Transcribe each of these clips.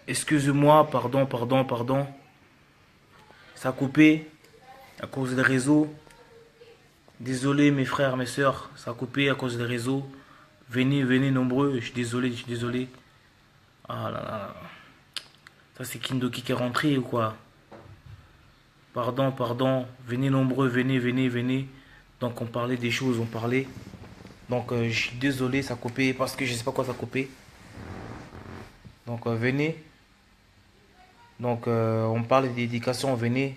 Excusez-moi, pardon, pardon, pardon. Ça a coupé à cause des réseaux. Désolé mes frères, mes sœurs, ça a coupé à cause des réseaux. Venez, venez nombreux, je suis désolé, je suis désolé. Ah là là, ça c'est Kindoki qui est rentré ou quoi? Pardon, pardon, venez nombreux, venez, venez, venez. Donc on parlait des choses, on parlait. Donc je suis désolé, ça a coupé parce que je sais pas quoi ça a coupé. Donc venez. Donc on parle d'éducation, venez.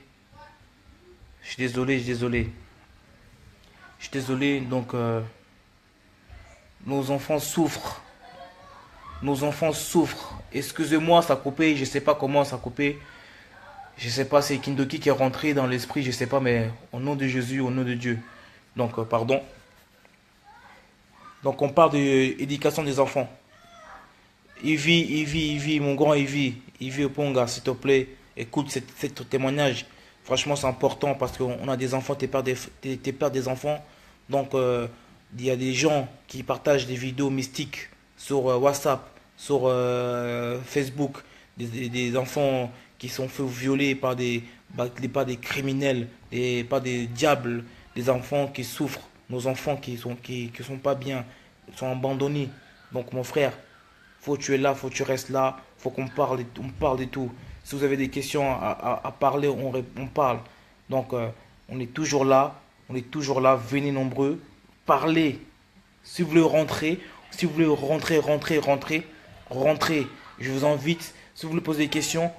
Je suis désolé, je suis désolé. Je suis désolé, donc nos enfants souffrent. Nos enfants souffrent. Excusez-moi, ça a coupé. Je sais pas comment ça a coupé. Je sais pas, c'est Kindoki qui est rentré dans l'esprit. Je sais pas, mais au nom de Jésus, au nom de Dieu. Donc, pardon. Donc, on parle de l'éducation des enfants. Ivy, mon grand Ivy Oponga, s'il te plaît, écoute cet témoignage. Franchement, c'est important parce qu'on a des enfants, t'es père des enfants. Donc, il y a des gens qui partagent des vidéos mystiques sur WhatsApp, sur Facebook, des enfants qui sont faits violer par des criminels, par des diables, des enfants qui souffrent, nos enfants qui sont pas bien, sont abandonnés. Donc, mon frère, faut que tu es là, faut que tu restes là, faut on parle de tout. Si vous avez des questions à parler, on parle. Donc, on est toujours là, on est toujours là, venez nombreux, parlez. Si vous voulez rentrer, si vous voulez rentrer. Je vous invite, si vous voulez poser des questions,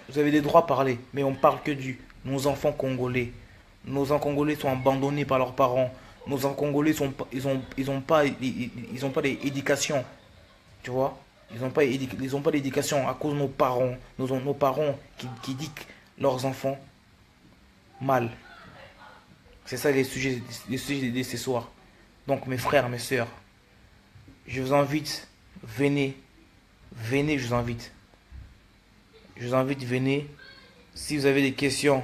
vous avez des droits à parler, mais on parle que du nos enfants congolais. Nos enfants congolais sont abandonnés par leurs parents. Nos enfants congolais ils ont pas d'éducation. Tu vois, ils ont pas d'éducation à cause de nos parents. Nos parents qui éduquent leurs enfants mal. C'est ça les sujets de ce soir. Donc mes frères, mes sœurs, je vous invite, venez, venez, je vous invite. Je vous invite, venez. Si vous avez des questions,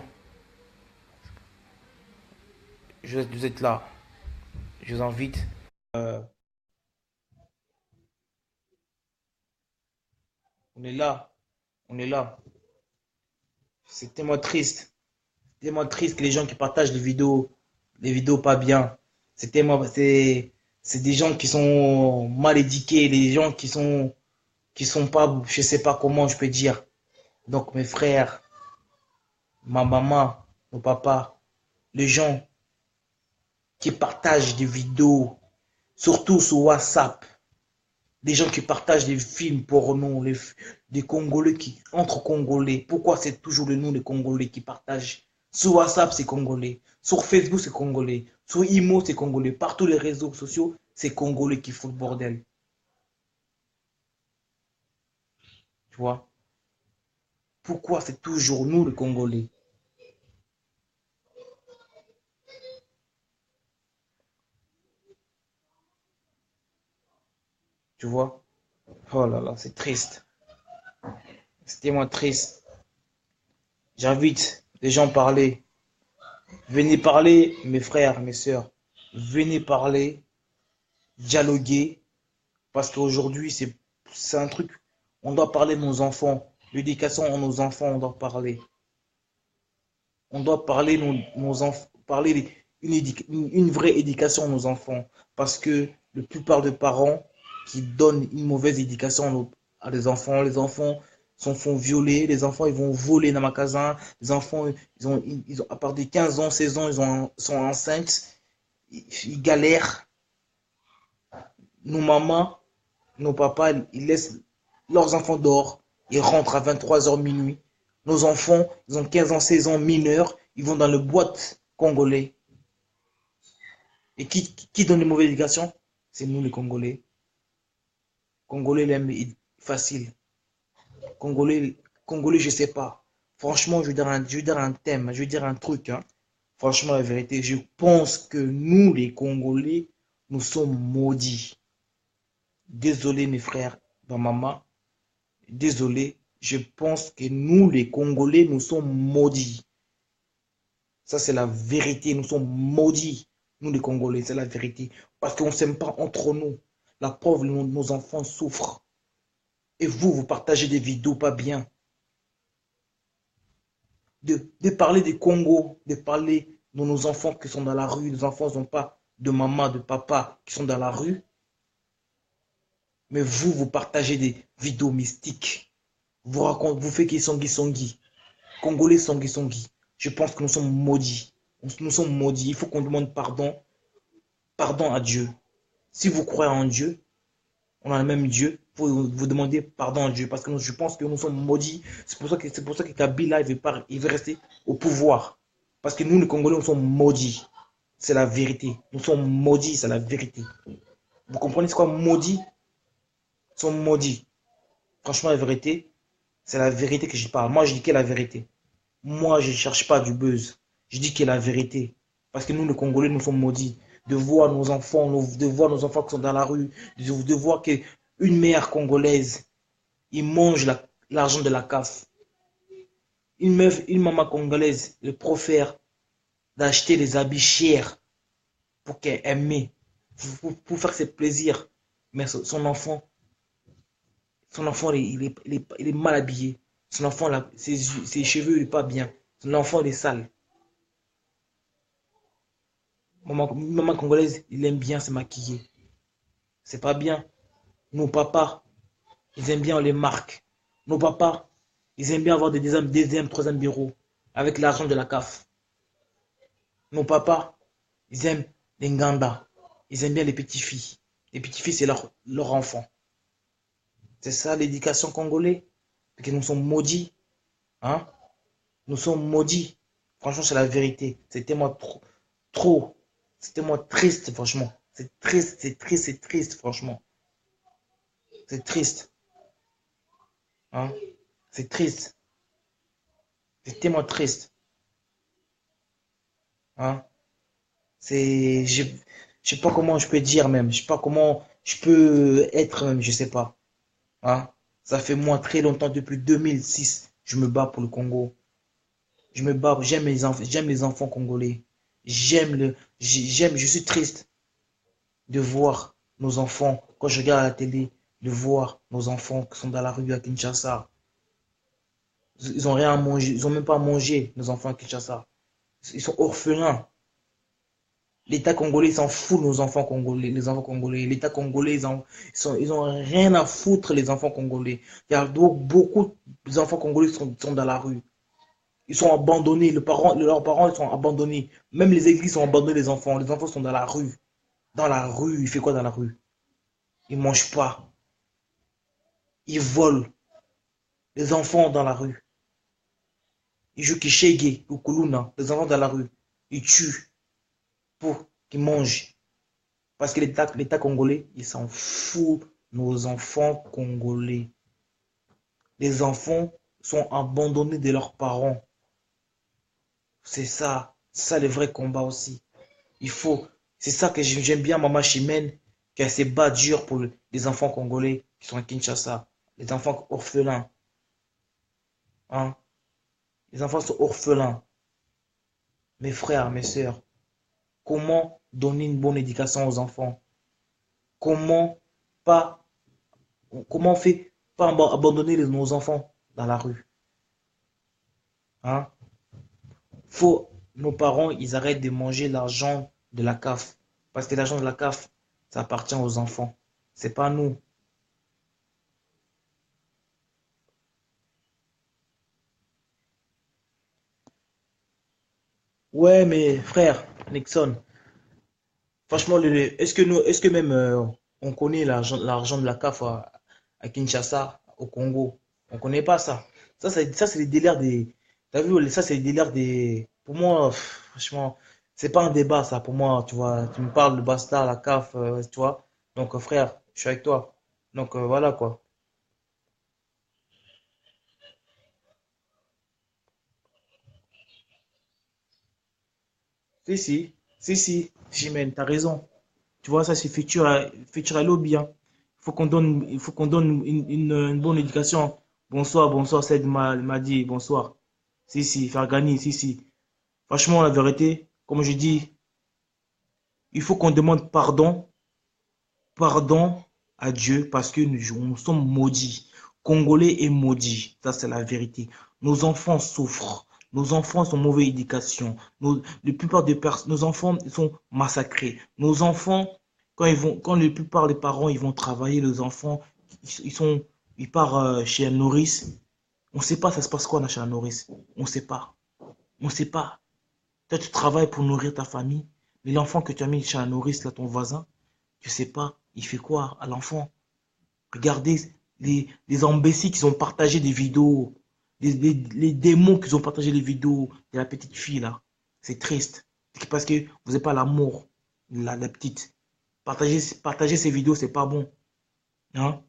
vous êtes là. Je vous invite. Euh, on est là, on est là. C'est tellement triste. Tellement triste que les gens qui partagent les vidéos pas bien. C'est des gens qui sont mal éduqués, des gens qui sont pas, je sais pas comment je peux dire. Donc mes frères, ma maman, mon papa, les gens qui partagent des vidéos, surtout sur WhatsApp, des gens qui partagent des films porno, des Congolais entre Congolais. Pourquoi c'est toujours le nom des Congolais qui partagent? Sur WhatsApp, c'est Congolais. Sur Facebook, c'est Congolais. Sur Imo, c'est Congolais. Partout les réseaux sociaux, c'est Congolais qui font le bordel. Tu vois? Pourquoi c'est toujours nous, les Congolais? Tu vois? Oh là là, c'est triste. C'est tellement triste. J'invite les gens à parler. Venez parler, mes frères, mes sœurs. Venez parler, dialoguer. Parce qu'aujourd'hui, c'est un truc. On doit parler de nos enfants. L'éducation à nos enfants, on doit parler. On doit parler nos enfants, une vraie éducation à nos enfants. Parce que la plupart des parents qui donnent une mauvaise éducation à les enfants font violer, les enfants ils vont voler dans ma magasin, les enfants à part de 15 ans, 16 ans, sont enceintes, ils galèrent. Nos mamans, nos papas, ils laissent leurs enfants dehors, ils rentrent à 23 heures minuit. Nos enfants, ils ont 15 ans, 16 ans, mineurs, ils vont dans le boîte congolais. Et qui donne les mauvaises éducations? C'est nous les Congolais. Congolais l'aiment facile. Congolais, je sais pas. Franchement, je vais dire un thème, je vais dire un truc. Hein. Franchement, la vérité, je pense que nous, les Congolais, nous sommes maudits. Désolé, mes frères, ma maman, désolé, je pense que nous, les Congolais, nous sommes maudits. Ça, c'est la vérité. Nous sommes maudits, nous, les Congolais. C'est la vérité. Parce qu'on ne s'aime pas entre nous. La pauvre, nos enfants souffrent. Et vous, vous partagez des vidéos pas bien. De parler des Congo, de parler de nos enfants qui sont dans la rue. Les enfants n'ont pas de maman, de papa qui sont dans la rue. Mais vous, vous partagez des vidéos mystiques. Vous racontez, vous faites qu'ils sont Guy. Congolais sont Guy. Je pense que nous sommes maudits. Nous sommes maudits. Il faut qu'on demande pardon. Pardon à Dieu. Si vous croyez en Dieu, on a le même Dieu, vous demandez pardon à Dieu. Parce que je pense que nous sommes maudits. C'est pour ça que Kabila, il veut rester au pouvoir. Parce que nous, les Congolais, nous sommes maudits. C'est la vérité. Nous sommes maudits, c'est la vérité. Vous comprenez ce quoi maudit? Nous sommes maudits. Franchement, la vérité, c'est la vérité que je parle. Moi, je dis que la vérité. Moi, je ne cherche pas du buzz. Je dis que la vérité. Parce que nous, les Congolais, nous sommes maudits. De voir nos enfants, de voir nos enfants qui sont dans la rue, de voir qu'une mère congolaise, il mange l'argent de la CAF. Une meuf, une maman congolaise, le profère d'acheter des habits chers pour qu'elle aime, pour faire ses plaisirs. Mais son enfant il est mal habillé. Son enfant, là, ses cheveux, il n'est pas bien. Son enfant, il est sale. Maman congolaise, il aime bien se maquiller. C'est pas bien. Nos papas, ils aiment bien les marques. Nos papas, ils aiment bien avoir des deuxième, troisième bureau avec l'argent de la CAF. Nos papas, ils aiment les nganda. Ils aiment bien les petites filles. Les petites filles, c'est leur enfant. C'est ça l'éducation congolaise. Parce que nous sommes maudits. Hein? Nous sommes maudits. Franchement, c'est la vérité. C'est tellement trop. C'est tellement triste, franchement. C'est triste, franchement. C'est triste. Hein? C'est triste. C'est tellement triste. Hein? Je sais pas comment je peux dire même. Je sais pas comment je peux être même. Je sais pas. Hein? Ça fait moi très longtemps, depuis 2006, je me bats pour le Congo. Je me bats, j'aime les enfants congolais. Je suis triste de voir nos enfants, quand je regarde la télé, de voir nos enfants qui sont dans la rue à Kinshasa. Ils ont rien à manger, ils ont même pas à manger, nos enfants à Kinshasa. Ils sont orphelins. L'État congolais s'en fout, nos enfants congolais, les enfants congolais. L'État congolais, ils ont rien à foutre, les enfants congolais. Il y a donc beaucoup d'enfants congolais sont dans la rue. Ils sont abandonnés, leurs parents ils sont abandonnés. Même les églises sont abandonnées, les enfants. Les enfants sont dans la rue. Dans la rue, il fait quoi dans la rue? Ils mangent pas. Ils volent. Les enfants dans la rue. Ils jouent Kishege ou Kuluna. Les enfants dans la rue. Ils tuent pour qu'ils mangent. Parce que l'État congolais, il s'en fout, nos enfants congolais. Les enfants sont abandonnés de leurs parents. C'est ça le vrai combat aussi. Il faut, c'est ça que j'aime bien Maman Chimène, qu'elle s'est bat dur pour les enfants congolais qui sont à Kinshasa, les enfants orphelins. Hein? Les enfants sont orphelins. Mes frères, mes sœurs, comment donner une bonne éducation aux enfants? Comment pas, comment on fait pas abandonner nos enfants dans la rue? Hein? Faut, nos parents, ils arrêtent de manger l'argent de la CAF. Parce que l'argent de la CAF, ça appartient aux enfants. C'est pas nous. Ouais, mais frère, Nixon, franchement, est-ce que même on connaît l'argent de la CAF à Kinshasa, au Congo? On connaît pas ça. Ça, c'est les délires des. T'as vu, ça, c'est les délires des. Pour moi, franchement, c'est pas un débat, ça. Pour moi, tu vois, tu me parles de Basta, la CAF, tu vois. Donc, frère, je suis avec toi. Donc, voilà, quoi. Si, Jimène, t'as raison. Tu vois, ça, c'est futur à lobby, hein. Il faut qu'on donne une bonne éducation. Bonsoir, Ced m'a dit, bonsoir. Faire gagner, Franchement, la vérité, comme je dis, il faut qu'on demande pardon à Dieu parce que nous sommes maudits. Congolais est maudit. Ça, c'est la vérité. Nos enfants souffrent. Nos enfants sont mauvaise éducation. La plupart des personnes, nos enfants sont massacrés. Nos enfants, quand la plupart des parents, ils vont travailler, les enfants, ils partent chez un nourrice. On ne sait pas, ça se passe quoi chez un nourrice. On ne sait pas. On ne sait pas. Toi, tu travailles pour nourrir ta famille. Mais l'enfant que tu as mis chez un nourrice, là, ton voisin, tu sais pas, il fait quoi à l'enfant? Regardez les imbéciles qui ont partagé des vidéos, les démons qui ont partagé les vidéos de la petite fille là. C'est triste. Parce que vous n'avez pas l'amour, la petite. Partager ces vidéos, c'est pas bon. Hein?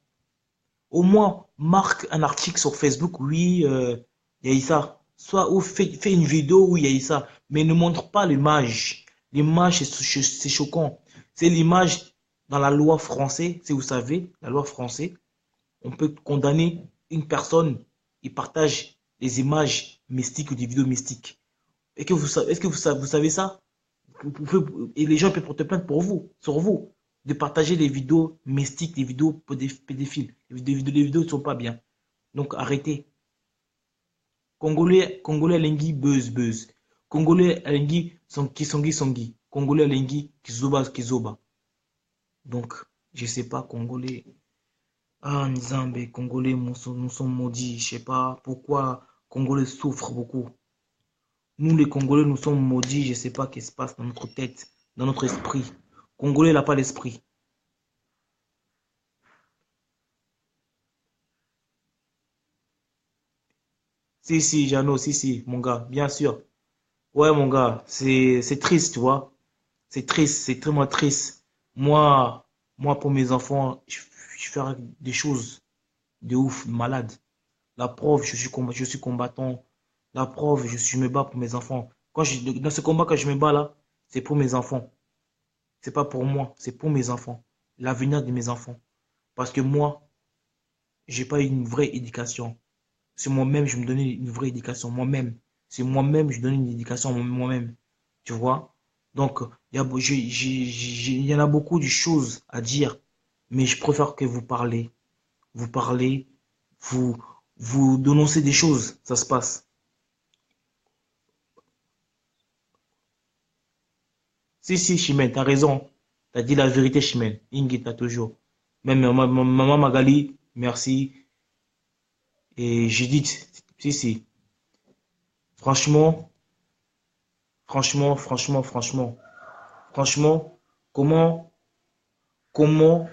Au moins, marque un article sur Facebook, oui, il y a eu ça. Soit ou fais une vidéo où il y a eu ça. Mais ne montre pas l'image. L'image, c'est choquant. C'est l'image dans la loi française, si vous savez, la loi française, on peut condamner une personne qui partage des images mystiques ou des vidéos mystiques. Est-ce que vous savez ça? Et les gens peuvent porter plainte pour vous, sur vous, de partager des vidéos mystiques, des vidéos pédophiles. Les vidéos ne sont pas bien. Donc arrêtez. Congolais Lengi buzz. Congolais Lengi songi. Congolais Lengi kizoba. Donc, je sais pas, Congolais. Ah, Nzambe, Congolais, nous sommes maudits. Je sais pas pourquoi Congolais souffrent beaucoup. Nous, les Congolais, nous sommes maudits. Je sais pas ce qui se passe dans notre tête, dans notre esprit. Congolais n'a pas l'esprit. Si, Jeannot, si, mon gars, bien sûr. Ouais, mon gars, c'est triste, tu vois. C'est triste, c'est très triste. Moi, pour mes enfants, je ferai des choses de ouf, malade. La preuve, je suis combattant. La preuve, je me bats pour mes enfants. Dans ce combat, quand je me bats là, c'est pour mes enfants. C'est pas pour moi, c'est pour mes enfants. L'avenir de mes enfants. Parce que moi, j'ai pas eu une vraie éducation. C'est moi-même, je me donnais une vraie éducation. Moi-même. C'est moi-même, je donne une éducation à moi-même. Tu vois? Donc, il y en a beaucoup de choses à dire. Mais je préfère que vous parlez. Vous parlez, vous, vous dénoncez des choses. Ça se passe. Si, Chimène, t'as raison. T'as dit la vérité, Chimène. Ingrid, t'as toujours. Même maman Magali, merci. Et Judith, si. Franchement, franchement, comment, comment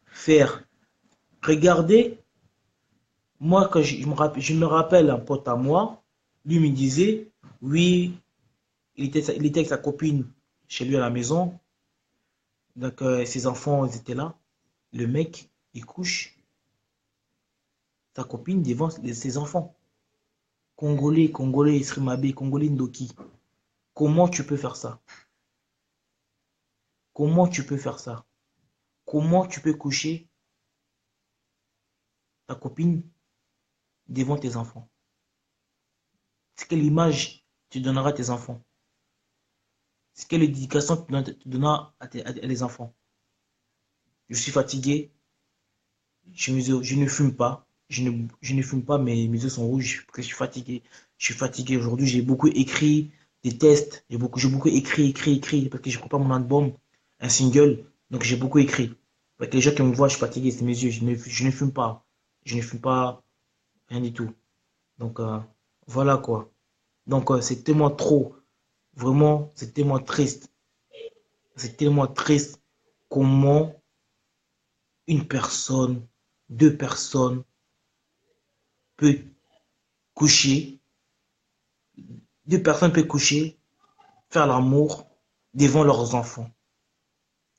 faire? Regardez, moi, quand je me rappelle un pote à moi, lui me disait, oui, il était avec sa copine chez lui à la maison. Donc, ses enfants, ils étaient là. Le mec, il couche sa copine devant ses enfants. Congolais, Srimabe, Congolais Ndoki. Comment tu peux faire ça? Comment tu peux faire ça? Comment tu peux coucher ta copine devant tes enfants? C'est quelle image tu donneras à tes enfants? C'est quelle éducation tu donneras à les enfants? Je suis fatigué, je ne fume pas. Je ne fume pas, mais mes yeux sont rouges parce que je suis fatigué. Je suis fatigué aujourd'hui. J'ai beaucoup écrit des tests. J'ai beaucoup écrit parce que je prépare mon album, un single. Donc j'ai beaucoup écrit. Parce que les gens qui me voient, je suis fatigué, c'est mes yeux. Je ne fume pas. Je ne fume pas, rien du tout. Donc voilà quoi. Donc c'est tellement trop. Vraiment, c'est tellement triste. C'est tellement triste comment une personne, deux personnes peut coucher, deux personnes peuvent coucher, faire l'amour devant leurs enfants.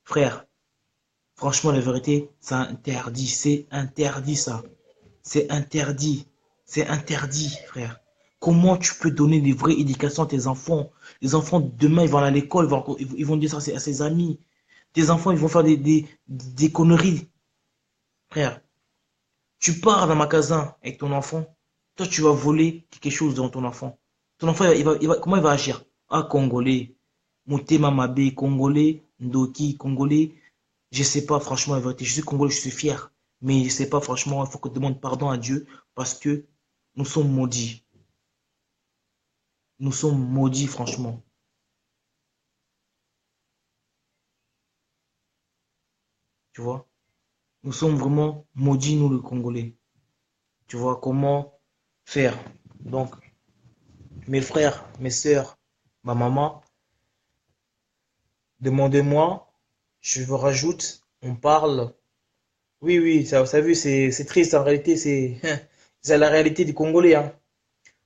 Frère, franchement, la vérité, c'est interdit ça. C'est interdit, c'est interdit, frère. Comment tu peux donner des vraies éducations à tes enfants? Les enfants, demain, ils vont aller à l'école, ils vont dire ça à ses amis. Tes enfants, ils vont faire des conneries. Frère, tu pars dans un magasin avec ton enfant, toi, tu vas voler quelque chose dans ton enfant. Ton enfant, comment il va agir? Ah, Congolais, Motema Mabe, Congolais, Ndoki, Congolais, je sais pas, franchement, la vérité, je suis Congolais, je suis fier. Mais c'est pas franchement, il faut qu'on demande pardon à Dieu parce que nous sommes maudits. Nous sommes maudits, franchement. Tu vois? Nous sommes vraiment maudits, nous, les Congolais. Tu vois comment faire? Donc, mes frères, mes sœurs, ma maman, demandez-moi, je vous rajoute, on parle. Oui, oui, ça vu, c'est triste en réalité, c'est la réalité du Congolais, hein.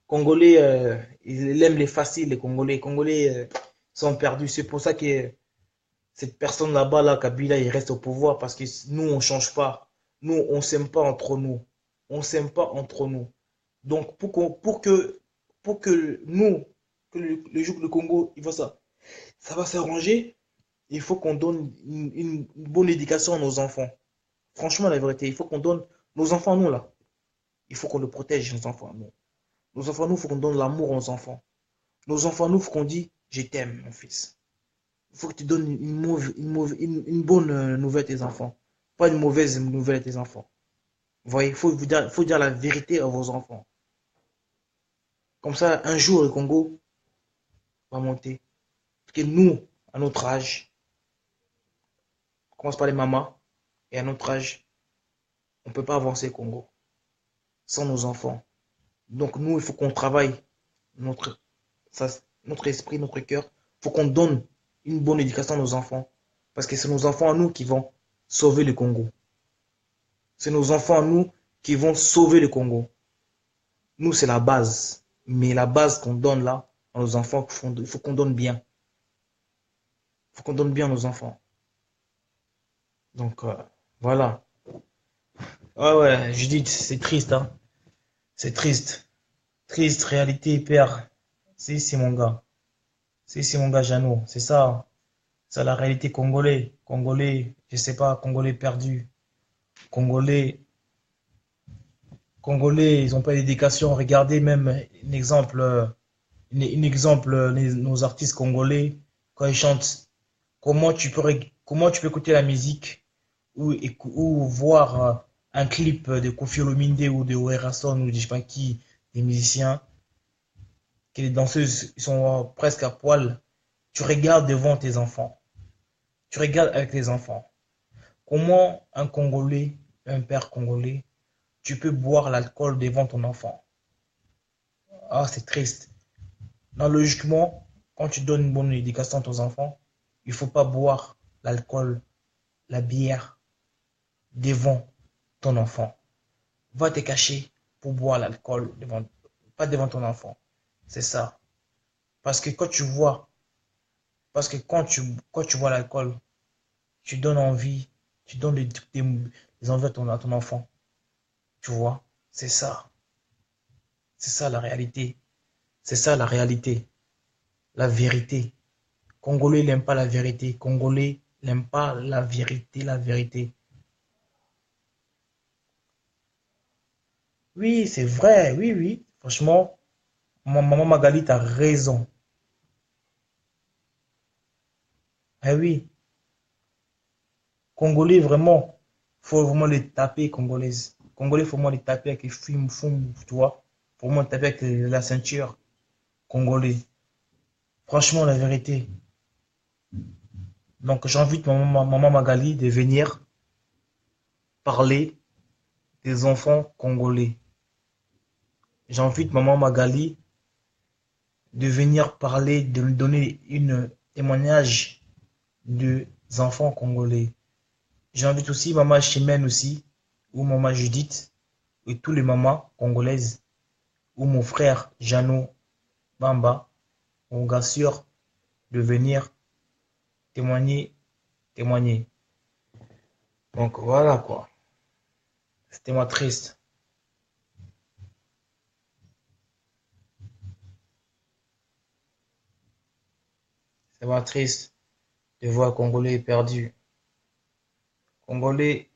Congolais, ils aiment les faciles, les Congolais. Les Congolais sont perdus. C'est pour ça que cette personne là-bas, là, Kabila, il reste au pouvoir parce que nous, on change pas. Nous, on s'aime pas entre nous. On s'aime pas entre nous. Donc, pour que nous, que le jour que le Congo, il va ça va s'arranger, il faut qu'on donne une bonne éducation à nos enfants. Franchement, la vérité, il faut qu'on donne nos enfants, nous, là. Il faut qu'on le protège, nos enfants, nous. Nos enfants, nous, il faut qu'on donne l'amour aux enfants. Nos enfants, nous, il faut qu'on dise, je t'aime, mon fils. Il faut que tu donnes une bonne nouvelle à tes enfants. Pas une mauvaise nouvelle à tes enfants. Vous voyez, faut dire la vérité à vos enfants. Comme ça, un jour, le Congo va monter. Parce que nous, à notre âge, on commence par les mamas, et à notre âge, on ne peut pas avancer le Congo sans nos enfants. Donc nous, il faut qu'on travaille notre, ça, notre esprit, notre cœur. Il faut qu'on donne une bonne éducation à nos enfants. Parce que c'est nos enfants à nous qui vont sauver le Congo. C'est nos enfants à nous qui vont sauver le Congo. Nous, c'est la base. Mais la base qu'on donne là à nos enfants, il faut qu'on donne bien. Il faut qu'on donne bien à nos enfants. Donc, voilà. Ouais, ouais, Judith, c'est triste, hein. C'est triste. Triste, réalité, père. C'est mon gars. C'est mon gars Jeannot. C'est ça. C'est la réalité congolais. Congolais, je sais pas, Congolais perdu. Congolais, Congolais, ils ont pas d'éducation. Regardez même un exemple, nos artistes congolais, quand ils chantent, comment tu peux écouter la musique ou voir un clip de Koffi Olomide ou de Orelsan ou de je sais pas qui, des musiciens, que les danseuses ils sont presque à poil. Tu regardes devant tes enfants. Tu regardes avec tes enfants. Comment un Congolais, un père congolais, tu peux boire l'alcool devant ton enfant? Ah, c'est triste. Non, logiquement, quand tu donnes une bonne éducation à tes enfants, il ne faut pas boire l'alcool, la bière devant ton enfant. Va te cacher pour boire l'alcool devant, pas devant ton enfant. C'est ça. Parce que quand tu vois, parce que quand tu vois l'alcool, tu donnes envie, tu donnes des envies à ton enfant. Tu vois? C'est ça. C'est ça la réalité. C'est ça la réalité. La vérité. Congolais n'aime pas la vérité. Congolais n'aime pas la vérité, la vérité. Oui, c'est vrai, oui, oui. Franchement, maman Magali, t'as raison. Eh oui, Congolais, vraiment, faut vraiment les taper, Congolaises. Congolais, faut vraiment les taper avec les films, tu vois. Faut vraiment les taper avec la ceinture, Congolais. Franchement, la vérité. Donc, j'invite maman Magali de venir parler des enfants congolais. J'invite maman Magali de venir parler, de lui donner une témoignage des enfants congolais. J'invite aussi maman Chimène aussi, ou maman Judith, et tous les mamans congolaises, ou mon frère Jeannot Bamba, on assure de venir témoigner, témoigner. Donc voilà quoi. C'était moi triste. C'est moi triste de voir Congolais perdu. Congolais,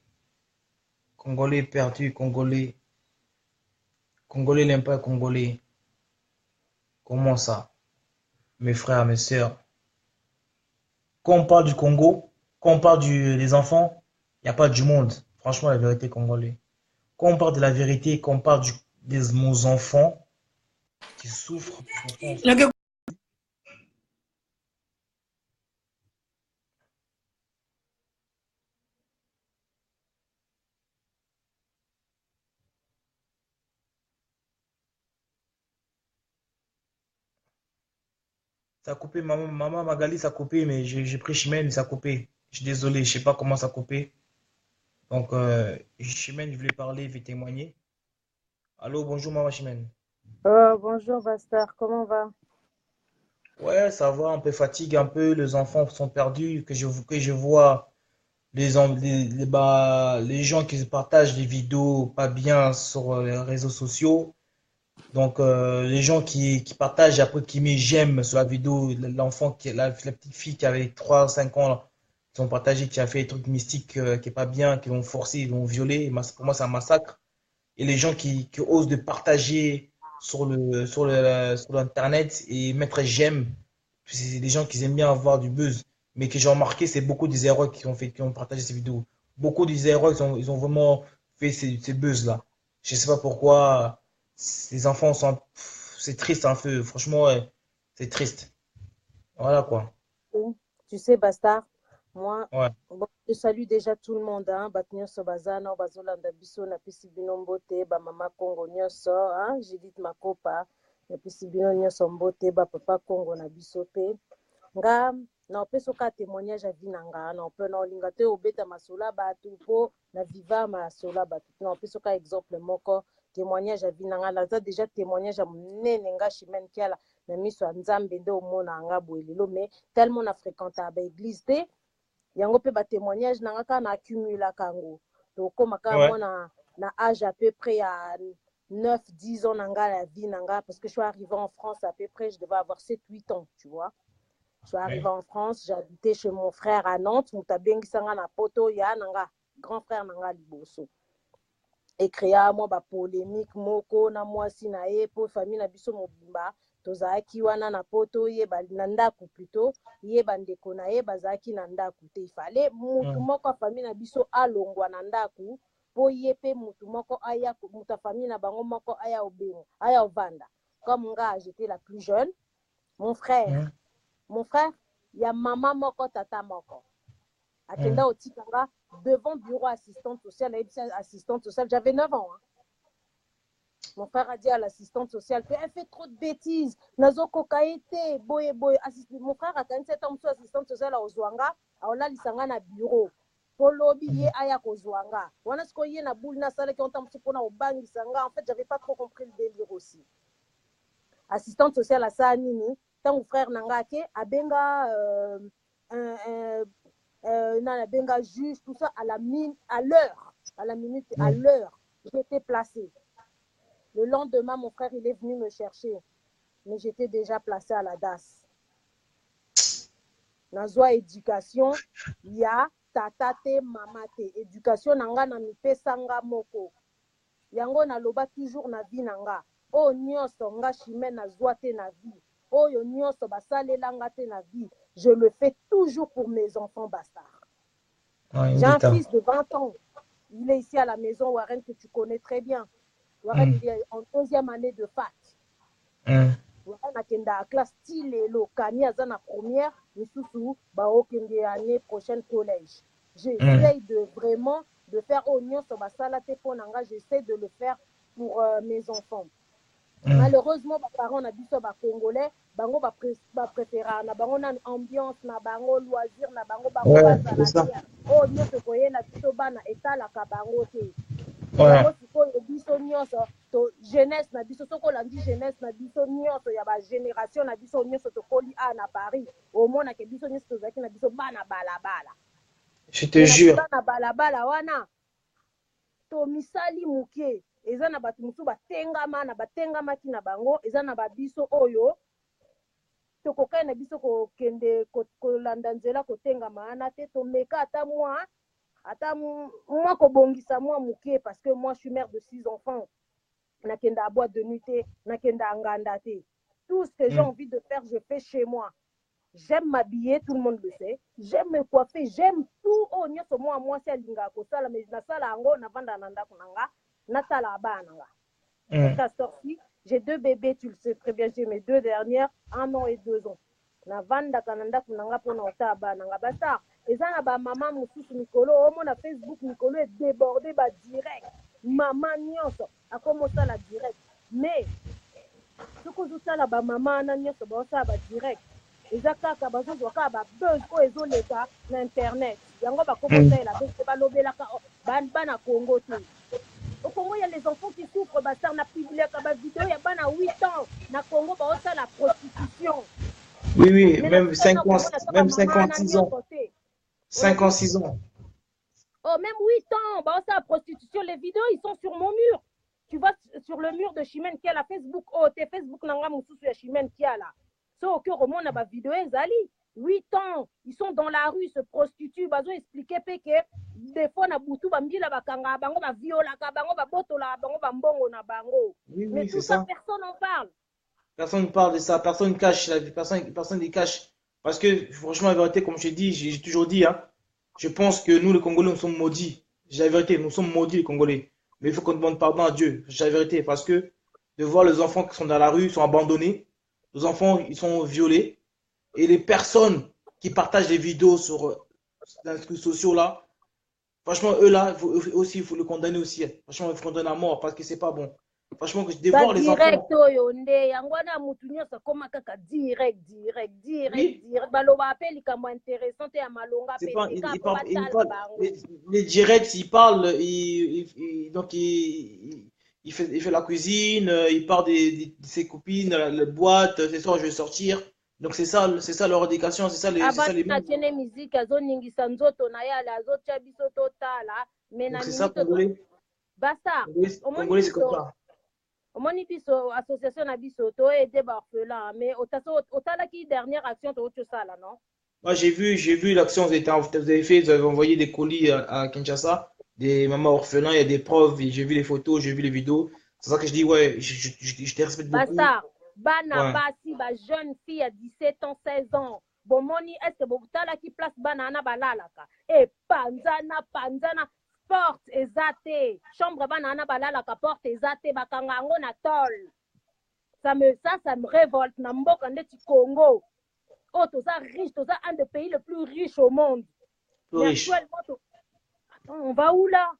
Congolais perdu, Congolais. Congolais n'aime pas Congolais. Comment ça? Mes frères, mes sœurs. Quand on parle du Congo, quand on parle des enfants, il n'y a pas du monde. Franchement, la vérité congolais. Quand on parle de la vérité, quand on parle de nos enfants qui souffrent, franchement, ça a coupé, maman Magali, ça a coupé, mais j'ai pris Chimène, ça a coupé. Je suis désolé, je sais pas comment ça a coupé. Donc, Chimène, je voulais parler, je vais témoigner. Allô, bonjour, maman Chimène. Bonjour Bastard, comment va? Ouais, ça va, un peu fatigue, un peu, les enfants sont perdus, que je vois les gens qui se partagent des vidéos pas bien sur les réseaux sociaux. Donc, les gens qui partagent, après qui met j'aime sur la vidéo, l'enfant, la petite fille qui avait 3 5 ans, là, qui ont partagé, qui a fait des trucs mystiques qui est pas bien, qui l'ont forcé, ils l'ont violé. Pour moi, c'est un massacre. Et les gens qui osent de partager sur l'internet et mettre j'aime, c'est des gens qui aiment bien avoir du buzz. Mais que j'ai remarqué, c'est beaucoup des erreurs qui ont partagé ces vidéos. Beaucoup des erreurs, ils ont vraiment fait ces buzz-là. Je sais pas pourquoi. Les enfants sont, c'est triste un peu. Franchement, ouais, c'est triste. Voilà quoi. Oui. Tu sais Bastard, moi, Ouais, bon, je salue déjà tout le monde, hein, bato nyonso baza na bazolanda biso napesi bino mbote, bamama Congo nyonso, hein, Judith Makopa, napesi bino nyonso mbote, bapapa Congo na biso pe. Nga na opesa oka témoignage ya vie na nga na ope na olinga te obeta masolo ya bato mpo na viva masolo ya bato na opesa oka exemple moko témoignage ya vie na nga naza déjà témoignage ya monene nga Chimène Kiala na miso ya nzambe nde omona nga boye lelo mais tellement na fréquenta baeglise te yango mpe batémoignage na nga kaka na accumulaka yango tokóma kaka ouais, mwa na âge à peu près ya 9 10 ans na nga la vie na nga parce que je suis arrivée en France à peu près je devais avoir 7 8 ans tu vois. Je suis arrivée ouais. en France, j'ai habité chez mon frère à Nantes, Mutabengisanga na poto ya nanga, grand frère nanga liboso. Et créé moi ba polémique moko na mwasi na ye po famille na biso mobimba tozalaki wana na poto ye na ndako plutôt ye bandeko na ye bazalaki na ndako te ifale mutu Mm, moko ya famille na biso alongwa na ndako po ye pe mutu moko aya mutu ya famille na bango moko aya obengo aya ovanda comme nga j'étais la plus jeune mon frère mm, mon frère, il y a maman moko, tata moko. mm, Akenda Otikanga, devant bureau assistante sociale, assistante sociale, j'avais 9 ans. Hein. Mon frère a dit à l'assistante sociale qu'elle fait trop de bêtises. Nazo kokaete, boye boye. Mon frère a 47 ans, assistante sociale à Ozwanga, a ola lisanga na bureau. Polobi ye mm, aya kozwanga. Wana sko ye na boule na sala ki on tam sipona obangi sanga. En fait, j'avais pas trop compris le délire aussi. Assistante sociale à ça nini, tant frère nangake, abenga abenga juge, tout ça à la mine, à l'heure, à la minute, à mm. l'heure. J'étais placée. Le lendemain, mon frère, il est venu me chercher, mais j'étais déjà placée à la DAS. Nazwa éducation, ya tata te, mama te. Éducation nanga na mipesanga moko. Yango naloba toujours na vie nanga. Oyo nyonso nga Chimène nazwa te na vie. Oyo nyonso basalelanga te na vie. Je le fais toujours pour mes enfants bastards. Ouais, J'ai un Indita. fils de 20 ans. Il est ici à la maison, Warren, que tu connais très bien. Warren, Mm, il est en 2e année de fac. mm, Warren akenda à classe Tilelo, Kani Azana première, Misusu, Baokende année prochaine collège. mm, J'essaye de vraiment de faire oignon sur ma salate ponanga, j'essaie de le faire pour mes enfants. mm. Malheureusement baparents na biso bacongolais bango bapréféra na bango na ambiance na bango loisir na bango bango Ouais, c'est bazala ça. te oyo nyonso koyela biso bana etalaka bango te Ouais. yango sikoyo biso nyonso to jeunesse na biso soki olandi jeunesse na biso nyonso ya bagénération na biso nyonso tokoli a na paris omonake biso nyonso tozalaki na biso bana balabala Je te me na jure. bana balabala wana tomisali moke eza na bato mosusu batengama na batengamaki na bango eza na babiso oyo tokokai na biso kokende kolanda nzela kotengama wana te tomeka ata mwa kobongisa mwa moke parce que moi je suis mère de 6 enfants nakenda à boîte de nuit te nakenda à nganda te tout ce que j'ai Mm, envie de faire je fais chez moi J'aime m'habiller, tout le monde le sait. J'aime me coiffer, j'aime tout. Oh, nyonso moi c'est linga ko sala mais na sala ngo na vanda na ndako nanga, na tala ba nanga. Parce qu'à sorti, j'ai 2 bébés, tu le sais très bien, j'ai mes 2 dernières, 1 an et 2 ans. Na vanda kananda kunanga pona ota ba nanga basa. Eza na ba maman mususu mikolo, omo na Facebook mikolo est débordé ba direct. Maman nyonso, akomo sala direct. Mais soki ozosala bamama wana nyonso baosala badirect eza kaka bazozwa kaka babuzz oyo ezoleka na internet yango bakomosalela bese balobelaka bana congo te au congo ya les enfants qui souffrent basar na publiaka bavideo ya bana 8 ans na congo baosala prostitution. Oui, oui, même 5 ans, même 56 ans. 56 ans. Oh, même 8 ans, baosala prostitution. Les vidéos, ils sont sur mon mur. Tu vas sur le mur de Chimène qui a la Facebook. Oh, t'es Facebook nanga mususu ya Chimène qui a là. So, que roman na ba vidéo ezali. 8 ans, ils sont dans la rue, se prostituent. Bazo expliquer que des fois na butu bambila bakanga bango ba viola ka bango ba botola bango ba mbongo na bango. Oui, mais oui, tout ça, personne n'en parle. Personne ne parle de ça, personne ne cache la vie, personne ne cache. Parce que franchement, la vérité, comme je t'ai dit, j'ai toujours dit, hein, je pense que nous, les Congolais, nous sommes maudits. C'est la vérité, nous sommes maudits, les Congolais. Mais il faut qu'on demande pardon à Dieu. C'est la vérité. Parce que de voir les enfants qui sont dans la rue, sont abandonnés, les enfants, ils sont violés. Et les personnes qui partagent des vidéos sur les réseaux sociaux là, franchement, eux là, il faut le condamner aussi. Franchement, il faut condamner à mort parce que c'est pas bon. Franchement, de voir les enfants. Direct oyo nde yango na mutu nyonso koma kaka direct Oui. baloba ape likambo intéressant ya malonga C'est pe pas, ka po batala bango. les directs, il parle, donc il fait la cuisine, il parle de ses copines, la boîte, c'est ça, je vais sortir. Donc c'est ça leur éducation, c'est ça les na tiene musique azoningisa nzoto na yale azotia biso totala mais na donc c'est ça, minute Congolais. basta Congolais, c'est comme ça. omoni biso association na biso to aider barphelin mais otalaki dernière action to sala non. Moi j'ai vu l'action, vous avez fait, vous avez envoyé des colis à Kinshasa, des mamans orphelins, il y a des preuves, j'ai vu les photos, j'ai vu les vidéos. C'est ça que je dis, ouais, je te respecte beaucoup. Basta, bana Ouais. basi, ba jeune fille à 17 ans, 16 ans. Bon, moni, est-ce que vous avez qui place banana balalaka? Et panzana, porte ezate. Chambre banana balalaka, porte ezate, bakangango na tol. Ça me révolte. Na mboka ndeti Congo. Oh, tout ça riche, tout ça un des pays les plus riches au monde. Plus riche. Actuellement, attends, on va où là?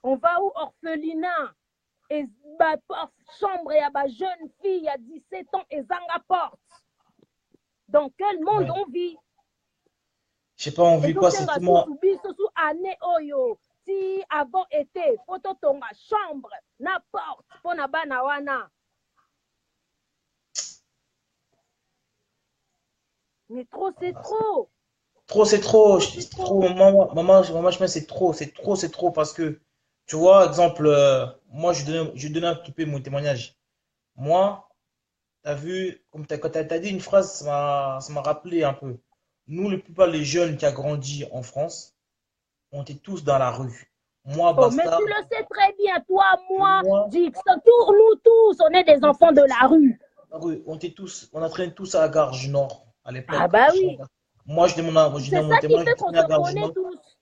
On va où? Orphelinat. Et ma chambre, il y a ma jeune fille, il y a 17 ans, et zanga porte. Dans quel monde on vit? Je sais pas, on vit pas, c'est tout moi. Sous année oyo, si avant été, photo tonga chambre, na porte, pour na bana wana. Mais trop, c'est trop. Trop, c'est trop. Trop. Maman, je pense c'est trop parce que, tu vois, exemple, moi, je donnais un petit peu mon témoignage. Moi, t'as vu, comme quand t'as dit une phrase, ça m'a rappelé un peu. Nous, la plupart des jeunes qui a grandi en France, on était tous dans la rue. Moi, Oh, mais Basta, tu le sais très bien, toi, moi, moi, Dixon, nous tous, on est des enfants de la rue. la rue, on entraîne tous à la gare du Nord à l'époque. Ah bah oui. Moi, je demande mon C'est ça qui témoignage, fait je qu'on traînais à se Gare du connaît Nord. tous.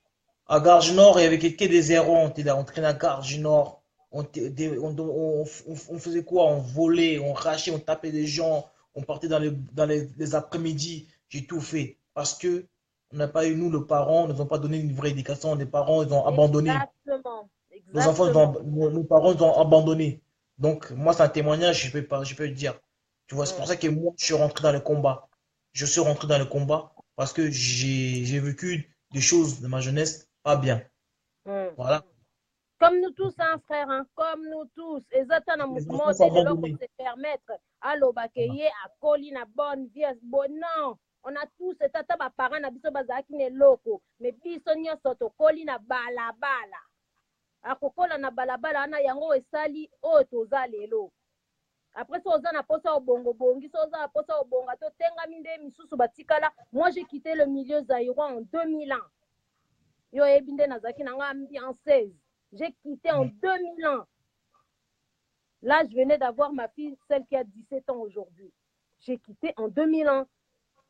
À Gare du Nord, il y avait que des zéros. On traînait à Gare du Nord. On faisait quoi? On volait, on rachait, on tapait des gens. On partait dans les après-midi. J'ai tout fait. Parce que on n'a pas eu, nous, le parents, ne nous ont pas donné une vraie éducation. Les parents, ils ont abandonné. Exactement. Nos enfants, nos parents, ils ont abandonné. Donc, moi, c'est un témoignage, je peux le dire. Tu vois, c'est pour ça que moi, je suis rentré dans le combat. Je suis rentré dans le combat parce que j'ai vécu des choses de ma jeunesse pas bien. Voilà. Comme nous tous, hein, frère, hein, comme nous tous. Et ça, t'as Les un enfants sont modèle là abandonnés. pour se permettre à l'obakeye, à coller la bonne vie. Bon, non. On a tous, et tata, ma parents, na biso bazaki ne loko. Mais biso nyonso to koli na balabala. Akokola na balabala, ana yango esali, o toza lelo. Après ça, oza na posa obongo bongi, ça oza na posa obonga, to tenga minde misusu batikala. Moi, j'ai quitté le milieu zaïrois en 2000 ans. Yo ebinde nazaki nanga en 16. J'ai quitté en 2000 ans. Là, je venais d'avoir ma fille, celle qui a 17 ans aujourd'hui. J'ai quitté en 2000 ans.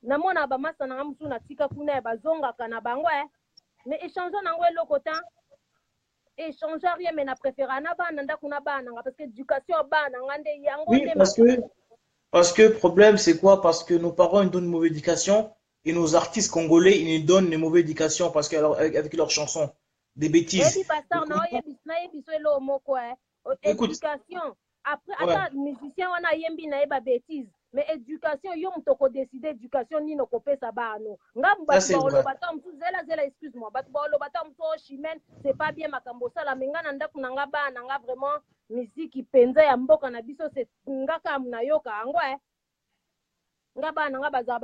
namona bamasa nanga mosusu natika kuna ya bazongaka na bango mais échange nango eloko ta échange rien mais na préféra na bana ndako na bana parce que éducation ya bana nga nde yango Oui, nde parce que le problème, c'est quoi? Parce que nos parents, ils donnent une mauvaise éducation et nos artistes congolais, ils nous donnent une mauvaise éducation parce qu'avec leurs chansons, des oyebi bêtises. pasteur nayebi so eloo moko Écoute, éducation après ouais, ata musicien wana ayembi na ye babétise mais éducation yo moto okodeside éducation nini okopesa bano ngambu ça bato c'est vrai. baoloba ta mosusu zela excuse moi bato baoloba ta mosusu chimene c'est pas bien makambo osala me nga na ndako na nga bana nga vraiment misiki mpenza ya mboka na biso nga kaka nayoka yango nga bana nga bazala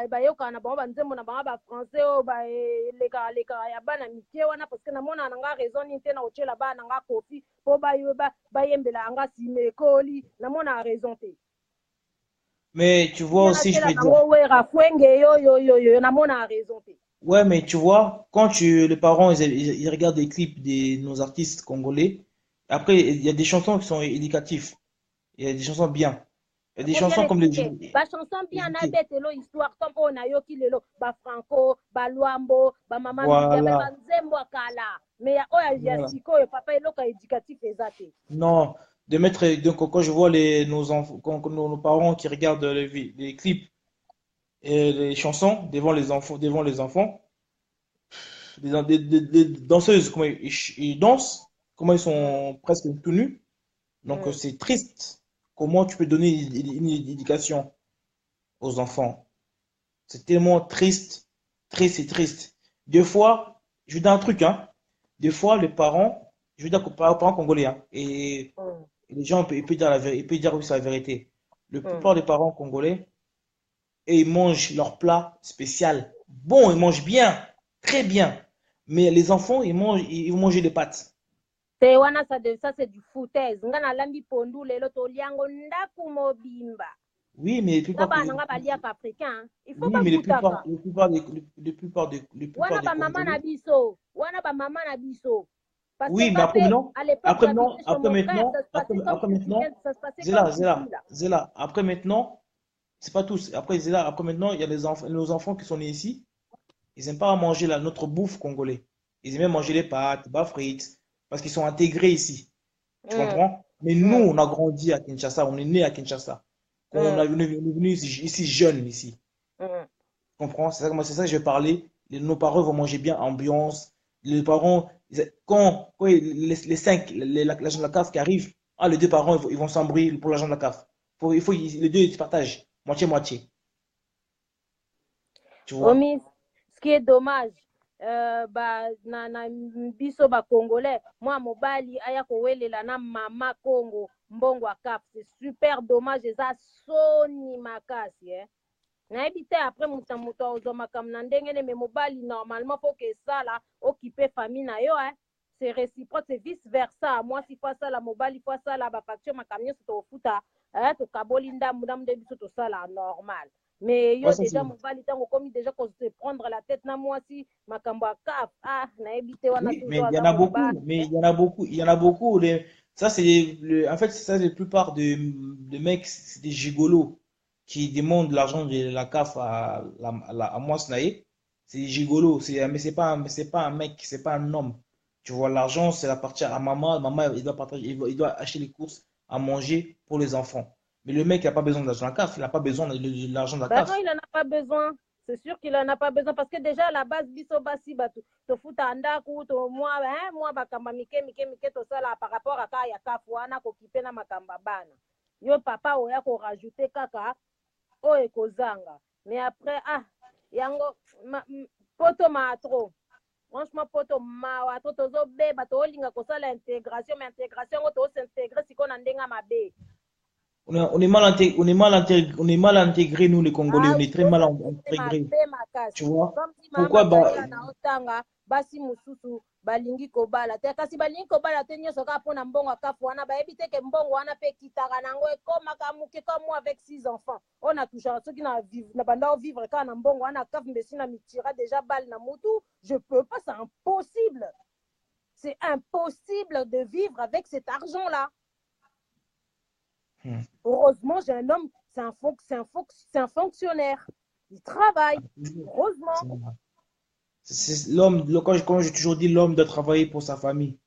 bayokaka na bango banzembo na bango bafrançais oyo balekaka ya bana mike wana parce que namona na nga raison nini te na kotyela bana nga kofi mpo bayembela yanga nsima ekoli namona raison te Mais tu vois ye aussi, je natyela peux dire, bango wera fwenge yoyoyoyo namona raison te ouais, mais tu vois, quand les parents, ils regardent des clips de nos artistes congolais, après, il y a des chansons qui sont éducatives. Il y a des chansons bien. Il y a des faut bien chansons comme les... expliquer bachanson bien na betelo histoire comme oyo nayoki lelo bafranco balwambo bamama mibia me Voilà, banzembo ya kala me ya oyo ya voilà. sikoyo papa eloko ya éducatif eza te Non, de mettre... Donc, quand je vois nos enfants, quand nos parents qui regardent les clips et les chansons devant les enfants, les danseuses, comment ils dansent, comment ils sont presque tout nus. Donc, c'est triste. Comment tu peux donner une éducation aux enfants? C'est tellement triste, triste et triste. Des fois, je vais dire un truc, hein. Des fois, les parents, je veux dire parents congolais, hein, et les gens, ils peuvent dire la vérité, ils peuvent dire oui, c'est la vérité. La plupart des parents congolais, et ils mangent leur plat spécial. Bon, ils mangent bien, très bien. Mais les enfants, ils vont manger des pâtes. te wana ça c'est du foutaise nga nalambi pondu lelo toliango ndaku mobimba Oui, mais la nga plupart, bana nga baliaka africain il faut oui, mais bafutaka la plupart wana des bamama na Congolais. biso wana bamama na biso parce que Oui, mais nga après mpe maintenant, à l'époque après maintenant, j'habitais chez après mon frère maintenant, ça se passait comme après ici maintenant, ça se passait comme Zéla, ici Zéla, là Zéla. Après maintenant, c'est pas tous. Après Zéla, après maintenant, il y a les enfants, nos enfants qui sont nés ici. Ils aiment pas manger notre bouffe congolais. Ils aiment manger les pâtes, bas frites, parce qu'ils sont intégrés ici. Tu mm, comprends? Mais nous, mm, on a grandi à Kinshasa, on est né à Kinshasa. Quand mm, on est venu ici jeune ici. mm. Tu comprends? C'est ça que je vais parler. Nos parents vont manger bien, ambiance. Les parents, quand les cinq, l'agent de la CAF qui arrive, ah, les deux parents, ils vont s'embrouiller pour l'agent de la CAF. Les deux, ils se partagent, moitié-moitié. Tu vois? Omis, ce qui est dommage na biso bacongolais mwa mobali aya kowelela na mama congo mbongo ya cap c'est super dommage eza soni makasi nayebi te après moto azwa makambo na ndenge ne me mobali normalement fo ke esala okipe famille na yo c'est réciproque c'est vice versa mwasi fo asala mobali fo asala bafacture makambo nyonso tokofuta tokaboli ndambu nde biso tosala normal mais Ouais, yo ça c'est déjà vrai. mobali ntango okomi déjà se prendre la tête na mwasi makambo ya cap nayebi te wana Oui, mais toujours il y en aza a mobali beaucoup, mais il y en a beaucoup, il y en a beaucoup. Ça, en fait, ça, la plupart de mecs, c'est des gigolos qui demandent l'argent de la CAF à moi, Snaï. C'est des gigolos, mais c'est pas un mec, c'est pas un homme. Tu vois, l'argent, c'est la partie à maman. Maman, il doit partager, il doit acheter les courses à manger pour les enfants. Mais le mec, il n'a pas besoin d'argent de la CAF, il n'a pas besoin de l'argent de la ben non CAF. il en a pas besoin c'est sûr qu'il en a pas besoin parce que déjà à la base biso basi bato tofuta ndaku mwa bakamba mike tosala par rapport aka ya kafu wana kokipe na makamba bana yo papa oya korajoute kaka oyo ekozanga mais après yango poto maa trop franchement poto mawa to tozobeba toolinga kosala intégration mais intégration yango toosintégre sikoyo na ndenge ya mabe On est mal intégrés, nous, les Congolais. On oui est très mal toosintégre intégrés. mabe Tu makasi vois? comme si Pourquoi? mama galia na otanga basi mosusu balingi kobala te kasi balingi kobala te nyonso kaka mpona mbongo akafu wana bayebi teke mbongo wana mpe ekitaka nango ekomaka moke comme moi avec 6 enfants oyo natouchaka soki na banda ovivre kaka na mbongo wana akafu mbesi na mitira déjà bale na mutu je peux pas c'est impossible de vivre avec cet argent là. Heureusement, j'ai un homme, c'est un fonctionnaire. Ils travaillent, heureusement. L'homme, comme j'ai toujours dit, l'homme doit travailler pour sa famille,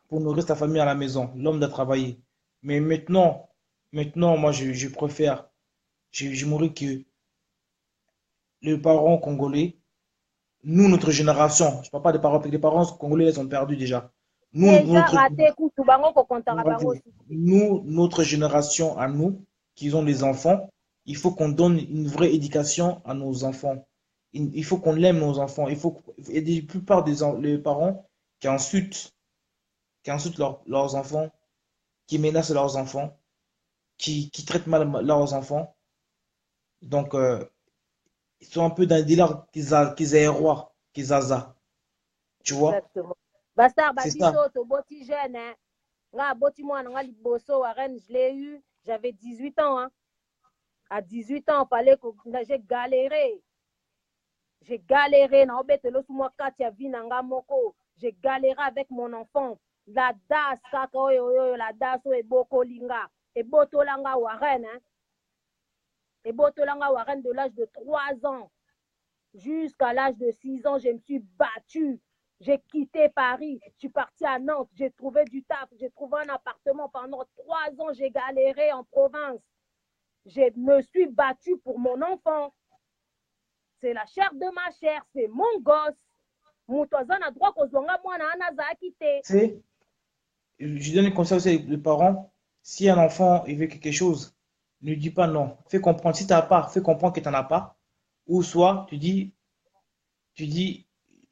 pour nourrir sa famille à la maison. L'homme doit travailler. Mais maintenant, moi, je préfère, je m'aurais que les parents congolais, nous, notre génération, je ne parle pas des parents, parce que les parents congolais, ils ont perdu déjà. Nous, Déjà raté, kutu bango ko kontaka bango aussi. nous, notre génération à nous, qui ont des enfants, il faut qu'on donne une vraie éducation à nos enfants. Il faut qu'on aime nos enfants. Et la plupart les parents qui insultent leurs enfants, qui menacent leurs enfants, qui traitent mal leurs enfants. Donc, ils sont un peu dans le délire qu'ils aient roi, qu'ils aza. Tu vois? Exactement. Bastard, C'est ça. babiso, to boti jeune, hein. Nga boti moi, nga liboso, à Rennes, je l'ai eu, j'avais 18 ans, hein. À 18 ans, fallait que j'ai galéré. J'ai galéré, na obetelo sous moi, Katia Vinanga Moko. J'ai galéré avec mon enfant. La das, kaka, la das, et boko linga. Et botolanga Warren, hein. Et botolanga Warren de l'âge de 3 ans jusqu'à l'âge de 6 ans, je me suis battue. J'ai quitté Paris, je suis partie à Nantes, j'ai trouvé du taf, j'ai trouvé un appartement pendant 3 ans, j'ai galéré en province. Je me suis battue pour mon enfant. C'est la chair de ma chair, c'est mon gosse. Moutouazan a droit kozonga mwana anaza quitté. C'est, je donne un conseil aussi aux parents. Si un enfant il veut quelque chose, ne dis pas non. Fais comprendre. Si tu n'as pas, fais comprendre que tu n'en as pas. Ou soit tu dis,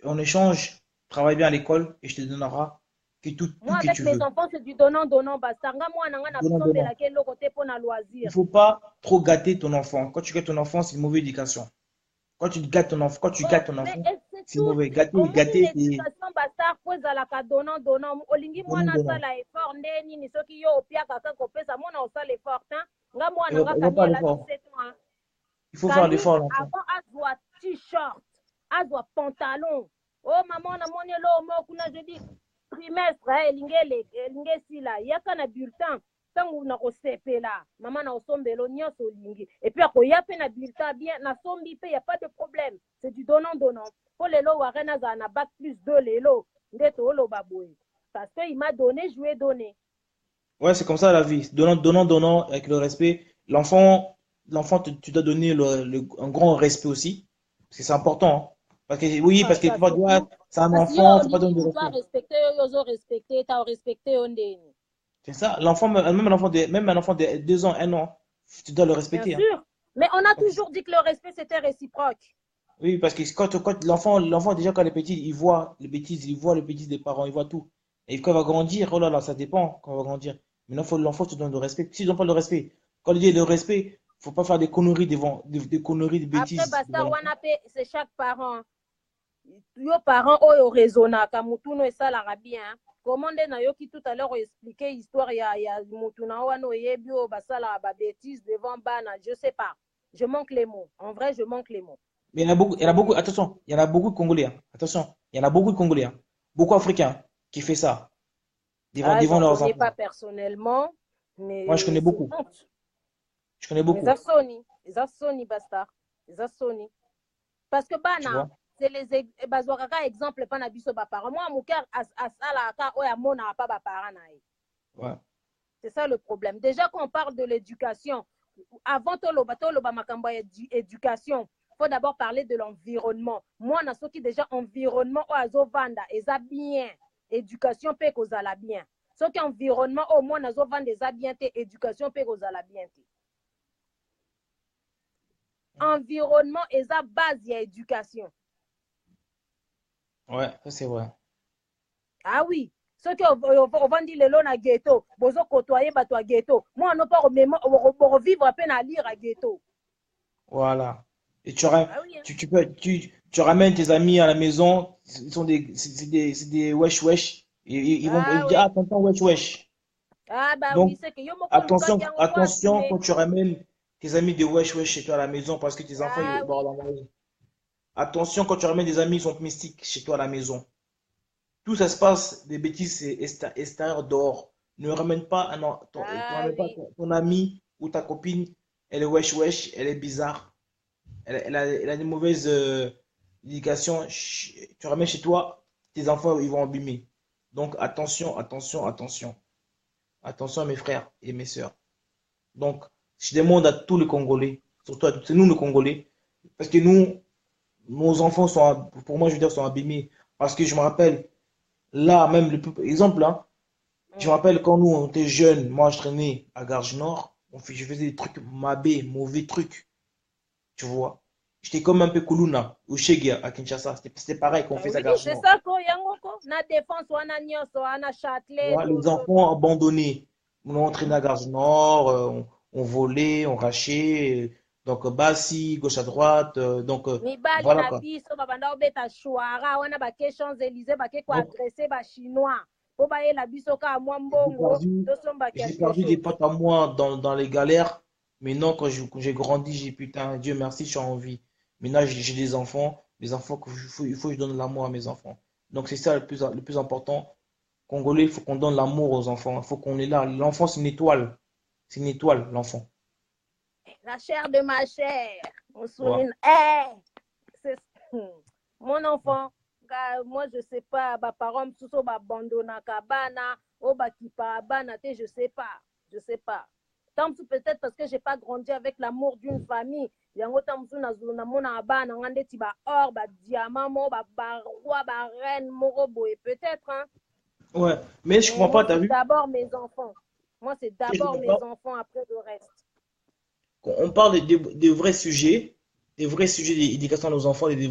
en échange, travaille bien à l'école et je te donnerai tout Moi, que avec tu mes veux. enfants, c'est du donnant-donnant. Bastanga, moi, na Donnant, besoin de donnant. laquelle le côté pour un Il loisir. faut pas trop gâter ton enfant. Quand tu gâtes ton enfant, c'est une mauvaise éducation. Quand tu gâtes ton enfant, Bon, mais c'est c'est tout. mauvais. Au moins, Gâter, c'est l'éducation, bastard, pose à la donnant. Olingi, moi, donnant, na donnant. sala effort, ndeni, ni soki yo, pia, kaka, kopesa, moi, na osala effort, hein. Nga, moi, Il na nga, va Camille, faire elle a l'effort. 17 ans, hein. Il faut faire Camille, l'effort, l'enfant. avant, elle doit t-shirt, elle doit pantalon. Oh, maman, na moni, lo, mo, kuna, je dis, trimestre, elinge, sila, yaka na bulletin. Tangu na kosepela mama na osombelo nyonso olingi et puis akoya pe na bulletin bien na sombi pe y a pas de problème, c'est du donnant donnant po lelo warena azala na bac plus 2 lelo nde tooloba boye parce que il m'a donné je lui ai donné. Ouais, c'est comme ça la vie. Donnant, donnant, donnant, avec le respect. L'enfant, tu dois donner un grand respect aussi. Parce que c'est important, hein. Parce que, oui, Ah, parce que ça tu vas dire, ah, surtout c'est un parce que yo enfant, tu vas pas olingi donner de moto respect. arespecte yo ozo respecte ta orespecte yo ndeni. C'est ça. L'enfant, même un enfant de 2 ans, 1 an, tu dois le Bien respecter, hein. sûr, mais on a Parce que- toujours dit que le respect c'était réciproque. oui, parce que quand l'enfant, déjà, quand il est petit, il voit les bêtises des parents, il voit tout. Et quand il va grandir, oh là là, ça dépend quand il va grandir. Mais l'enfant te donne le respect. S'ils n'ont pas le respect, quand il dit le respect, faut pas faire des conneries devant, des conneries, des Après bêtises devant basta l'enfant. wana pe c'est chaque parent. Yo parent oyo raisonnaka mutuno esalaka bien comment nde nayoki tout à l'heure expliquer histoire ya mutu na wana oyebi oyo basalaka babêtise devant bana je sais pas, je manque les mots, en vrai je manque les mots. Mais attention, il y en a beaucoup de Congolais, hein. Attention, il y en a beaucoup de Congolais, hein. Beaucoup Africains qui fait ça Ah, devant j'en leurs connais enfants. pas personnellement Moi, je mais connais c'est une beaucoup. honte. Je connais Mais beaucoup, eza soni bastard, eza soni parce que tu bana vois. c'est les bazwakaka exemple mpa na biso baparent moi moker asalaka oyo amonaka pa baparent na ye. Ouais. C'est ça le problème. Déjà, quand on parle de l'éducation, avant toloba makambo ya éducation, il faut d'abord parler de l'environnement. Moi, na soki déjà environnement o azovanda eza bien, éducation pe kozala bien. Soki environnement au moins azovanda eza bien te, éducation pe kozala bien te. Environnement eza base ya éducation. Ouais, ça c'est vrai. Ah oui. Soki ovandi lelo na ghetto, bozo kotoyer bato ya ghetto. Moi, non pas revivre pe na lire à ghetto. Voilà. Et Ah oui, hein. tu ramènes tes amis à la maison, c'est des wesh wesh. Ils Ah dire, ah, oui. tonton wesh wesh. Ah bah oui, Donc, c'est que yo moko lukaki yango po attention assumer. quand tu ramènes tes amis de wesh wesh chez toi à la maison parce que tes enfants, Ah ils vont oui. l'envoyer. Attention quand tu ramènes des amis, ils sont mystiques chez toi à la maison. Tout ça se passe, des bêtises extérieures dehors. Ne ramène pas, Ah ramène pas oui. ton ami ou ta copine, elle est wesh wesh, elle est bizarre. elle a des mauvaises éducations, tu ramènes chez toi, tes enfants, ils vont abîmer. Donc, attention, attention, attention. Attention, mes frères et mes sœurs. Donc, je demande à tous les Congolais, surtout à tous, c'est nous les Congolais, parce que nous, nos enfants sont, pour moi, je veux dire, sont abîmés. Parce que je me rappelle, là, même, exemple, là, je me rappelle quand nous, on était jeunes, moi, je traînais à Garge Nord, je faisais des trucs mabés, mauvais trucs, tu vois. J'étais comme un peu Kuluna, ou Chegia, à Kinshasa. C'était pareil qu'on faisait à Oui, Garge c'est Nord. ça ko yango ko na défense wana nyonso wana Châtelet Ouais, les to enfants abandonnés. On entraînait à Gare du Nord, on volait, on rachait. Donc, Bassi, gauche à droite. Donc, mibali voilà na quoi. biso babanda obeta shwara wana bake Champs-Élysées bake ko Donc, agresser ba chinois po bayela biso ka mwa j'ai mbongo perdu, tosomba j'ai quelque perdu des chose. potes à moi dans les galères. Mais non, quand j'ai grandi, j'ai putain, Dieu merci, je suis en vie. Maintenant, j'ai des enfants. Les enfants, il faut que je donne l'amour à mes enfants. Donc, c'est ça le plus important. Congolais, il faut qu'on donne l'amour aux enfants. Il faut qu'on est là. L'enfant, c'est une étoile. C'est une étoile, l'enfant. La chair de ma chair. On Ouais. souligne. C'est mon enfant. Moi, je sais pas. Bah, parents, tout ça, abandonné bana, oh, bah, qui pas bana, je sais pas. Je sais pas. Tant peut-être parce que j'ai pas grandi avec l'amour d'une famille. Yango tamsu na zuna mona bana ngande ti ba or ba diamant mo ba roi ba reine moro boy peut-être hein. Ouais. Mais je Mais comprends pas, moi t'as c'est vu? d'abord mes enfants. Moi c'est Je d'abord comprends mes pas. enfants après le reste. On parle de vrais sujets d'éducation à nos enfants, des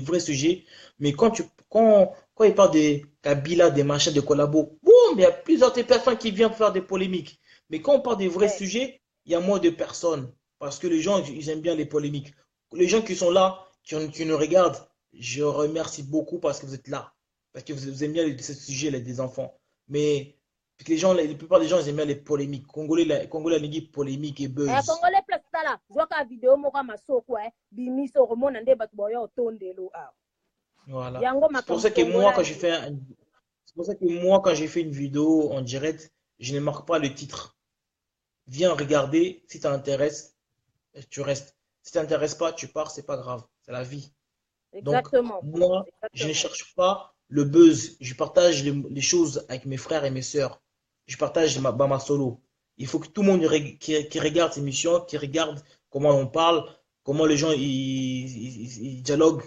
vrais sujets. Mais quand ils parlent de Kabila, des machins, de collabos, boum, il y a plusieurs des personnes qui viennent faire des polémiques. Mais quand on parle des vrais Ouais. sujets, il y a moins de personnes. Parce que les gens, ils aiment bien les polémiques. Les gens qui sont là, qui nous regardent, je remercie beaucoup parce que vous êtes là. Parce que vous aimez bien ce sujet là, des enfants. Mais les gens, la plupart des gens, ils aiment bien les polémiques. Congolais, la ligue polémique et buzz. Congolais place tala zwaka video moko masoko bimiso komona nde bato boya otondelo awa. Voilà. Yango C'est pour makambo ça que moi, Congolais. c'est pour ça que moi, quand j'ai fait une vidéo en direct, je ne marque pas le titre. Viens regarder, si ça t'intéresse, tu restes. Si ça t'intéresse pas, tu pars, c'est pas grave. C'est la vie. Donc, Exactement. moi, je ne Exactement. cherche pas le buzz. Je partage les choses avec mes frères et mes sœurs. Je partage ma solo. Il faut que tout le monde qui regarde ces missions, qui regarde comment on parle, comment les gens ils dialoguent.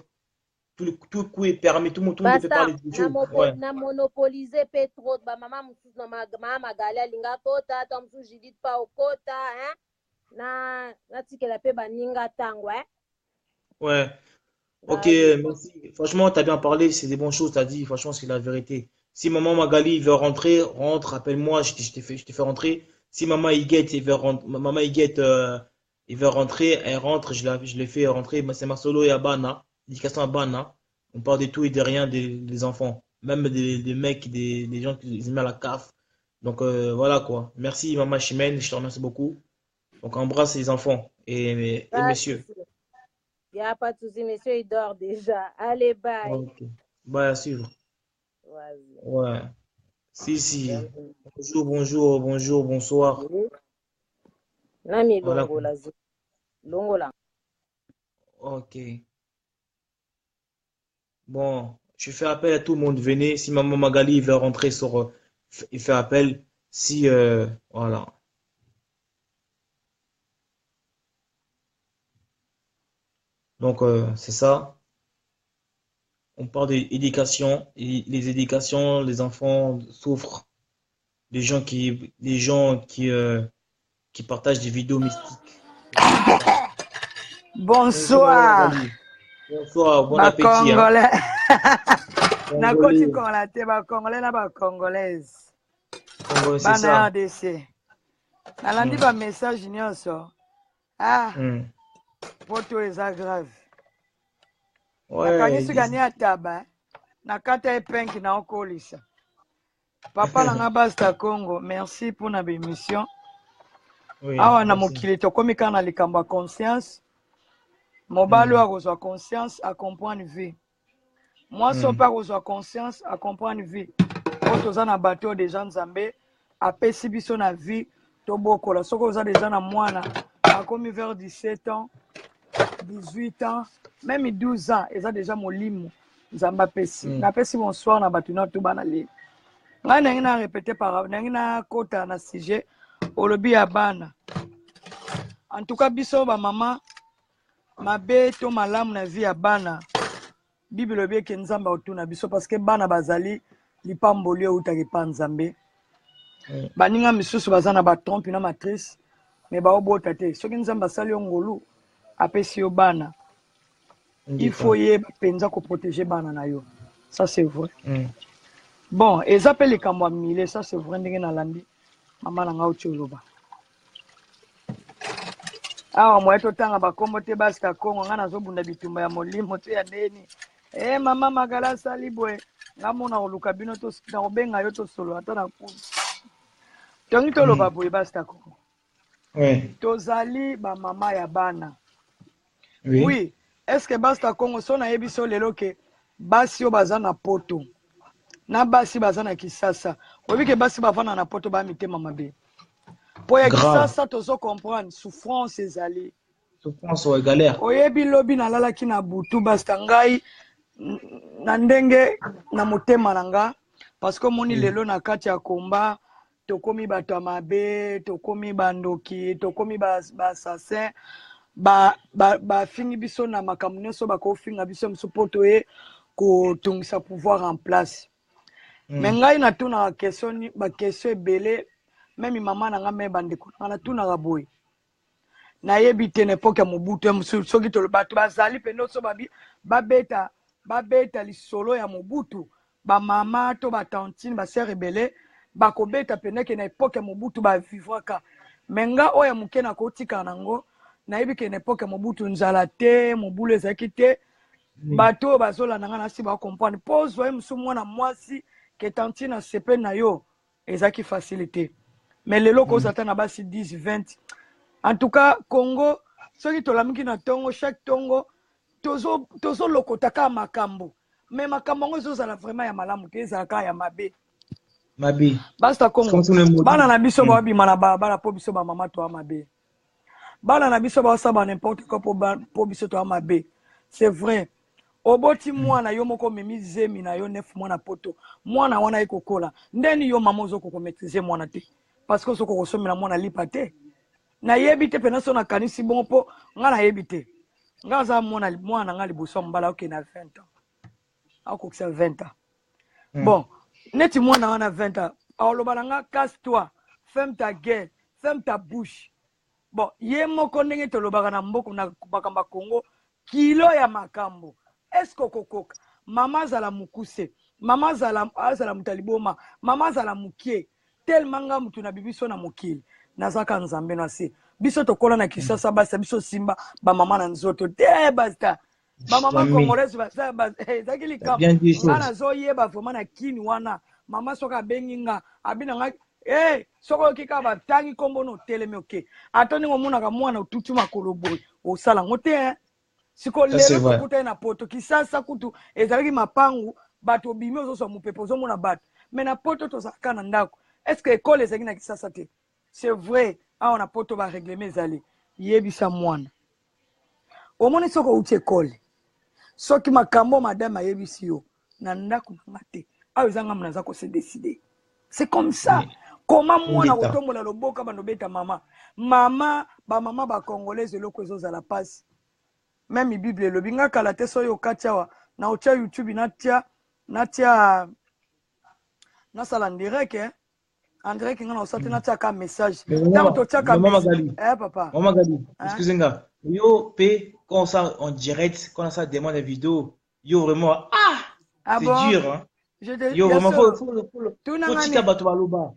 Tout le coup est permis, tout le monde peut Basta parler de choses. Ouais. na monopoliser pe trop ba mama mususu na mama gali alinga kota to mususu Judith pa okota hein na tikela pe baninga tango hein. Ouais. Ok, Vas-y. merci. Franchement, tu as bien parlé, c'est des bonnes choses, tu as dit. Franchement, c'est la vérité. Si maman Magali veut rentrer, rentre, appelle-moi, je t'ai fait rentrer. Si maman Iguette, maman Iguette, il veut rentrer, elle rentre, je l'ai fait rentrer. C'est Marcelo et Abana, éducation à Abana. On parle de tout et de rien des enfants. Même des mecs, des gens qui ils aiment la CAF. Donc voilà quoi. Merci maman Chimène, je te remercie beaucoup. Donc embrasse les enfants et Pas de messieurs. souci. Il n'y a pas de souci, monsieur, il dort déjà. Allez, bye. Ok. Bye à suivre. Vas-y. Ouais. Si, si. Bonjour, bonjour, bonjour, bonsoir. Nami Voilà. longo la longo la. Ok. Bon, je fais appel à tout le monde. Venez. Si Maman Magali veut rentrer sur. Il fait appel. Si. Voilà. Donc, c'est ça. On parle d'éducation. Et les éducations, les enfants souffrent. Les gens qui partagent des vidéos mystiques. C'est ça. Bonjour, Maman Bonsoir, Magali. Bonsoir, bon appétit, hein. Congolais. Nakoti Congolais, Congolais, Congolais na Congolaise. Congolais, c'est Bana ça. RDC. Nalandi Hmm, message nyonso. Ah, hmm. poto eza grave. Ouais, Nakanisi gani ataba. Nakata epenki na okolisa. Papa nanga basta Congo, merci pour na bémission. oui, Awa na merci. mokili tokomi kana likambo ya conscience. Mobali Hmm, akozwa conscience a comprendre vie. Moi so hmm, pa kozwa conscience a comprendre vie. Po toza na bato deja Nzambe apesi biso na vie tobokola. Soko oza deja na mwana akomi vers 17 ans, 18 ans, même 12 ans, ils ont déjà mon limo. Nzamba pesi. Na pesi bonsoir na batuna tout banali. Nga na répété par na kota na sujet olobi ya bana. En tout cas biso ba maman mabe to malamu na vie ya bana. Bible lobi ke nzamba otuna biso parce que bana bazali lipamboli utaki pa nzambe. Baninga misusu bazana ba trompe na matrice mais ba obota te. Soki nzamba sali ngolu apesi yo bana. Il faut y penza ko protéger bana na yo. Ça c'est vrai. Bon, et ça appelle les kamwa mille, ça c'est vrai ndenge na landi. Mama na nga ucholoba. Ah, moi to tanga ba kombo te basta Kongo nga nazo bunda bitumba ya molimo te ya deni. Eh mama magala sali boy. Nga mona oluka bino to na obenga yo to solo ata na ku. Tongi to loba boy basta Kongo. Oui. Tozali ba mama ya bana. Oui. Oui. Est-ce que basta Kongo so na yebiso lelo ke basi yo baza na poto na basi baza na Kisasa obi ke basi bavana na poto ba mitema mabe po ya Kisasa tozo comprendre souffrance ezali souffrance ou galère oyebi lobi na lalaki na butu basta ngai na ndenge na motema nanga parce que moni lelo na kati ya komba tokomi bato mabe tokomi bandoki tokomi ba assassin ba fingi biso na makambo nyonso bakofinga biso mso poto ye kotungisa pouvoir en place mais ngai natuna question ebele même mama na nga me bandeko na natuna boy na yebi te na époque ya Mobutu ya soki tolo bato bazali pendo so babeta lisolo ya Mobutu ba mama to ba tantine ba sœur ebele bakobeta pendeke na époque ya Mobutu ba vivwaka mais nga oya muke na kotika nango na yebi ke na époque Mobutu nzala te mobulu ezaki te bato bazolanda nga na si ba comprendre pose voye musu mwana mwasi ke tantine sepe na yo ezaki facilité mais lelo ko zata na basi 10 20 en tout cas Congo soki tolamiki na tongo chaque tongo tozo lokotaka makambo mais makambo ngo ezozala vraiment ya malamu te ezalaka ya mabe basta Congo bana na biso babima na balabala po biso ba mama to mabe bana na biso basaba n'importe quoi po biso to mabe c'est vrai oboti mwana yo moko memi zemi na yo 9 mois na poto mwana wana ekokola ndeni yo mama ozo ko maîtriser mwana te parce que soko kosomela mwana lipa te na yebi te pena so na kanisi bon po nga na yebi te nga za mwana nga liboso mbala oke na 20 ans akokisa 20 ans bon neti mwana wana 20 ans aloba nga casse-toi ferme ta gueule ferme ta bouche bon ye moko ndenge tolobaka na mboko na bakamba Congo kilo ya makambo est-ce kokoka mama zala mukuse mama zala mutaliboma mama zala mukie tellement nga mutu na bibiso na mokili nazaka nzambe na se biso tokola na Kisasa basa biso simba ba mama na nzoto te basta ba mama congolaise basa ezaki likambo nga nazoyeba vraiment na kini wana mama soka benginga abina nga soko okika batangi kombo no telemi oke atoni ngomonaka mwana otutu makolo boy osala ngo te siko lelo tokuta na poto Kisasa kutu ezalaki mapangu bato bimi ozoso mupepo ozomona bato mais na poto tozalaka na ndako est-ce que école ezalaki na Kisasa te c'est vrai awa na poto ba règlement ezali yebisa mwana omoni soko uti école soki makambo madame ayebisi yo na ndako na te awa ezanga mnaza ko se décider c'est comme ça comment mwana kotombola loboka banobeta mama ba mama ba congolaise loko ezozala passe même bible lobi nga kala te soyo katiawa na otia YouTube natia nasala direct en direct nga na osati natia ka message tant to tia ka message papa maman Gali excusez-moi yo p quand ça en direct quand ça demande des vidéos yo vraiment c'est bon? dur hein yo vraiment faut tika bato baloba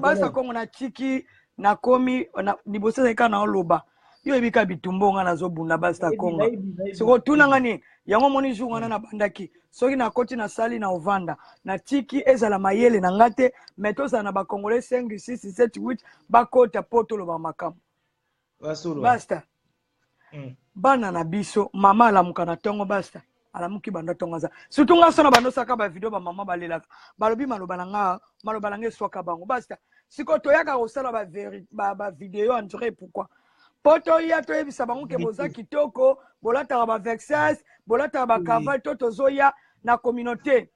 basa kongo na tiki na komi liboso ezalika na oloba yo ebika bitumbo nga nazobunda basta konga siko tunanga ni yango moni jour wana na bandaki soki na koti na sali na ovanda na tiki ezala mayele na ngate metosa na ba congolais 5 6 7 8 bakota poto loba makambo basta bana na biso mama alamuka na tongo basta alamuki banda tongo za surtout nga sona bando saka ba video ba mama balelaka balobi maloba na nga swaka bango basta siko toyaka kosala ba video en vrai pourquoi poto ya toyebisa bango ke boza kitoko bolataka ba vexes bolataka ba cavale to tozoya na communauté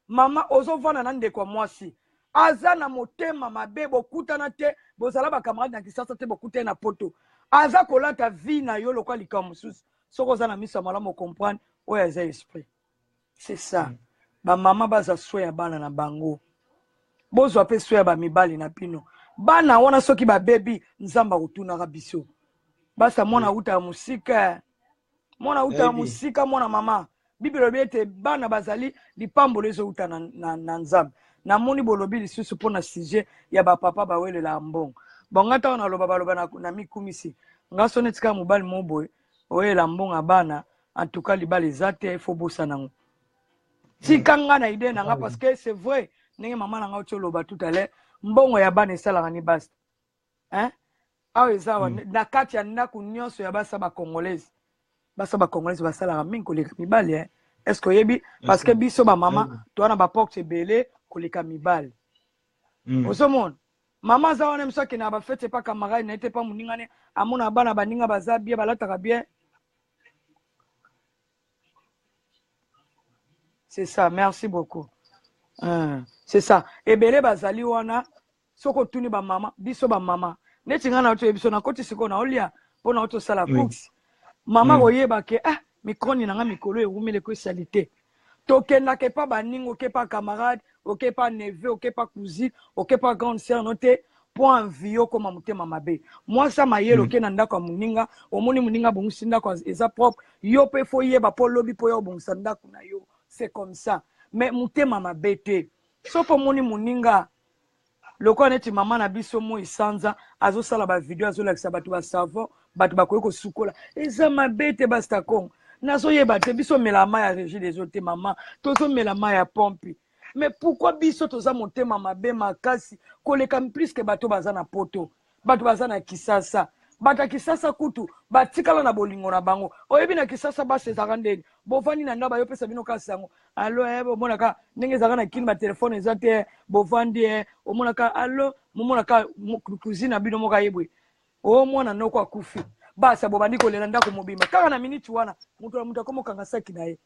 mama ozovanda na ndeko mwasi aza na motema mabe bokutana te bozala ba camarade na kisasa te bokutana na poto aza kolata vie na yo lokwa likambo mosusu soko oza na miso malamu comprendre oyo aza esprit c'est ça ba mama baza so ya bana na bango bozwa pe so ya ba mibali na pino bana wana soki ba baby nzamba kutunaka biso basa mwana uta musika mwana musika mwana mama bibelo bete bana bazali lipambolo ezouta na nzambe na moni bolobi lisusu pona sujet ya ba papa bawelela mbongo bonga ta na loba baloba na mikumisi ngaso netika mobali moboy oyela mbongo bana en tout cas libali zate faut bossa nango tikanga na idée nanga parce que c'est vrai ndenge mama nanga otoloba tout à l'heure mbongo ya bana esalaka ni basta hein awa eza na kati ya ndako nyonso ya basa ba congolaise basalaka mingi koleka mibali est-ce que oyebi parce que biso ba mama toana ba porte ebele koleka mibali ozomona mama aza wana miso akende na bafete pa camarade na ete pa moningane amona bana baninga baza bien balataka bien c'est ça merci beaucoup c'est ça ebele bazali wana soko otuni ba mama biso ba mama neti nga na oto biso na koti siko na olia pona oto sala cooks mama oyeba ke mikroni nanga mikolo erumele ko salite tokendake pa baninga oke pa camarade oke pa neveu oke pa cousine oke pa grande sœur note po envio koma motema mabe mwasa mayelo oke na ndako ya moninga omoni moninga bongisi ndako eza propre yo pe fo yeba po lobi po yo bongisa ndako na yo c'est comme ça mais motema mabe te so po moni moninga loko neti mama na biso mo isanza azosala ba video azolakisa bato ba savon bato bakoyi kosukola eza mabe te basta kongo nazoyeba te biso mela mai ya régie des autres mama tozomela mai ya pompe mais pourquoi biso toza motema mabe makasi koleka plus que bato baza na poto bato baza na kisasa bato ya kisasa kutu batikala na bolingo na bango oyebi na kisasa basi ezaka ndeni bovandi na ndaba yopesa bino kasi yango alo omonaka ndenge ezaka na kini batelefone eza te bovandi omonaka alo momonaka cousine na bino moko ayebwe omwana noko akufi basi bobandi kolela ndako mobimba kaka na miniti wana mutu akomokanga saki na ye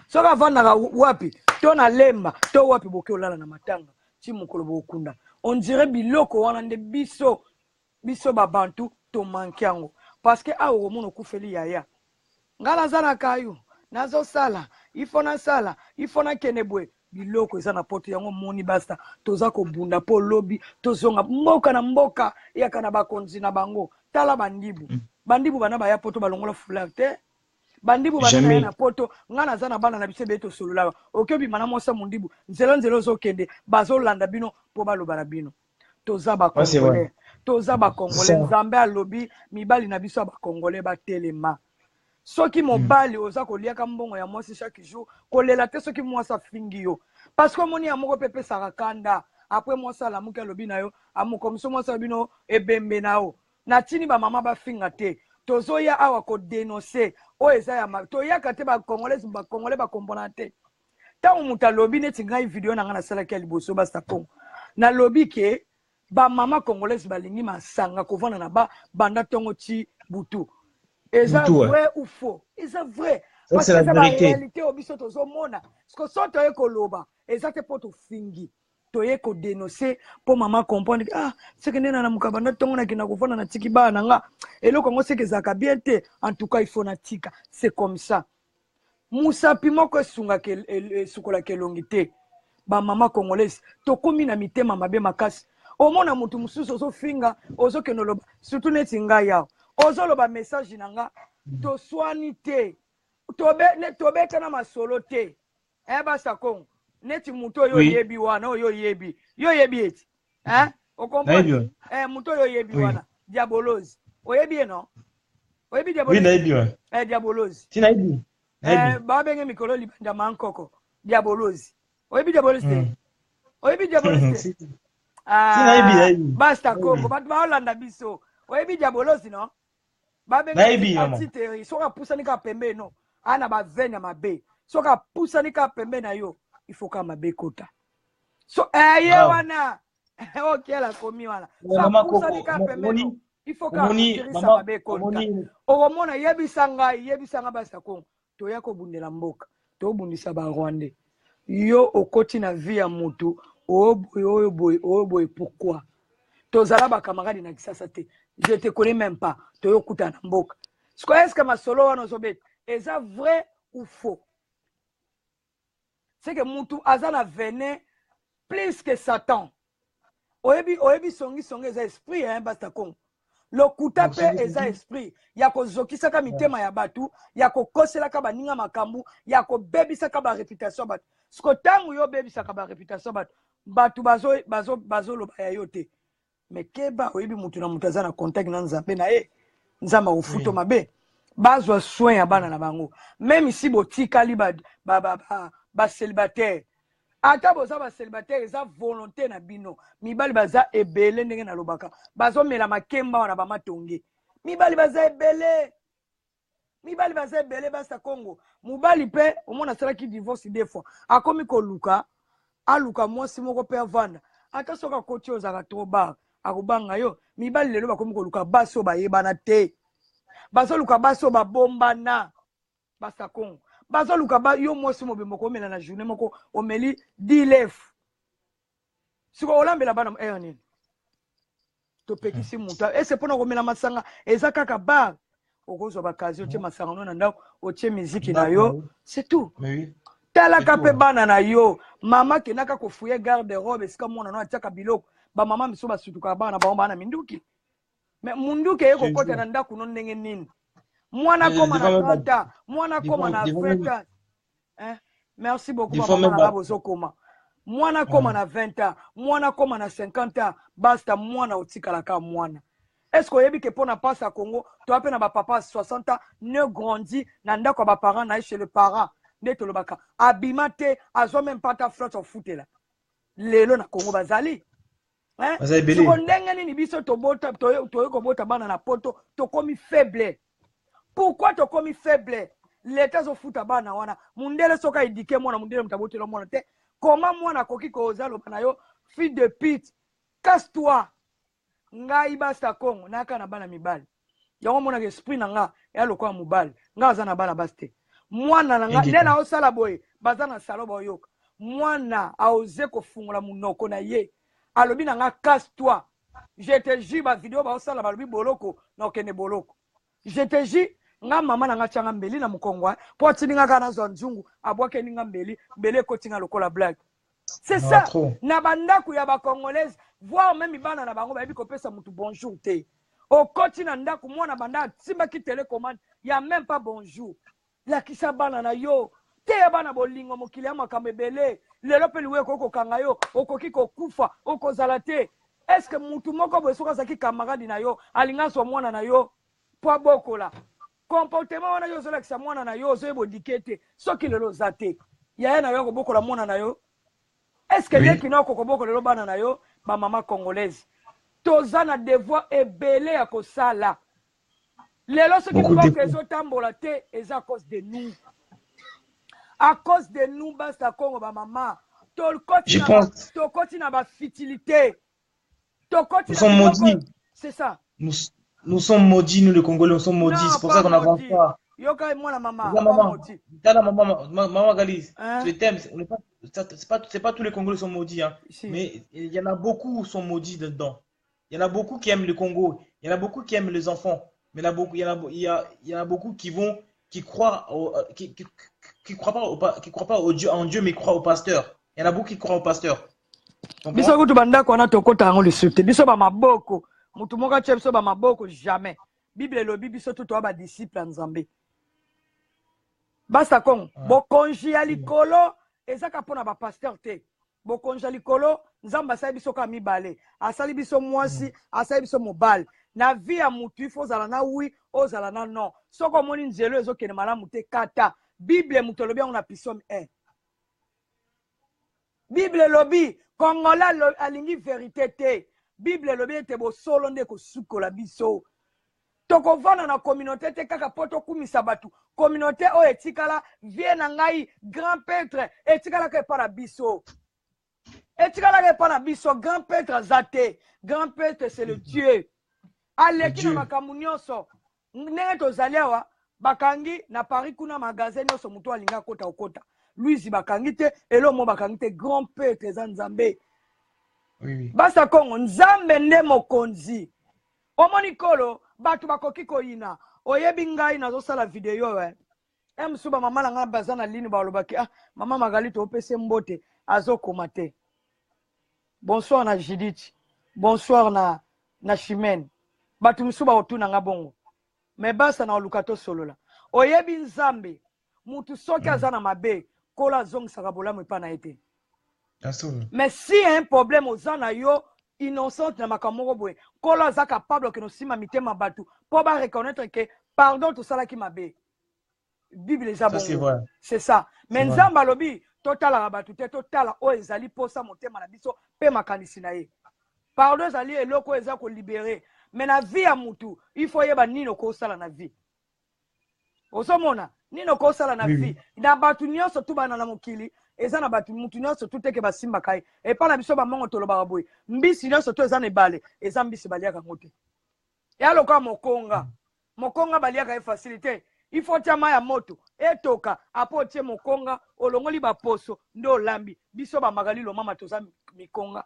soka avandaka wapi to na lemba to wapi boke olala na matanga ti mokolo bokunda on dirait biloko wana nde biso babantu to manke yango parce que awo omona okufeli yaya ngala zana kayo nazo sala ifo na kene bwe biloko eza na poto yango moni basta toza kobunda po lobi tozonga mboka na mboka yaka na bakonzi na bango tala bandibu bana baya poto balongola foulard te bandibu bana na poto ngana zana bana na bisebe to solola okebi mana mosa mundibu nzela zokende bazolanda bino po baloba na bino toza ba congolais nzambe alobi mibali na biso ba congolais batelema soki mobali oza koliaka mbongo ya mwasi chaque jour kolela te soki mwasi afingi yo parce que moni ya moko pepe sarakanda après mwasi alamuki alobi na yo amokomiso mwasi alobi no ebembe na yo na tini ba mama bafinga te tozoya awa kodenonse oyo eza ya toyaka te bakongolais bakompona te ntango moto alobi neti ngai video na ngai nasalaki ya liboso basta kongo nalobi ke bamama congolaise balingi masanga kovanda na banda ntongo ti butu eza vrai ou faux eza vrai parce que eza baréalité oyo biso tozomona parceke so toye koloba eza te mpo tofingi toye kodenonse mpo mama comprendre seke nde nanamuka banda ntongo nakenda kovanda na tiki bana na nga eloko yango seke ezalaka bien te en tout cas il faut natika c'est comme ça musapi moko esukolaka elongi te bamama congolaise tokomi na mitema mabe makasi omona mutu mosusu ozofinga ozokende oloba surtout neti ngai yawo ozoloba message na nga toswani te tobeta na masolo te basa kongo neti mutu oyo oyebi wana oyo oyebi eti okomprendre mutu oyo oyebi wana diabolosi oyebi ye non oyebi diabolosi babenge mikolo libanda mankoko diabolosi oyebi diabolosi te oyebi diabolosi te basta kongo bato baolanda biso oyebi diabolosi non babengati soki apusani kaka pembe no ana bavene ya mabe soki apusani kaka pembe na yo ifo kaka mabe kota so ye wana okiela komi wana apusani kaka pembe no il faut ka affairisa mabe konta okomona yebisanga basa Congo toya kobundela mboka tobundisa ba Rwandais yo okoti na vie ya mutu oboy pourquoi tozala ba camarade na kisasa te je te connais même pas toyo kuta na mboka est-ce que masolo wana ozobeta eza vrai ou faux? C'est que mutu azana venin plus que Satan. Oyebi songi eza esprit hein basta Congo. Lokuta pe eza esprit. Yako zokisaka mitema ya batu, yako koselaka baninga makambu, yako bebisaka ba réputation batu. Sko tangu yo bebisaka ba réputation batu bazo loba ya yote. Mais keba oyebi mutu na mutu azana contact na Nzambe na Nzamba ufuto mabe. Bazwa soin ya bana na bango. Même si botikali ba célibataire. Ata boza ba célibataire eza volonté na bino. Mibali baza ebele ndenge na lobaka. Bazo mela makemba wana ba matonge. Mibali baza ebele. Basta Congo. Mubali pe omona sala ki divorce deux fois. Akomi ko luka, aluka mwasi moko pe avanda. Ata soka koti ozaka trop bar. Akubanga yo. Mibali lelo bakomi ko luka baso ba yebana te. Baso luka baso ba bombana. Basta Congo. Baso luka ba yo mwasi mobimbo ko mela na journée moko omeli 10 lef. Siko olambela bana nini. To pekisi muta. Et c'est pour nous komela masanga eza kaka bar. Okozo bakazi otie masanga no na ndako otie musique na yo. C'est tout. Oui. Tala kape bana na yo. Mama kenaka ko fuye garde-robe esika mona no atiaka biloko. Ba mama miso basutuka bana ba bana minduki. Mais munduki yeko kota na ndako no ndenge nini. Mwana koma na 30 ans, mwana koma na 20 ans. Hein? Merci beaucoup maman na bozo koma. Mwana koma na 20 ans, mwana koma na 50 ans, basta mwana otikala ka mwana. Est-ce que yebi ke pona passe à Congo, to ape na ba papa 60 ans ne grandit na ndako ba parents na chez le parent, neto lobaka. Abimate azo même pas ta flotte au foot là. Lelo na Congo bazali. Hein? Si on ndenge ni biso to bota to ko bota bana na poto to komi faible. Pourquoi tu comme faible? L'État se fout à bana wana. Mundele soka idike mwana mundele mtabotelo mwana te. Comment mwana koki ko ozalo banayo fille de pute. Casse-toi. Ngai basta Congo naka na bana mibali. Yango mona esprit na nga ya lokwa mubali. Nga azana bana baste. Mwana na nga nena osala boye bazana saloba oyoka. Mwana aoze ko fungula munoko na ye. Alobi na nga casse-toi. Je te jure ba vidéo ba osala balobi boloko na okene boloko. Je te jure nga mama na nga changa mbeli na mukongwa po tininga kana zo nzungu abwake ninga mbeli kotinga lokola blague. C'est ça. Na bandaku ya ba congolaise voir même bana na bango ba bi kopesa mutu bonjour te. Au kotina ndaku mwana banda timba ki télécommande ya même pas bonjour. La kisa bana na yo te bana bolingo mokili amakambe bele lelo pe liwe koko kanga yo okoki ko kufa okozala te. Est-ce que mutu moko bosoka saki camarade na yo alinga so mwana na yo po bokola. Comportement wana yo zola kisa mwana na yo zo ebodikete soki lelo zate ya na yo ko bokola mwana na yo. Est-ce que les qui n'ont pas de bana na yo ba maman congolaise tozana devoir ebele ya kosala lelo ce qui nous fait zo tambola te est à cause de nous. À cause de nous basta Congo ba maman to continue ba futilité to continue. C'est ça. Nous sommes maudits, nous les Congolais, nous sommes maudits. C'est pour ça qu'on n'avance pas. Yoka et moi la maman. Maman Galise, je t'aime. C'est pas tous les Congolais sont maudits, hein. Mais il y en a beaucoup qui sont maudits dedans. Il y en a beaucoup qui aiment le Congo. Il y en a beaucoup qui aiment les enfants. Mais il y en a beaucoup qui croient pas en Dieu, mais croient au pasteur. Il y en a beaucoup qui croient au pasteur. Biso kutu banda ko na tokota ngo le sute. Biso ba maboko. Mutu moka che biso ba maboko jamais. Bible lobi biso tout ba disciple Nzambe. Basta Congo. Bokonji ya likolo ezaka pona ba pasteur te. Bokonji ya likolo Nzamba sa biso ka mibale. Asali biso mwasi, asali biso mobile. Na vie ya mutu ifo zala na oui, ozala na non. Soko moni nzelo ezokene malamu te kata. Bible mutu lobi on a psaume 1. Bible lobi Kongola alingi vérité te. Bible lobi te bo solo nde ko sukola biso. Toko vana na communauté te kaka poto kumisa batu. Communauté o etikala vie na ngai grand pètre etikala ke para biso. Etikala ke para biso grand pètre zate. Grand pètre c'est le Dieu. aleki na makambo nyonso ndenge tozali awa bakangi na Paris kuna magasin nyonso mutu alinga kota okota Louise bakangi te elo mo bakangi te grand père eza nzambe basa Kongo nzambe nde mokonzi omoni kolo batu bakoki koyina oyebi ngai nazosala video emsuba mama na nga baza na lini balobaki mama Magali topese mbote azokoma te. Bonsoir na Judith, bonsoir na Chimène. Batu msuba otuna nga bongo. Me basa na olukato solola. Oyebi nzambe, mutu soki azana mabe, kola zong sakabolamu epa na ete. Mais si y a un problème ozana yo innocente na makamoko boye, kola za capable que no sima mitema batu, po ba reconnaître que pardon to sala ki mabe. Bible eza bongo. C'est ça. Mais nzamba lobi totala rabatu te totala o ezali posa motema na biso pe makanisi na ye. Pardon ezali eloko eza ko libérer. Mais na vie ya mutu, il faut yeba nino ko sala na vie. Osomona, nino ko sala na vie. Na batu nyonso tu bana na mokili, eza na batu mutu nyonso tu teke basimba kai. E pa na biso ba mongo toloba boy. Mbisi nyonso tu eza na ebale, eza mbisi baliaka ngote. Ya loka mokonga. Mokonga baliaka e facilité. Il faut tiama ya moto etoka apotie mokonga olongoli ba poso ndo lambi biso ba Magali lo mama toza mikonga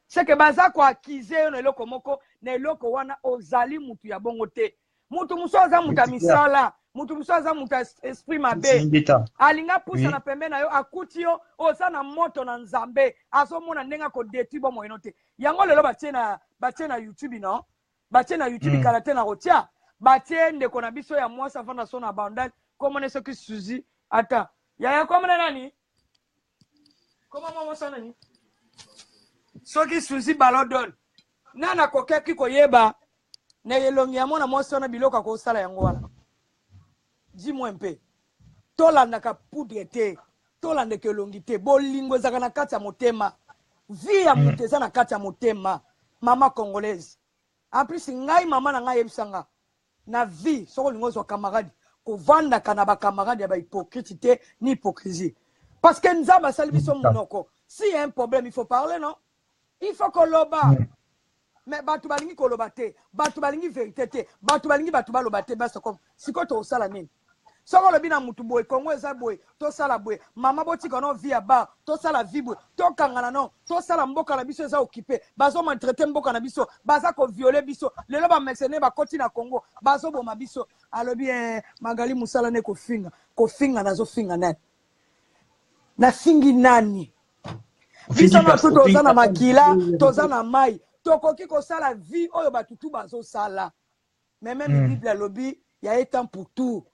c'est que baza ko akize na eloko moko na eloko wana ozali mutu ya bongo te mutu musoza muta misala mutu musoza muta esprit mabe alinga pusa na pembe na yo akuti yo oza na moto na nzambe azomona ndenga ko detui bo moyeno te yango lelo batie na YouTube no batie na YouTube karate na rotia batie ndeko na biso ya mwasa fana sona bandal komone soki Suzy ata ya komone nani koma mama sana ni soki Suzy balodon nana kokeki koyeba na yelongi ya mona mwasa na biloka ko sala yango wana dis-moi un peu tolanda ka poudre te tolanda ke longi te bolingo zaka na kati ya motema vie ya muteza na kati ya motema mama congolaise en plus ngai mama na ngai yebisanga na vie soko lingozo wa camarade ko vanda kana ba camarade ya ba hypocrite te ni hypocrisie parce que nzamba salbiso monoko si y a un problème il faut parler non il faut que loba mais batu balingi ko loba te batu balingi vérité te batu balingi batu ba loba te basa comme siko to sala nini soko lobi na mutu boy Kongo eza boy to sala boy mama boti kono via ba to sala vie boy to kangana non to sala mboka na biso eza occupé bazo maltraiter mboka na biso baza ko violer biso lelo ba mercenaire ba koti na Congo bazo boma biso alobi Magali musala ne ko finga nazo finga nani na singi nani biso na to zana makila to zana mai to koki ko sala vie oyo batutu bazo sala mais même Bible lobi ya etant pour tout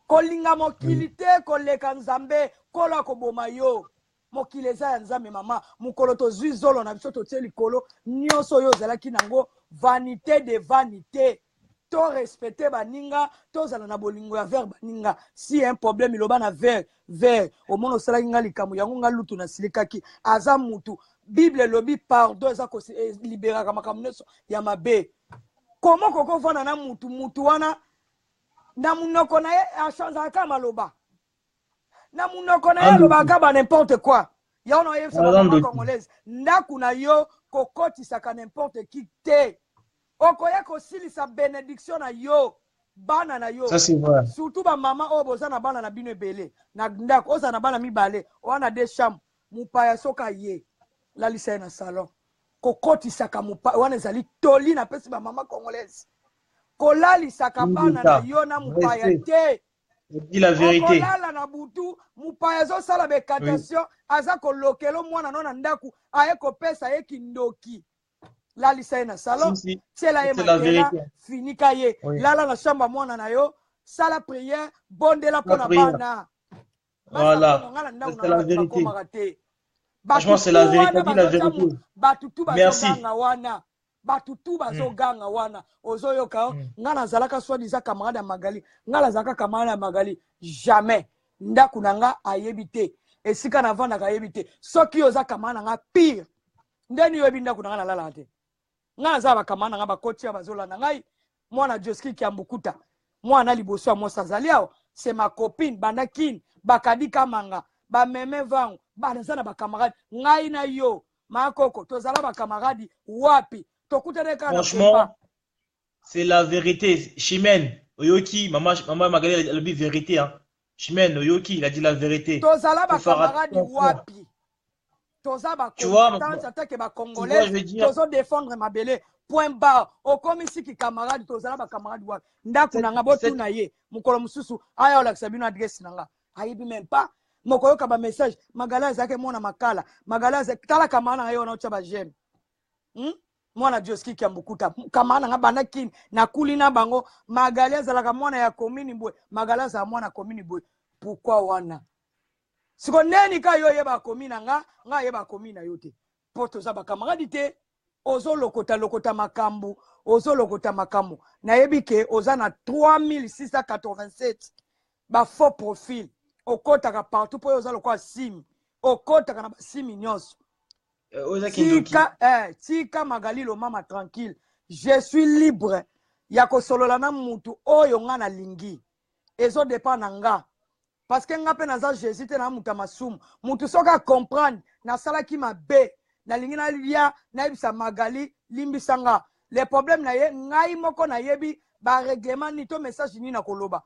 kolinga mokili te koleka nzambe kola koboma yo mokili eza ya nzambe mama mukolo tozwi zolo na biso totie likolo nyonso oyo ozalaki nango vanité de vanité to respecte baninga tozala na bolingo ya vers baninga si un problème iloba na vers omona osalaki nga likambo yango nga lutu na silikaki aza mutu Bible lobi pardon eza koliberaka makambo nyonso ya mabe komo kokovanda na mutu wana na munoko na ye achanzaka maloba na munoko na ye alobaka ba n'importe quoi ya ono ye mama congolaise ndaku na yo kokotisaka n'importe qui te okoya kosilisa bénédiction na yo bana na yo surtout ba mama oyo boza na bana na bino ebele na ndaku oza na bana mibale wana de chambre mupaya soka ye lalisa na salon kokotisaka mupaya wana ezali toli na pesi ba mama congolaise kolali sakabana na yo na mupaya te dis la vérité kolala na butu mupaya zo sala bekatation aza kolokelo mwana no na ndaku aye kopesa ye kindoki lalisa ye na salon tiela ye matela finika ye lala na shamba mwana na yo sala prière bondela pona bana voilà c'est la vérité franchement c'est la vérité dis la vérité batutu bazoganga wana batutu bazoganga wana ozoyoka nga nazalaka soi-disant camarade ya Magali nga nazalaka camarade ya Magali jamais ndaku na nga ayebi te esika navandaka ayebi te soki oza camarade na nga pire ndeni yoyebi ndaku na nga nalala te nga nazala bacamarade na nga bakoti ya bazolanda ngai mwana Joski Kiambukuta mwana liboso ya mwasi azali awa c'est ma copine bandakini bakadi kamanga bameme vangu banaza na bacamarade ngai na yo makoko tozala bacamarade wapi franchement C'est la vérité. Chimène, Oyoki, maman Magali, elle a dit vérité. Hein. Chimène, Oyoki, il a dit la vérité. tozala Faut faire bacamaradi attention. wapi toza Tu vois, bacombatance atake tu vois, je bacongolaise veux dire, tozodéfendre mabele point barre okomi siki camarade tozala bacamaradi wapi ndako na nga botuna ye mokolo mosusu aya olakisa bino adresse na nga ayebi même pas moko yoka bamessage magala ezalaki mwana makala magala tala kamara na nga ye wana otya bageme mwana Joski Kiambukuta kamara na nga banda kini nakuli na bango magala ezalaka mwana ya komini boye magala ezala mwana komini boye pourquoi wana siko neni ka yo yeba komi na nga yeba komi na yo te po toza bakamaradi te lokota makambo lokota makambo nayebi ke oza na 3687 ba faux profil okotaka partout po oza lokola simi okotaka na basimi nyonso tika Magali lo mama tranquille je suis libre ya kosolola na mutu oyo nga na lingi ezo dépend na nga parce que nga pe naza Jésus te na muta masumu mutu soka comprendre na sala ki mabe na lingi na lia na yebisa Magali limbisanga le problème na ye ngai moko na yebi ba règlement ni to message ni na koloba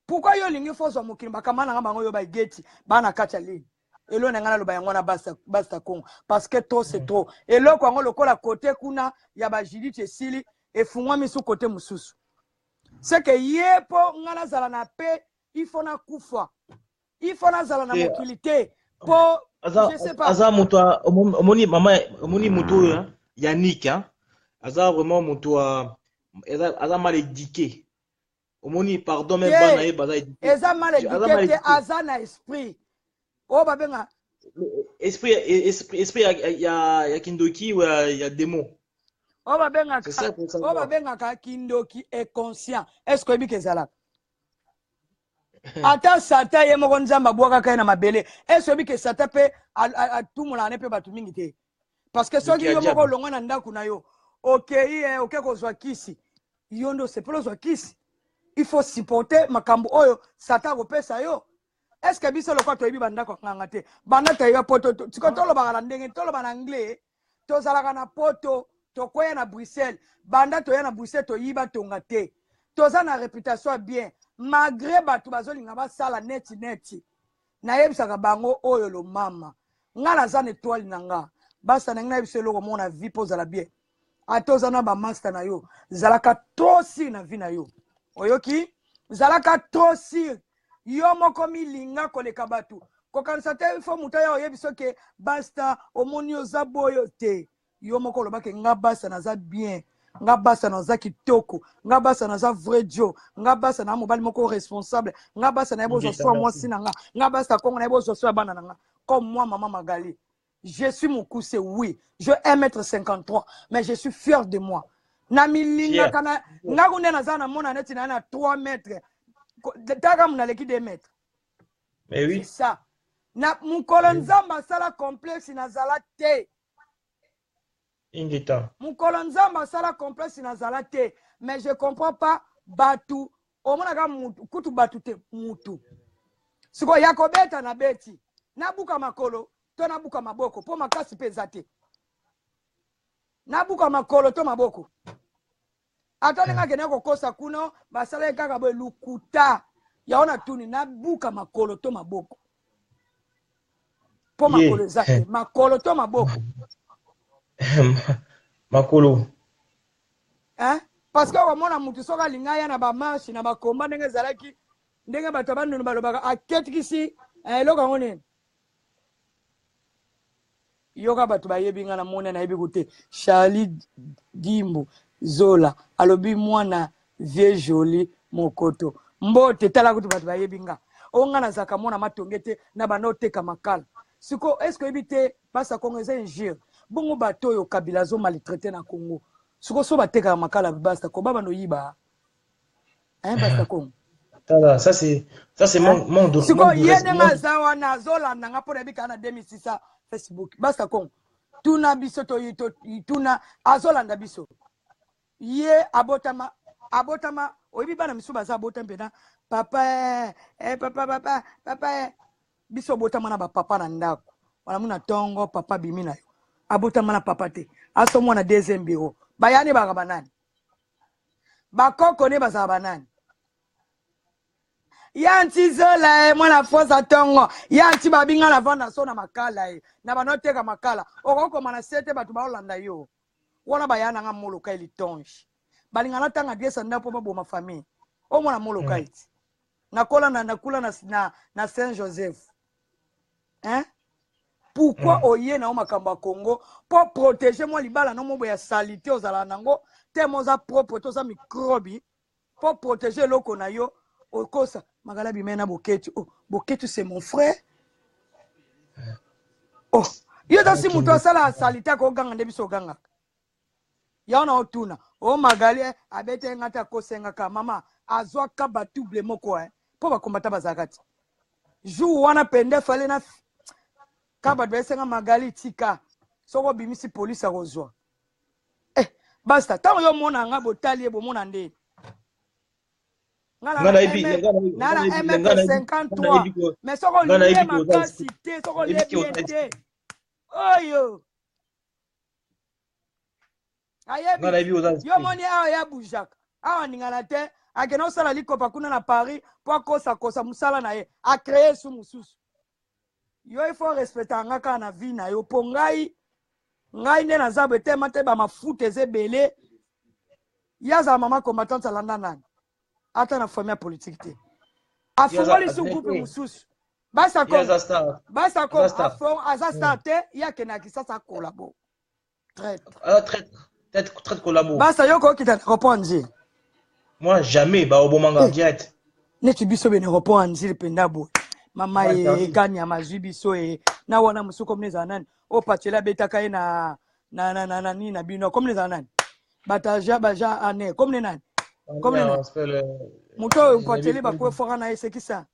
pourquoi yo lingi fozwa mokili bakama na bango yo ba geti bana kacha lini elo na ngana loba yango na basta Congo parce que trop c'est trop elo ko ngo lokola côté kuna ya ba Judith esili efungwa misu côté mususu c'est que yepo ngana zala na pe il faut na kufa il faut na zala na mokilité po je sais pas aza moto omoni mama omoni moto ya Yannick hein aza vraiment moto aza mal éduqué omoni pardon même bana ye baza éduqué eza mal éduqué aza na esprit o babenga esprit ya kindoki ou ya démon o babenga ka kindoki est conscient est-ce que bike ezala ata sata ye moko nzamba bwaka kai na mabele est-ce que sata pe atumula ne pe batu mingi te parce que soki yo moko longa na ndaku na yo okay kozwa kisi yo ndo sepelo zwa kisi il faut supporter makambo oyo sata kopesa yo est-ce que biso lokwa toyebi bandako nganga te banda tayiba poto tiko toloba na ndenge toloba na anglais tozalaka na poto tokoya na Bruxelles banda toya na Bruxelles toyiba tonga te toza na réputation bien malgré batu bazolinga basala neti nayebisaka bango oyo lo mama nga naza na étoile na nga basa na nga yebisa eloko mona vie po zala bien atoza na ba master na yo zalaka trop si na vie na yo oyoki zalaka trop si yo moko milinga koleka batu kokanisa te ifo muta ya oyebiso ke basta omoni oza boyo te yo moko lobake nga basa naza bien nga basa naza kitoko nga basa naza vrai dio nga basa na mobali moko responsable nga basa na yebo zo moi sina nga basa kongo na yebo zo bana nga comme moi maman Magali je suis mon cousin oui je 1m53 mais je suis fier de moi na milinga kana nga kunde naza na mona neti na 3 mètres taka muna leki 2 mètres mais oui c'est ça na mukolo nzamba sala complexe na zala te ingita mukolo nzamba sala complexe na zala te mais je comprends pas batu omonaka mutu kutu batu te mutu siko yakobeta na beti nabuka makolo to nabuka maboko po makasi peza te nabuka makolo to maboko atone nga kene kokosa kuno basala kaka boy lukuta yaona tuni nabuka makolo to maboko po makolo zate makolo to maboko makolo hein parce que omona mutu soka lingaya na ba marche na ba komba ndenge zalaki ndenge bato bandu balobaka aketikisi eloko ngone yoka bato bayebi nga na mona na yebi kote Charlie Dimbo Zola alobi mwana vie joli mokoto mbote tala kutu bato bayebi nga onga na zaka mona matongete na bano teka makala siko est-ce que ebite basa Congo eza injure bongo bato yo kabila zo maltraité na Congo siko so bateka makala basta ko baba no yiba basta Congo tala ça c'est mon de siko yene nga zawa na Zola na ngapo na bika na 2600 Facebook basta Congo tuna biso to tuna azolanda biso ye abotama oyibi bana misuba za abota mpena papa papa biso botama na ba papa na ndako wana muna tongo papa bimi na yo abotama na papa te aso mwana deuxième bureau bayani baka banani bakoko ne bazala banani ya nti zola e mwana fosa tongo ya nti babinga na vanda so na makala e na banoteka makala okokoma na sete bato baolanda yo wana bayana nga moloka elitonge balinga na tanga diesa ndapo baboma famille o mwana moloka iti nakola na Saint Joseph hein pourquoi oye na o makambo ya Congo pour protéger moi libala no mobo ya salité ozala nango te moza propre toza microbe pour protéger loko na yo okosa magala bimena boketu oh boketu c'est mon frère oh yo ta si muto asala salité ko ganga nde biso ganga ya na otuna o magali abete ngata ko senga ka mama azwa ka batouble moko po bakombata bazakati jour wana pende fale na kaba besenga magali tika soko bimisi police akozwa basta tango yo mona nga botali ebo mona nde ngala na 1m53 mais soko lié makasi te soko lié bien te oyo ayebi yo moni awa ya bujaka awa ningana te akena osala likopa kuna na Paris po akosa musala na ye acreye su mususu yo il faut respecter nga kaka na vie na yo po ngai nde naza boye tema te bamafuta eza ebele yaza mama combattante alanda nani ata na famille ya politique te afungoli su groupe mosusu basako aza star te ye akende akisasa kolabo Traite collabo. Basta yo ko kita repond nzili. Moi jamais ba obomanga direct. Neti biso bene repond nzili penda bo. Mama e gani ya mazwi biso e na wana musuko mneza nani. O patela betaka ye na bino comme les nani. Bataja baja ane comme nani. Comme nani. Muto pateli ba ko fora na ese kisa.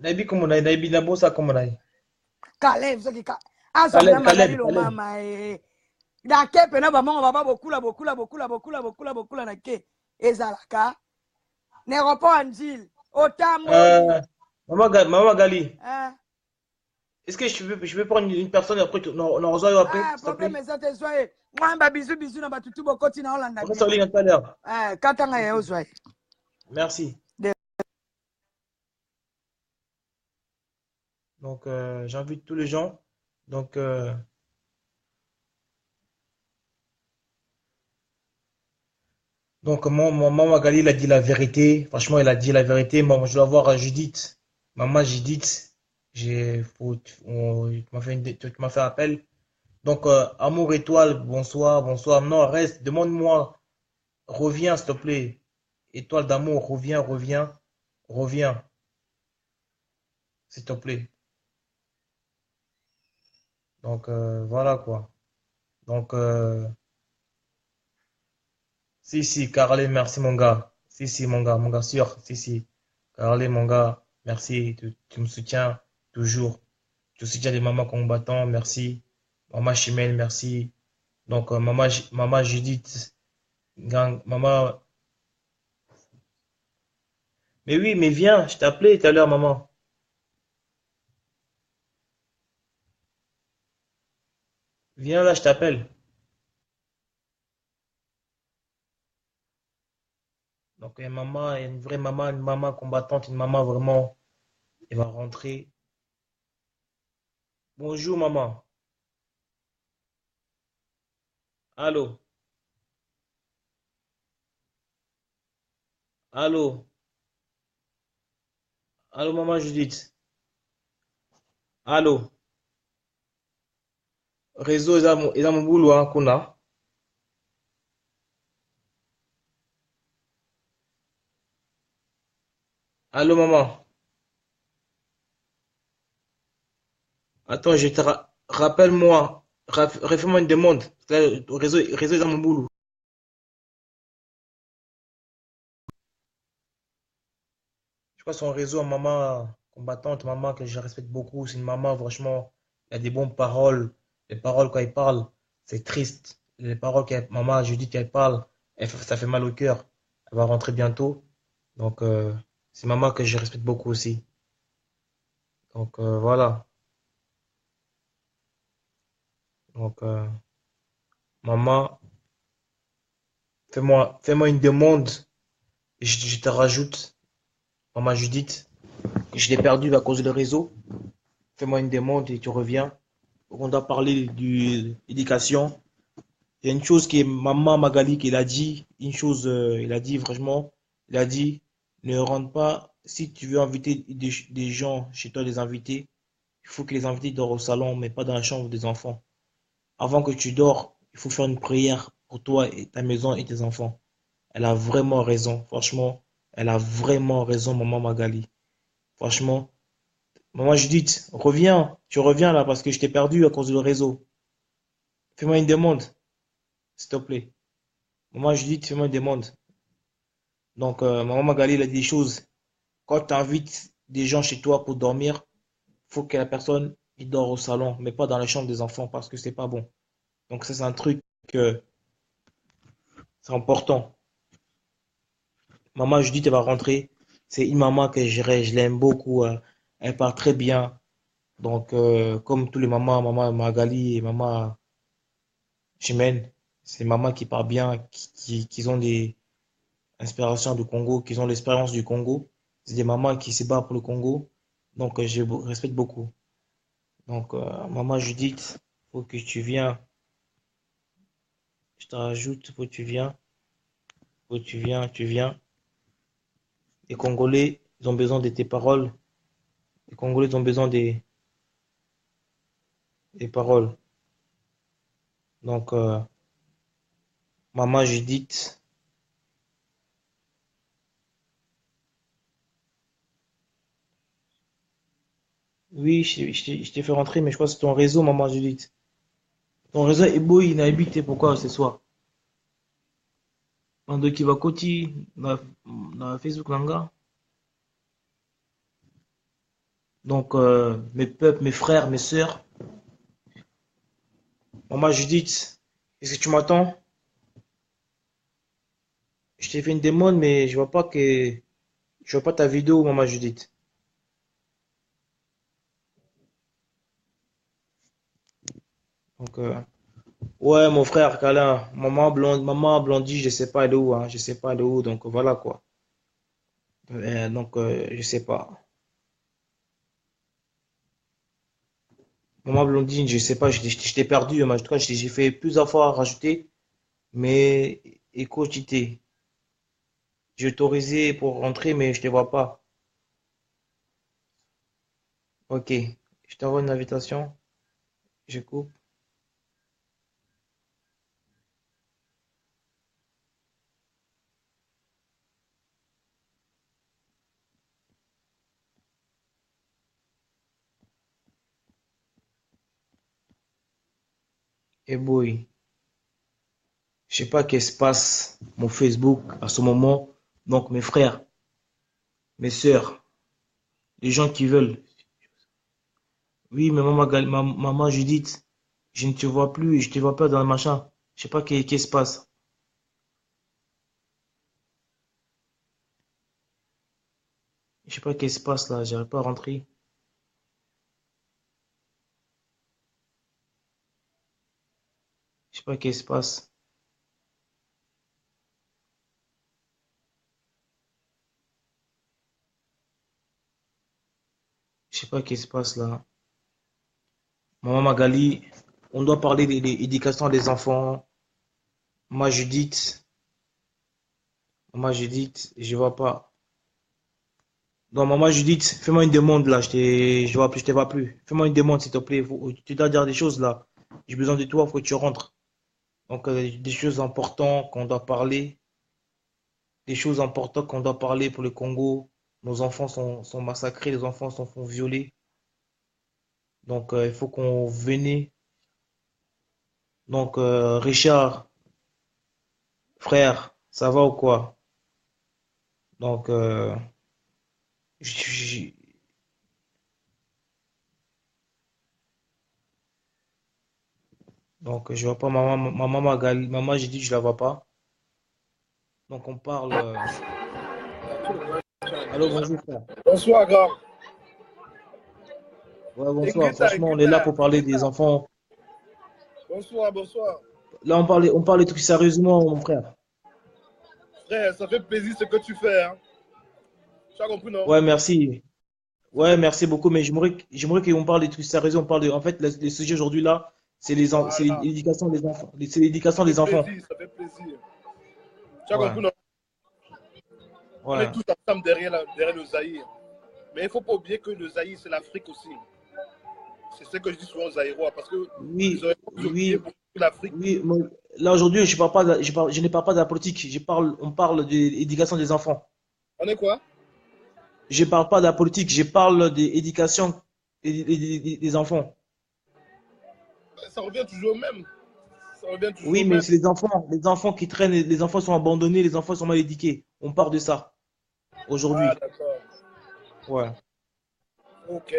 Naibi comme naibi na bosa comme nai. Caleb zoki ka. Asa na magali lo mama e. Da ke pena ba mongo baba bokula na ke ezalaka ne report njil otambo Maman Gali est-ce que je peux prendre une personne après on reçoit après problème ezate zoye mwamba bizu na batutu bokoti na Hollande on s'en ligne tout à l'heure katanga ya ozoye merci donc j'invite tous les gens donc maman Magali, il a dit la vérité. Franchement, il a dit la vérité. Moi, je dois voir Judith. Maman Judith, tu m'as fait appel. Donc, Amour Étoile, bonsoir. Non, reste, demande-moi. Reviens, s'il te plaît. Étoile d'amour, reviens. S'il te plaît. Donc, voilà quoi. Donc, si, Carlé, merci mon gars. Si, mon gars, sûr. Si. Carlé, mon gars, merci. Tu me soutiens toujours. Tu soutiens les mamans combattants, merci. Maman Chimène, merci. Donc, maman Judith, maman. Mais oui, mais viens, je t'ai appelé tout à l'heure, maman. Viens là, je t'appelle. Donc, il y a une vraie maman, une maman combattante, une maman vraiment, elle va rentrer. Bonjour, maman. Allô? Allô, maman Judith. Allô, réseau, ils ont mon boulot, hein, kuna. Allô, maman. Attends, je te rappelle-moi. Refais-moi une demande. Réseau, ils ont mon boulot. Je crois que son réseau, maman combattante, maman que je respecte beaucoup. C'est une maman, franchement, il y a des bonnes paroles. Les paroles, quand elle parle, c'est triste. Les paroles maman Judith, qu'elle parle, ça fait mal au cœur. Elle va rentrer bientôt. Donc, c'est maman que je respecte beaucoup aussi. Donc, voilà. Donc, maman, fais-moi une demande. je te rajoute, maman Judith, que je l'ai perdu à cause du réseau. Fais-moi une demande et tu reviens. On doit parler de l'éducation. Il y a une chose qui est maman Magali qui l'a dit, une chose, il a dit franchement, il a dit, ne rentre pas, si tu veux inviter des gens chez toi, des invités, il faut que les invités dorment au salon, mais pas dans la chambre des enfants. Avant que tu dors, il faut faire une prière pour toi et ta maison et tes enfants. Elle a vraiment raison, franchement, elle a vraiment raison, maman Magali. Franchement, maman Judith, reviens, tu reviens là parce que je t'ai perdu à cause du réseau. Fais-moi une demande, s'il te plaît. Maman Judith, fais-moi une demande. Donc, maman Magali, il a dit des choses. Quand tu invites des gens chez toi pour dormir, faut que la personne il dort au salon, mais pas dans la chambre des enfants parce que c'est pas bon. Donc, ça, c'est un truc que c'est important. Maman Judith, elle va rentrer. C'est une maman que je l'aime beaucoup. Elle parle très bien. Donc, comme tous les mamans, maman Magali et maman Chimène, c'est maman qui parle bien, qui ont des inspirations du Congo, qui ont l'expérience du Congo. C'est des mamans qui se battent pour le Congo. Donc, je respecte beaucoup. Donc, maman Judith, faut que tu viennes. Je te rajoute, faut que tu viennes. Faut que tu viens. Les Congolais, ils ont besoin de tes paroles. Les Congolais, ils ont besoin des paroles. Donc, maman Judith, oui, je t'ai fait rentrer, mais je crois que c'est ton réseau, maman Judith. Ton réseau est beau, il a habité, pourquoi ce soir? Dans qui va côté, dans Facebook, Langa. Donc, mes peuples, mes frères, mes sœurs, maman Judith, est-ce que tu m'entends? Je t'ai fait une demande, mais je vois pas ta vidéo, maman Judith. Donc, ouais, mon frère, câlin, maman Blondie, je sais pas elle est où, hein, je sais pas elle est où, donc voilà quoi. Donc, je sais pas. Maman Blondine, je sais pas, je t'ai perdu, mais en tout cas, j'ai fait plusieurs fois à rajouter, mais écoute, j'ai autorisé pour rentrer, mais je te vois pas. Ok, je t'envoie une invitation, je coupe, et boy. Je sais pas qu'est-ce qui se passe, mon Facebook, à ce moment. Donc, mes frères, mes sœurs, les gens qui veulent. Oui, mais maman Judith, je ne te vois plus, je te vois pas dans le machin. Je sais pas qu'est-ce qui se passe. Je sais pas qu'est-ce qui se passe là, j'arrive pas à rentrer. Je sais pas qu'est-ce qui se passe. Je sais pas qu'est-ce qui se passe là. Maman Magali, on doit parler de l'éducation des enfants. Maman Judith, maman Judith, je vois pas. Donc, maman Judith, fais-moi une demande là, je te vois plus. Fais-moi une demande s'il te plaît. Tu dois dire des choses là. J'ai besoin de toi, faut que tu rentres. Donc, des choses importantes qu'on doit parler. Des choses importantes qu'on doit parler pour le Congo. Nos enfants sont massacrés, les enfants font violer. Donc, il faut qu'on vienne. Donc, Richard, frère, ça va ou quoi? Donc, j- j- donc je vois pas maman Magali. Maman, j'ai dit que je la vois pas. Donc, on parle. Allô, bonjour, frère. Bonsoir, grand. Ouais, bonsoir. Ingrita, Franchement, on est là Ingrita, pour parler des Ingrita. enfants. Bonsoir, bonsoir. Là, on parle de trucs sérieusement, mon frère. Frère, ça fait plaisir ce que tu fais. Hein. Tu as compris, non? Ouais, merci. Ouais, merci beaucoup, mais j'aimerais qu'on parle des trucs sérieux. On parle de, en fait, le sujet aujourd'hui là, c'est Voilà. l'éducation des enfants. C'est l'éducation Ça fait des enfants. plaisir, ça fait plaisir. Tu as Ouais, compris, non? On est ouais. tous ensemble derrière le Zaïre. Mais il ne faut pas oublier que le Zaïre, c'est l'Afrique aussi. C'est ce que je dis souvent aux Zaïrois, parce qu'ils Oui, auraient pu oublier oui, beaucoup l'Afrique. oui. Là aujourd'hui, je parle pas, je ne parle pas de la politique. On parle de l'éducation des enfants. On est quoi? Je parle pas de la politique. Je parle de l'éducation des enfants. Ça revient toujours au même. Ça revient toujours Oui, au mais même. c'est les enfants qui traînent, les enfants sont abandonnés, les enfants sont mal éduqués. On parle de ça Ah, aujourd'hui. d'accord. Ouais. Ok.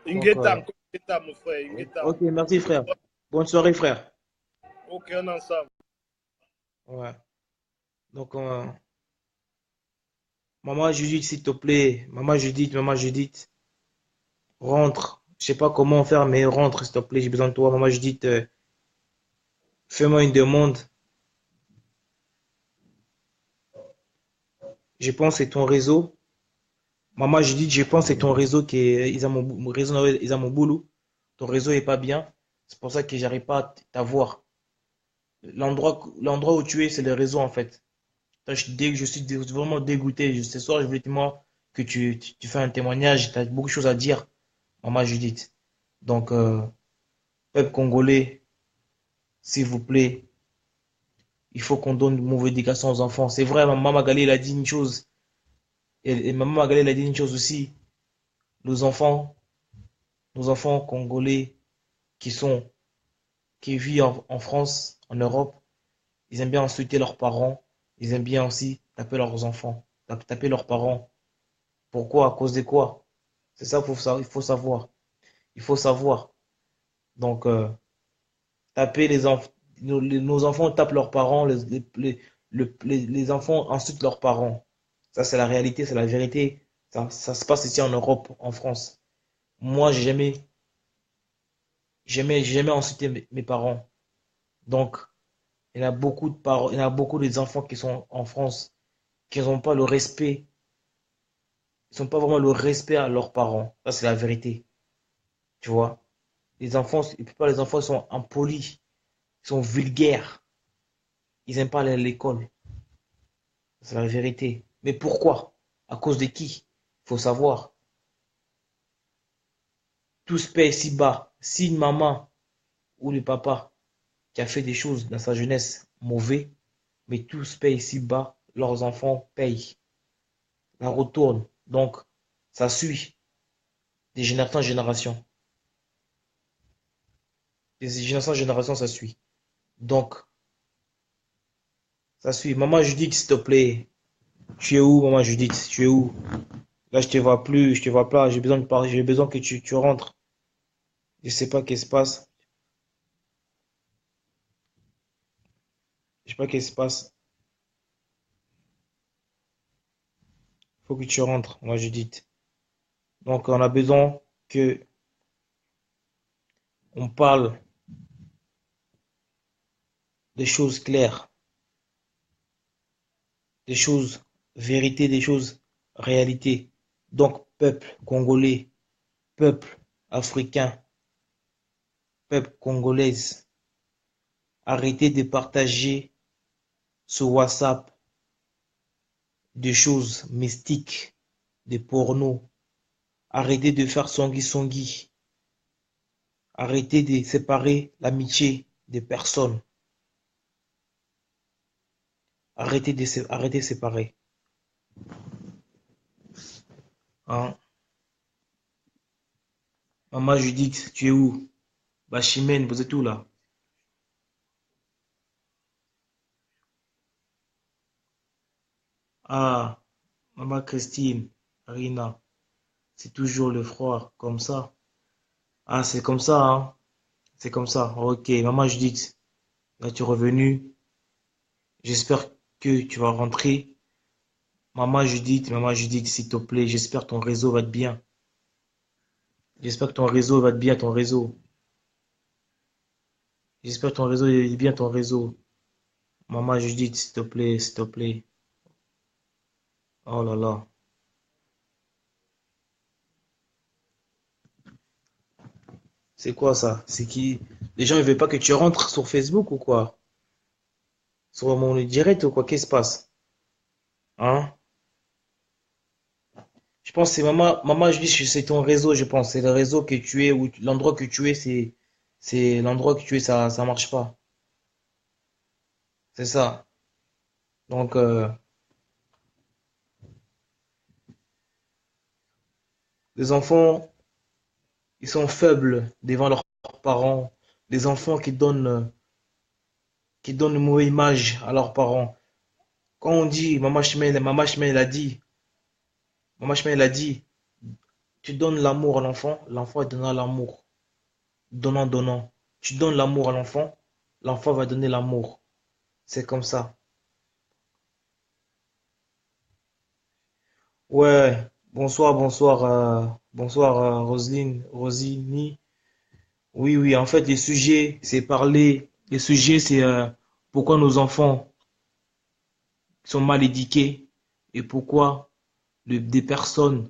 Donc, Ingeta, mon frère, Ingeta. ok, merci frère. Bonne soirée, frère. Ok, on est ensemble. Ouais. Donc, maman Judith, s'il te plaît. Maman Judith, rentre. Je sais pas comment faire, mais rentre, s'il te plaît. J'ai besoin de toi. Maman Judith, fais-moi une demande. Je pense que c'est ton réseau. Maman Judith, je pense que c'est ton réseau qui est, ils ont mon boulot. Ton réseau est pas bien. C'est pour ça que j'arrive pas à t'avoir. L'endroit où tu es, c'est le réseau, en fait. Je suis vraiment dégoûté. Ce soir, je voulais tellement que tu fais un témoignage. Tu as beaucoup de choses à dire, maman Judith. Donc, peuple congolais, s'il vous plaît, il faut qu'on donne une mauvaise éducation aux enfants. C'est vrai, maman Magali, elle a dit une chose. Et maman Magali, elle a dit une chose aussi. Nos enfants, nos enfants congolais qui sont, qui vivent en France, en Europe, ils aiment bien insulter leurs parents. Ils aiment bien aussi taper leurs enfants, taper leurs parents. Pourquoi? À cause de quoi? C'est ça, il faut savoir. Il faut savoir. Donc, taper les enfants, nos enfants tapent leurs parents, les enfants insultent leurs parents. Ça, c'est la réalité, c'est la vérité. Ça se passe ici en Europe, en France. Moi, j'ai jamais insulté mes parents. Donc, il y en a beaucoup de parents, il y en a beaucoup des enfants qui sont en France, qui n'ont pas le respect, ils n'ont pas vraiment le respect à leurs parents. Ça, c'est la vérité. Tu vois? Les enfants, les enfants sont impolis, ils sont vulgaires. Ils n'aiment pas aller à l'école. C'est la vérité. Mais pourquoi? À cause de qui? Il faut savoir. Tout se paie si bas. Si une maman ou le papa qui a fait des choses dans sa jeunesse mauvais, mais tout se paye si bas, leurs enfants payent. La retourne. Donc, ça suit des générations en génération. Des générations en génération, ça suit. Donc, ça suit. Maman Judith, s'il te plaît. Tu es où, maman Judith? Tu es où? Là, je te vois plus, je te vois pas. J'ai besoin de parler, j'ai besoin que tu rentres. Je sais pas ce qui se passe. Je sais pas ce qui se passe. Faut que tu rentres, moi Judith. Donc, on a besoin que on parle des choses claires, des choses vérité, des choses réalité. Donc, peuple congolais, peuple africain, peuple congolaise, arrêtez de partager sur WhatsApp des choses mystiques, des pornos. Arrêtez de faire songi-songi. Arrêtez de séparer l'amitié des personnes. Arrêtez de séparer. Hein? Maman Judith, tu es où? Bachimène, vous êtes où là? Ah, maman Christine, Rina, c'est toujours le froid, comme ça. Ah, c'est comme ça, hein? C'est comme ça. Ok, maman Judith, là tu es revenue. J'espère que tu vas rentrer. Maman Judith, s'il te plaît, j'espère que ton réseau va être bien. J'espère que ton réseau va être bien, ton réseau. J'espère que ton réseau est bien, ton réseau. Maman Judith, s'il te plaît, s'il te plaît. Oh là là. C'est quoi ça? C'est qui? Les gens, ils veulent pas que tu rentres sur Facebook ou quoi? Sur mon direct ou quoi? Qu'est-ce qui se passe? Hein? Je pense que c'est maman Judith, c'est ton réseau, je pense. C'est le réseau que tu es, ou l'endroit que tu es, c'est l'endroit que tu es, ça marche pas. C'est ça. Donc, les enfants, ils sont faibles devant leurs parents. Les enfants qui donnent une mauvaise image à leurs parents. Quand on dit, Maman Chimel a dit, Maman Chimel a dit, tu donnes l'amour à l'enfant, l'enfant il donnera l'amour. Donnant, donnant. Tu donnes l'amour à l'enfant, l'enfant va donner l'amour. C'est comme ça. Ouais, bonsoir, Roselyne, Rosini. Oui, oui, en fait, les sujets, c'est parler. Les sujets, c'est pourquoi nos enfants sont mal éduqués et pourquoi des personnes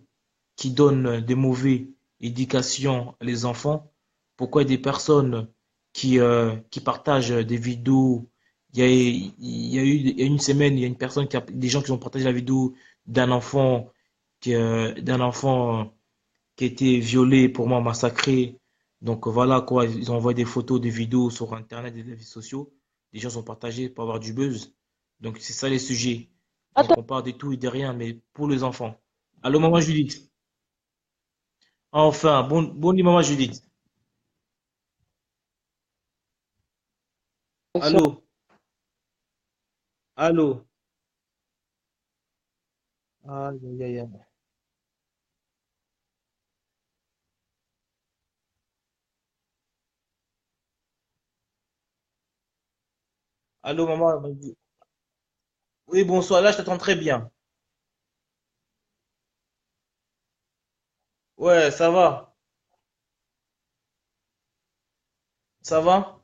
qui donnent des mauvaises éducations à les enfants, pourquoi des personnes qui partagent des vidéos. Il y a une semaine, il y a une personne des gens qui ont partagé la vidéo d'un enfant d'un enfant qui a été violé, pour moi massacré. Donc voilà quoi, ils ont envoyé des photos, des vidéos sur Internet et les réseaux sociaux. Les gens ont partagé pour avoir du buzz. Donc c'est ça les sujets. Donc Attends, on parle de tout et de rien, mais pour les enfants. Allô, maman Judith. Enfin, bon nuit, maman Judith. Allô, allô. Aïe, aïe, aïe, aïe. Allô, maman. Oui, bonsoir. Là, je t'entends très bien. Ouais, ça va. Ça va?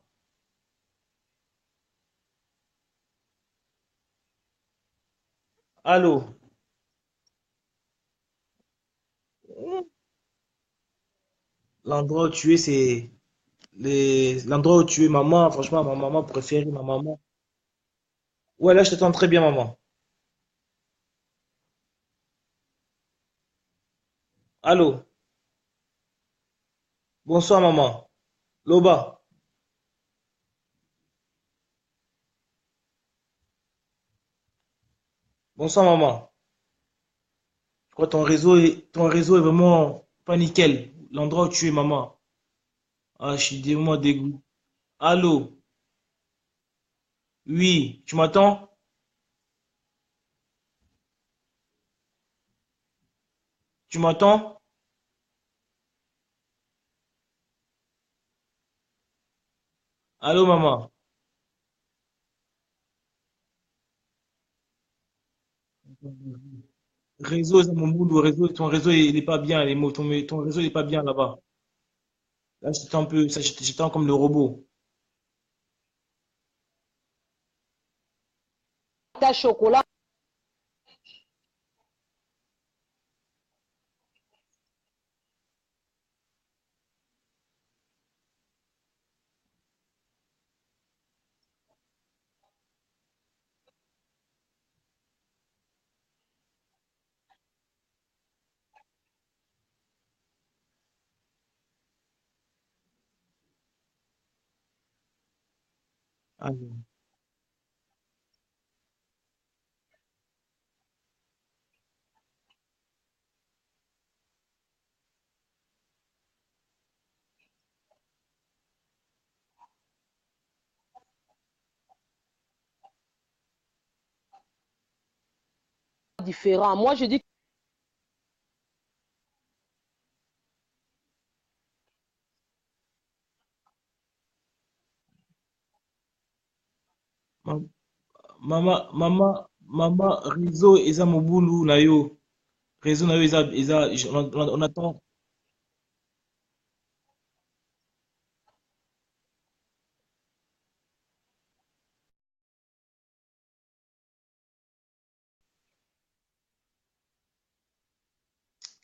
Allô. L'endroit où tu es, c'est l'endroit où tu es, maman. Franchement, ma maman préférée, ma maman. Ouais, là, je t'entends très bien, maman. Allô. Bonsoir, maman. Loba. Bonsoir, maman. Je crois que ton réseau est vraiment pas nickel. L'endroit où tu es, maman. Ah, je suis vraiment dégoûté. Allô. Oui, tu m'entends? Tu m'entends? Allô, maman. Réseau, c'est mon boulot. Ton réseau, il est pas bien. Les mots, ton réseau, il est pas bien là-bas. Là, j'étais comme le robot. ta chocolat. Allô. Différent. Moi, je dis Ma- mama, réseau, eza mobulu na yo. Réseau na yo, on attend.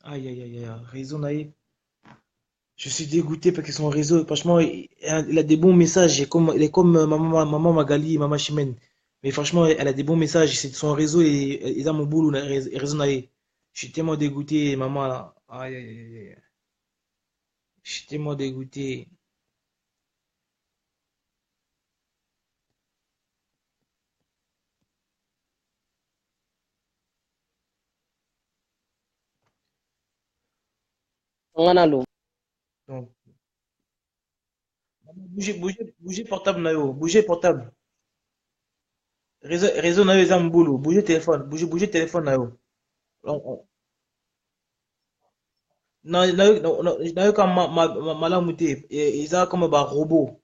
Aïe, aïe, aïe, aïe. Réseau naïf. Je suis dégoûté parce que son réseau, franchement, il a des bons messages. Il est comme maman Magali, maman Chimène. Mais franchement, elle a des bons messages. C'est son réseau et ils ont mon boulot, réseau naïf. Je suis tellement dégoûté, maman. Là. Aïe, aïe, aïe, aïe. Je suis tellement dégoûté. ngana lo Donc, bougez portable, Nayo. Bougez portable. Réseau Nayo, ils ont mon boulot. Bougez téléphone. Bougez téléphone, Nayo. Nayo, comme malamouté. Ils ont comme un robot.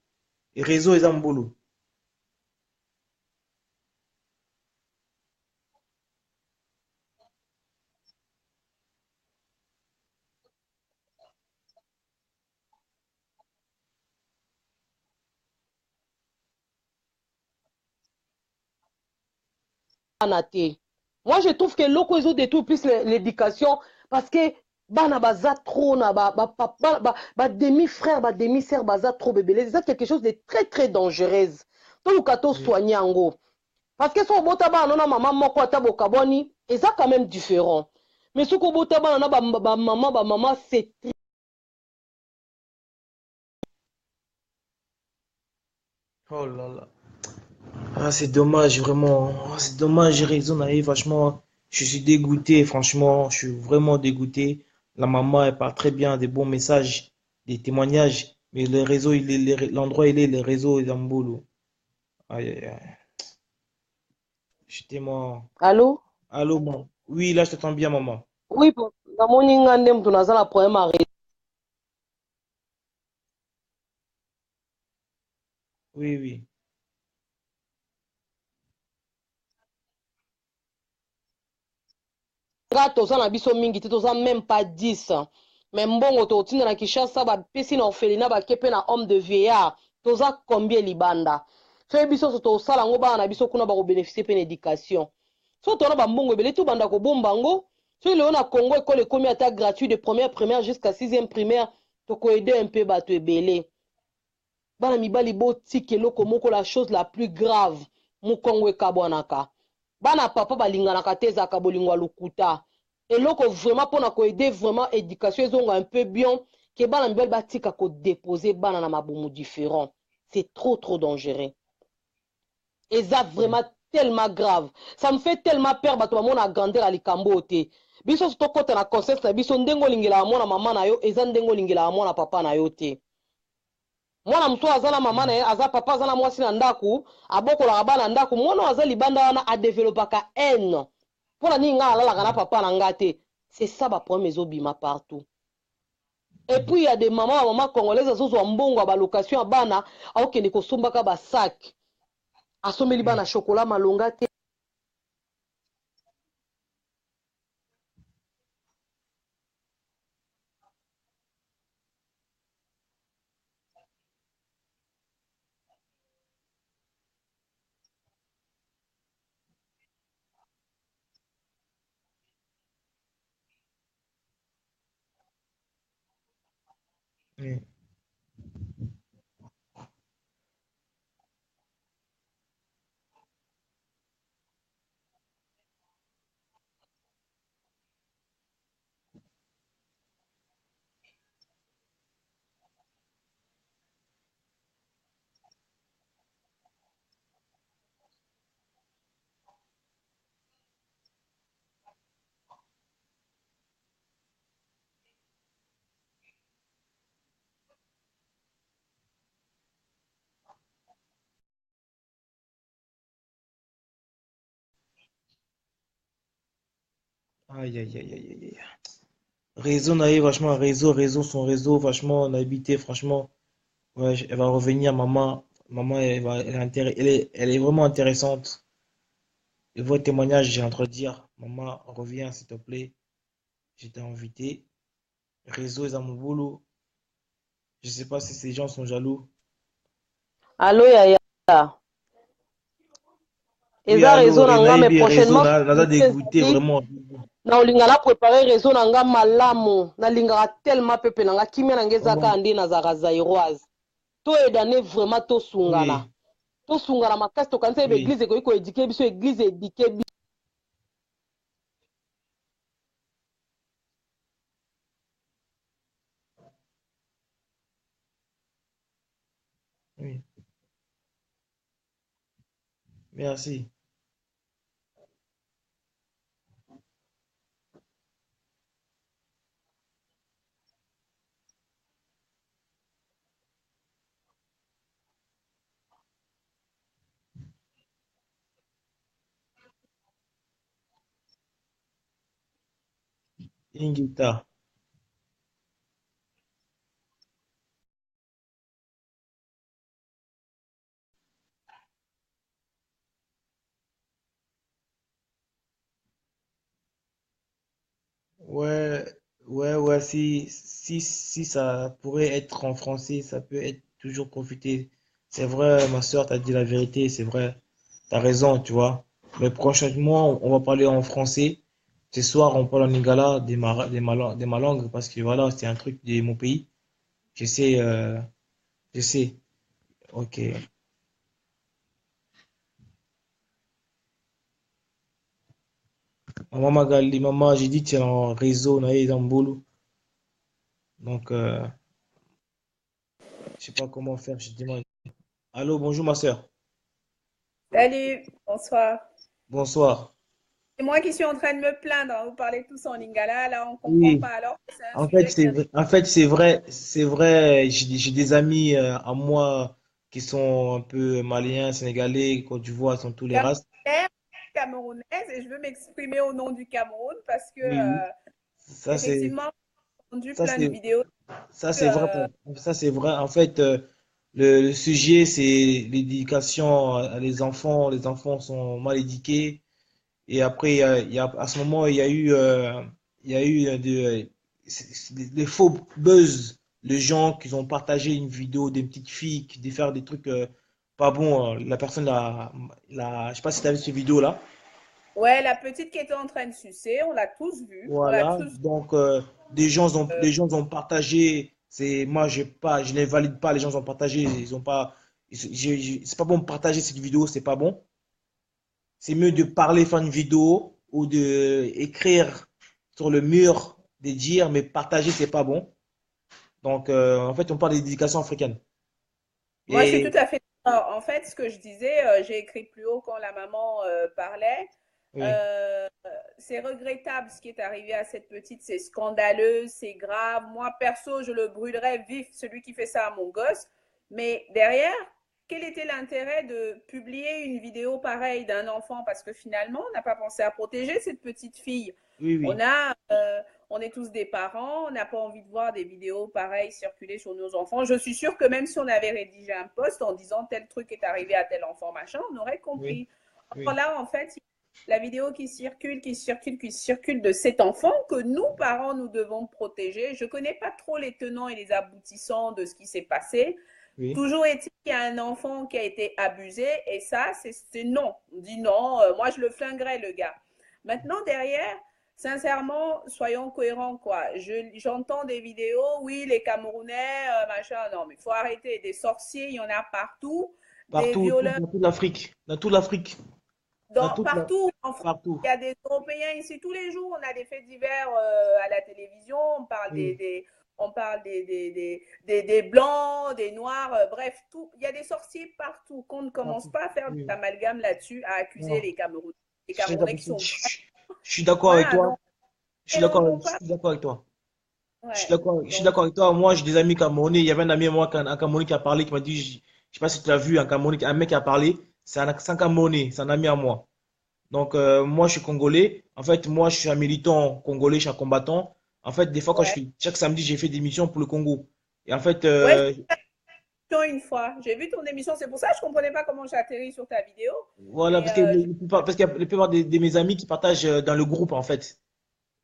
Et réseau, ils ont mon boulot. na te. Moi, je trouve que loko ils ont détruit plus l'éducation parce que bana baza trop na ba demi-frère, ba demi-sœur baza trop bébé. C'est quelque chose de très très dangereux. Tout le kato Oui. soigner ango. Parce que si on bota bana na maman moko ata bokaboni, et ça quand même différent. Mais si on bota bana na ba maman c'est Oh là là. Ah, c'est dommage, vraiment. Ah, c'est dommage, j'ai raison, Naïf. Franchement, je suis dégoûté, franchement. Je suis vraiment dégoûté. La maman, elle parle très bien, des bons messages, des témoignages. Mais le réseau, l'endroit, il est, le réseau est dans le boulot. Aïe, aïe, aïe. Je suis tellement. Allô? Allô, maman. Oui, là, je t'entends bien, maman. Oui, na moni ngande mtu naza na problème à Oui, oui. nga toza na biso mingi te toza même pas 10 mais mbongo totinda na Kinshasa bapesi na orphelinat bake mpe na homme de vieillard toza combien libanda so biso so tosala yango bana na biso kuna bakobénéficie mpe na éducation so tona bambongo ebele tobanda kobomba yango so lelo na Congo ekole ekomi ata gratuit de première primaire jusqu'à 6e primaire tokoede un peu bato ebele bana mibali botika eloko moko la chose la plus grave mokongo ekabwanaka bana papa balinganaka te ezalaka bolingo ya lokuta eloko vraiment mpona koede vraiment éducation ezonga un peu bien ke bana mibali batika kodépose bana na mabomo différent c'est trop trop dangereux eza Oui. vraiment tellement grave ça me fait tellement peur bato bamona grandeur ya likambo te biso so tokɔta na conscience na biso ndenge olingelaka mwana mama na yo eza ndenge olingelaka mwana papa na yo te mwana mosusu aza na mama na ye aza papa aza na mwasi na ndako abokolaka bana ndako mwana oyo aza libanda wana adevelopaka haine mpona nini ngai alalaka na papa na nga te c'est ça baproblème ezobima partout et puis il y a des mamans bamama congolaise azozwa mbongo ya balocation ya bana aokende kosombaka basak asombeli bana chokola malonga te Oui. Aïe, aïe, aïe, aïe, aïe, aïe. Réseau Naïf, franchement, son réseau, franchement, on a habité, franchement. Ouais, elle va revenir, maman. Maman, elle est vraiment intéressante. Et vos témoignages, j'ai envie de dire, maman, reviens, s'il te plaît. J'étais invité. Réseau est à mon boulot. Je sais pas si ces gens sont jaloux. alo yaya Oui, eza réseau allô, na et nga mais naïbi réseau, prochainement naza dégoûté ezali vraiment. na olinga na préparer réseau na nga malamu nalingaka tellement pepe na nga kimia na nga eza kaka nde nazalaka zairoise toyedane vraiment tosungana Oui, tosungana makasi tokanisa yeba oui, église ekoki koédike biso église édike biso oui. Merci. Ingita. Ouais, ouais, si ça pourrait être en français, ça peut être toujours profité. C'est vrai, ma soeur, t'as dit la vérité, c'est vrai. T'as raison, tu vois. Mais prochainement, on va parler en français. Ce soir, on parle en lingala de ma langue, parce que voilà, c'est un truc de mon pays. Je sais, je sais. Ok. Maman Gali, maman, j'ai dit, tu es en réseau, dans boulot. Donc, je sais pas comment faire, je demande. Allô, bonjour, ma soeur. Salut, bonsoir. Bonsoir. C'est moi qui suis en train de me plaindre, hein. Vous parlez tous en lingala, là on comprend Oui. pas alors que c'est un En fait, sujet qui est... c'est vrai, j'ai des amis à moi qui sont un peu maliens, sénégalais, Côte d'Ivoire, sont tous les races. camerounaise et je veux m'exprimer au nom du Cameroun parce que Oui, ça c'est, effectivement, j'ai entendu ça plein de c'est, vidéos. ça c'est vrai, euh, ça c'est vrai. En fait, le sujet c'est l'éducation les enfants. Les enfants sont mal éduqués. Et après, à ce moment, il y a eu des faux buzz. Les gens qui ont partagé une vidéo d'une petite fille qui dit faire des trucs pas bons. La personne, je sais pas si tu as vu cette vidéo-là. ouais, la petite qui était en train de sucer, on l'a tous vu, on l'a Voilà. tous vu. Donc, des gens ont partagé. Moi, je les valide pas. Les gens ont partagé. Ils ont pas. C'est pas bon de partager cette vidéo. C'est pas bon. C'est mieux de parler, faire une vidéo ou de écrire sur le mur, de dire, mais partager, c'est pas bon. Donc, en fait, on parle d'éducation africaine. Moi, je suis Et tout à fait d'accord. En fait, ce que je disais, j'ai écrit plus haut quand la maman parlait. oui, Euh, c'est regrettable ce qui est arrivé à cette petite, c'est scandaleux, c'est grave. Moi, perso, je le brûlerais vif, celui qui fait ça à mon gosse. Mais derrière, quel était l'intérêt de publier une vidéo pareille d'un enfant? Parce que finalement, on n'a pas pensé à protéger cette petite fille. oui, On oui, a, on est tous des parents, on n'a pas envie de voir des vidéos pareilles circuler sur nos enfants. Je suis sûre que même si on avait rédigé un post en disant tel truc est arrivé à tel enfant, machin, on aurait oui, compris. Or oui, là, en fait, la vidéo qui circule de cet enfant que nous, parents, nous devons protéger. Je ne connais pas trop les tenants et les aboutissants de ce qui s'est passé. oui. Toujours est-il qu'il y a un enfant qui a été abusé et ça, c'est non. On dit non, moi je le flinguerais, le gars. Maintenant, derrière, sincèrement, soyons cohérents, quoi. J'entends des vidéos, oui, les Camerounais, machin, non, mais il faut arrêter. Des sorciers, il y en a partout. Des Partout, violeurs, dans toute l'Afrique, dans toute l'Afrique, partout en France. partout. Il y a des Européens ici tous les jours. On a des faits divers à la télévision. On parle Oui, on parle des blancs, des noirs, bref, tout. Il y a des sorciers partout. Qu'on ne commence partout. pas à faire Oui. d'amalgame là-dessus, à accuser Non, les Camerounais. Les je, Camerounais qui sont... je suis d'accord avec Voilà, toi. non, et non, non Je pas... suis d'accord avec toi. Ouais, Je suis donc, d'accord avec toi. Moi, j'ai des amis camerounais. Il y avait un ami à moi, un Camerounais qui a parlé, qui m'a dit, je sais pas si tu l'as vu, un Camerounais, un mec qui a parlé. C'est un Camerounais, c'est un ami à moi. Donc, moi, je suis congolais. En fait, moi, je suis un militant congolais, je suis un combattant. En fait, des fois, ouais. chaque samedi, j'ai fait des missions pour le Congo. Et en fait, Ouais, j'ai vu une fois. J'ai vu ton émission. C'est pour ça que je ne comprenais pas comment j'ai atterri sur ta vidéo. voilà, Mais parce que parce qu'il y a la plupart de mes amis qui partagent dans le groupe, en fait.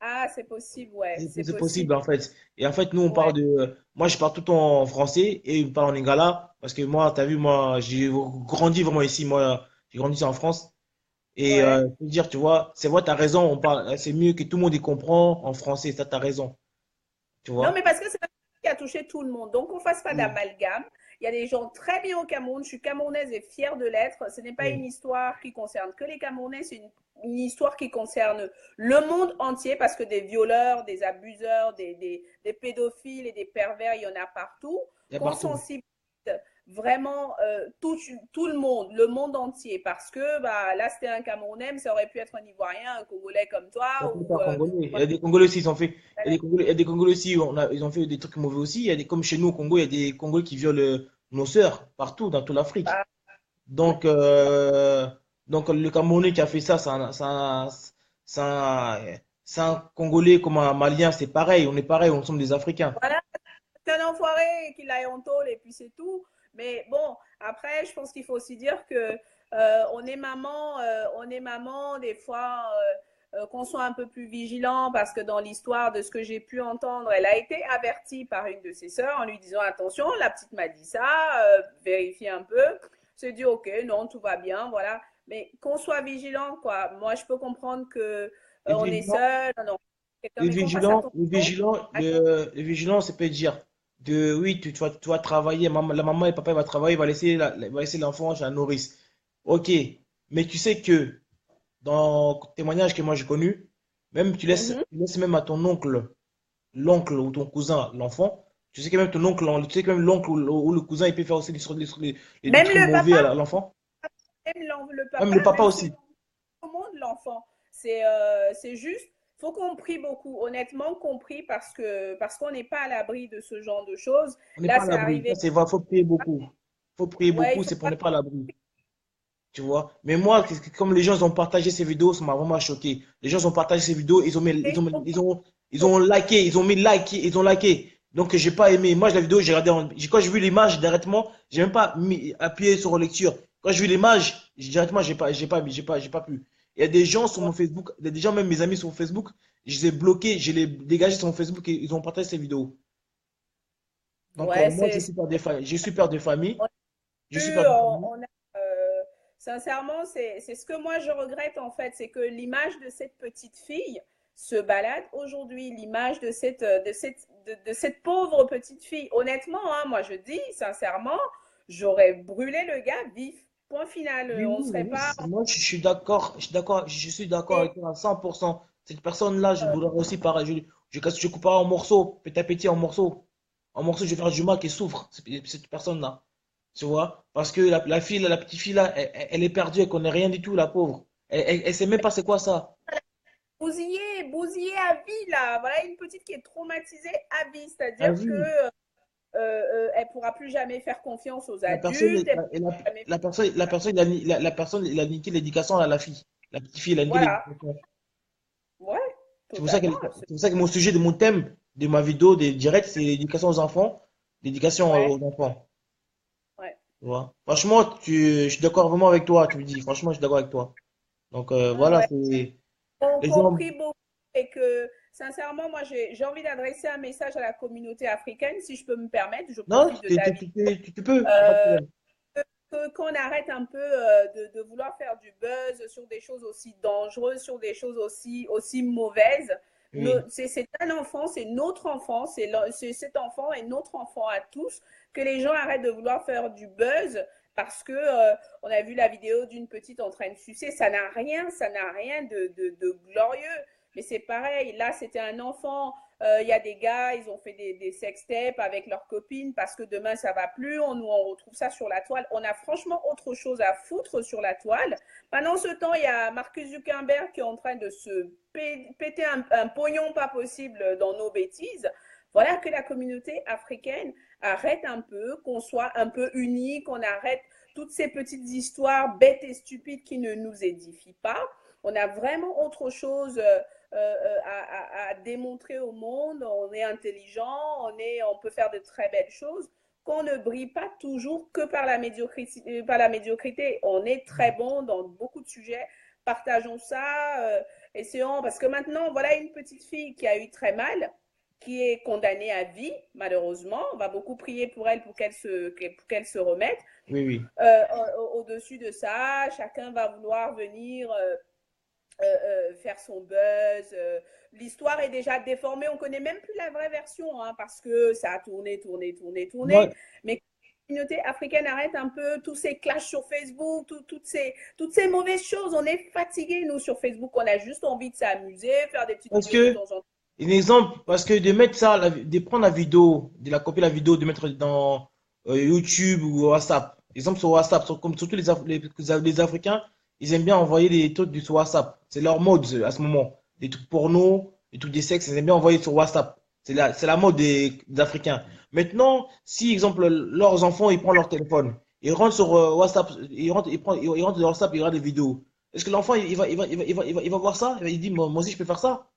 ah, c'est possible, ouais, c'est C'est possible. possible, en fait. Et en fait, nous, on parle Ouais. de. Moi, je parle tout en français et ils parlent en lingala. Parce que moi, tu as vu, moi, j'ai grandi vraiment ici. Moi, j'ai grandi en France. Et Ouais. je veux dire, tu vois, c'est vrai, tu as raison, on parle, c'est mieux que tout le monde y comprend en français, ça, tu as raison, tu Non, vois. mais parce que c'est un truc qui a touché tout le monde. Donc, on ne fasse pas Oui, d'amalgame. Il y a des gens très bien au Cameroun. Je suis camerounaise et fière de l'être. Ce n'est pas une oui, histoire qui concerne que les Camerounais. C'est une histoire qui concerne le monde entier parce que des violeurs, des abuseurs, des pédophiles et des pervers, il y en a partout. il y a Qu'on partout. sensibilise vraiment tout le monde entier. Parce que bah, là, c'était un Camerounais, mais ça aurait pu être un Ivoirien, un Congolais comme toi. Il y a Ou, pas Congolais. Il y a des Congolais aussi, ils ont fait. Il y a des Congolais aussi, ils ont fait des trucs mauvais aussi. Il y a des, comme chez nous au Congo, il y a des Congolais qui violent nos sœurs partout, dans toute l'Afrique. bah, Donc, donc le Camerounais qui a fait ça, c'est un Congolais comme un Malien, c'est pareil, on est pareil, on sommes des Africains. voilà, c'est un enfoiré, qu'il aille en tôle et puis c'est tout. Mais bon, après, je pense qu'il faut aussi dire que on est maman, des fois, qu'on soit un peu plus vigilant parce que dans l'histoire de ce que j'ai pu entendre, elle a été avertie par une de ses sœurs en lui disant attention, la petite m'a dit ça, vérifie un peu. C'est dit ok, non, tout va bien, voilà. Mais qu'on soit vigilant, quoi. Moi, je peux comprendre que Et on est vigilant, seul, non, mais qu'on fasse attention. le vigilant, ça peut dire de oui, tu vas travailler, la maman et papa va travailler, va laisser l'enfant chez la nourrice. Ok, mais tu sais que dans le témoignage que moi j'ai connu, même Mhm. tu laisses même à ton oncle, l'oncle ou ton cousin, l'enfant, tu sais que même ton oncle, tu sais que même l'oncle ou le cousin, il peut faire aussi des Même trucs le mauvais papa, à l'enfant. le Même papa, le papa même celui aussi. au monde, l'enfant. C'est juste, faut qu'on prie beaucoup, honnêtement compris parce qu'on n'est pas à l'abri de ce genre de choses. On n'est Là, pas à c'est l'abri. Ça, arrivé. c'est vrai, faut prier beaucoup. Faut prier Ouais, il beaucoup, faut c'est pour pas. ne pas à l'abri. Tu vois. Mais moi, comme les gens ont partagé ces vidéos, ça m'a vraiment choqué. Les gens ont partagé ces vidéos, ils ont liké, ils ont mis like, ils ont liké. Donc, j'ai pas aimé. Moi, la vidéo, j'ai regardé, quand j'ai vu l'image directement, j'ai même pas appuyé sur lecture. Quand j'ai vu l'image, directement, j'ai pas pu. Il y a des gens sur mon Facebook, il y a des gens, même mes amis sur Facebook, je les ai bloqués, je les ai dégagés sur mon Facebook et ils ont partagé ces vidéos. Donc, Ouais, moi, je suis père de famille. on a Je suis vu, père de famille. sincèrement, c'est ce que moi je regrette en fait, c'est que l'image de cette petite fille se balade aujourd'hui, l'image de cette pauvre petite fille. Honnêtement, hein, moi je dis sincèrement, j'aurais brûlé le gars vif. Point final. Oui, On oui, serait oui, pas. moi je suis d'accord avec toi à 100%. Cette personne-là, je voudrais aussi pareil. Je couperai en morceaux, petit à petit en morceaux. En morceaux, je vais faire du mal qui souffre, cette personne-là. Tu vois? Parce que la fille, la petite fille là, elle est perdue, elle connaît rien du tout, la pauvre. Elle sait même pas c'est quoi ça. Bousillé à vie, là. Voilà une petite qui est traumatisée à vie. La C'est-à-dire que vie, elle pourra plus jamais faire confiance aux la personne, adultes. Elle pourra jamais... la personne, il a niqué l'éducation à la fille. La petite fille, il a niqué Voilà. l'éducation. Ouais, C'est totalement. pour ça que mon sujet de mon thème de ma vidéo des directs, c'est l'éducation aux enfants, l'éducation Ouais, aux enfants. ouais. Tu vois. Franchement, je suis d'accord vraiment avec toi, tu me dis. Franchement, je suis d'accord avec toi. Donc voilà, Ouais. c'est On les gens. compris beaucoup et que, sincèrement, moi, j'ai envie d'adresser un message à la communauté africaine, si je peux me permettre. Je Non, profite de ta vie. tu peux, y a pas de Euh, problème. qu'on arrête un peu de vouloir faire du buzz sur des choses aussi dangereuses, sur des choses aussi mauvaises. Oui. C'est un enfant, c'est notre enfant, c'est cet enfant et notre enfant à tous, que les gens arrêtent de vouloir faire du buzz parce que on a vu la vidéo d'une petite en train de sucer, ça n'a rien de glorieux. Mais c'est pareil, là c'était un enfant, il y a des gars, ils ont fait des sextapes avec leurs copines parce que demain ça va plus. On retrouve ça sur la toile. On a franchement autre chose à foutre sur la toile. Pendant ce temps, il y a Marcus Zuckerberg qui est en train de se péter un pognon pas possible dans nos bêtises. Voilà que la communauté africaine arrête un peu, qu'on soit un peu unis, qu'on arrête toutes ces petites histoires bêtes et stupides qui ne nous édifient pas. On a vraiment autre chose à démontrer au monde. On est intelligent, on peut faire de très belles choses. Qu'on ne brille pas toujours que par la médiocrité. Par la médiocrité. On est très bon dans beaucoup de sujets. Partageons ça, essayons, parce que maintenant, voilà une petite fille qui a eu très mal. qui est condamnée à vie, malheureusement. On va beaucoup prier pour elle pour qu'elle se remette. Oui, oui. Au-dessus de ça, chacun va vouloir venir faire son buzz. L'histoire est déjà déformée. On ne connaît même plus la vraie version hein, parce que ça a tourné. Moi, Mais la communauté africaine arrête un peu tous ces clashs sur Facebook, toutes ces mauvaises choses. On est fatigués, nous, sur Facebook. On a juste envie de s'amuser, faire des petites parce vidéos de que, temps en temps. un exemple, parce que de mettre ça, de prendre la vidéo, de la copier la vidéo, de mettre dans YouTube ou WhatsApp. Exemple sur WhatsApp, comme surtout les Africains, ils aiment bien envoyer des trucs sur WhatsApp. C'est leur mode à ce moment. Des trucs porno, des trucs des sexes, ils aiment bien envoyer sur WhatsApp. C'est la mode des Africains. Maintenant, si, exemple, leurs enfants, ils prennent leur téléphone, ils rentrent sur WhatsApp, ils rentrent sur WhatsApp, ils regardent des vidéos. Est-ce que l'enfant, il va voir ça? Il dit, moi aussi, je peux faire ça?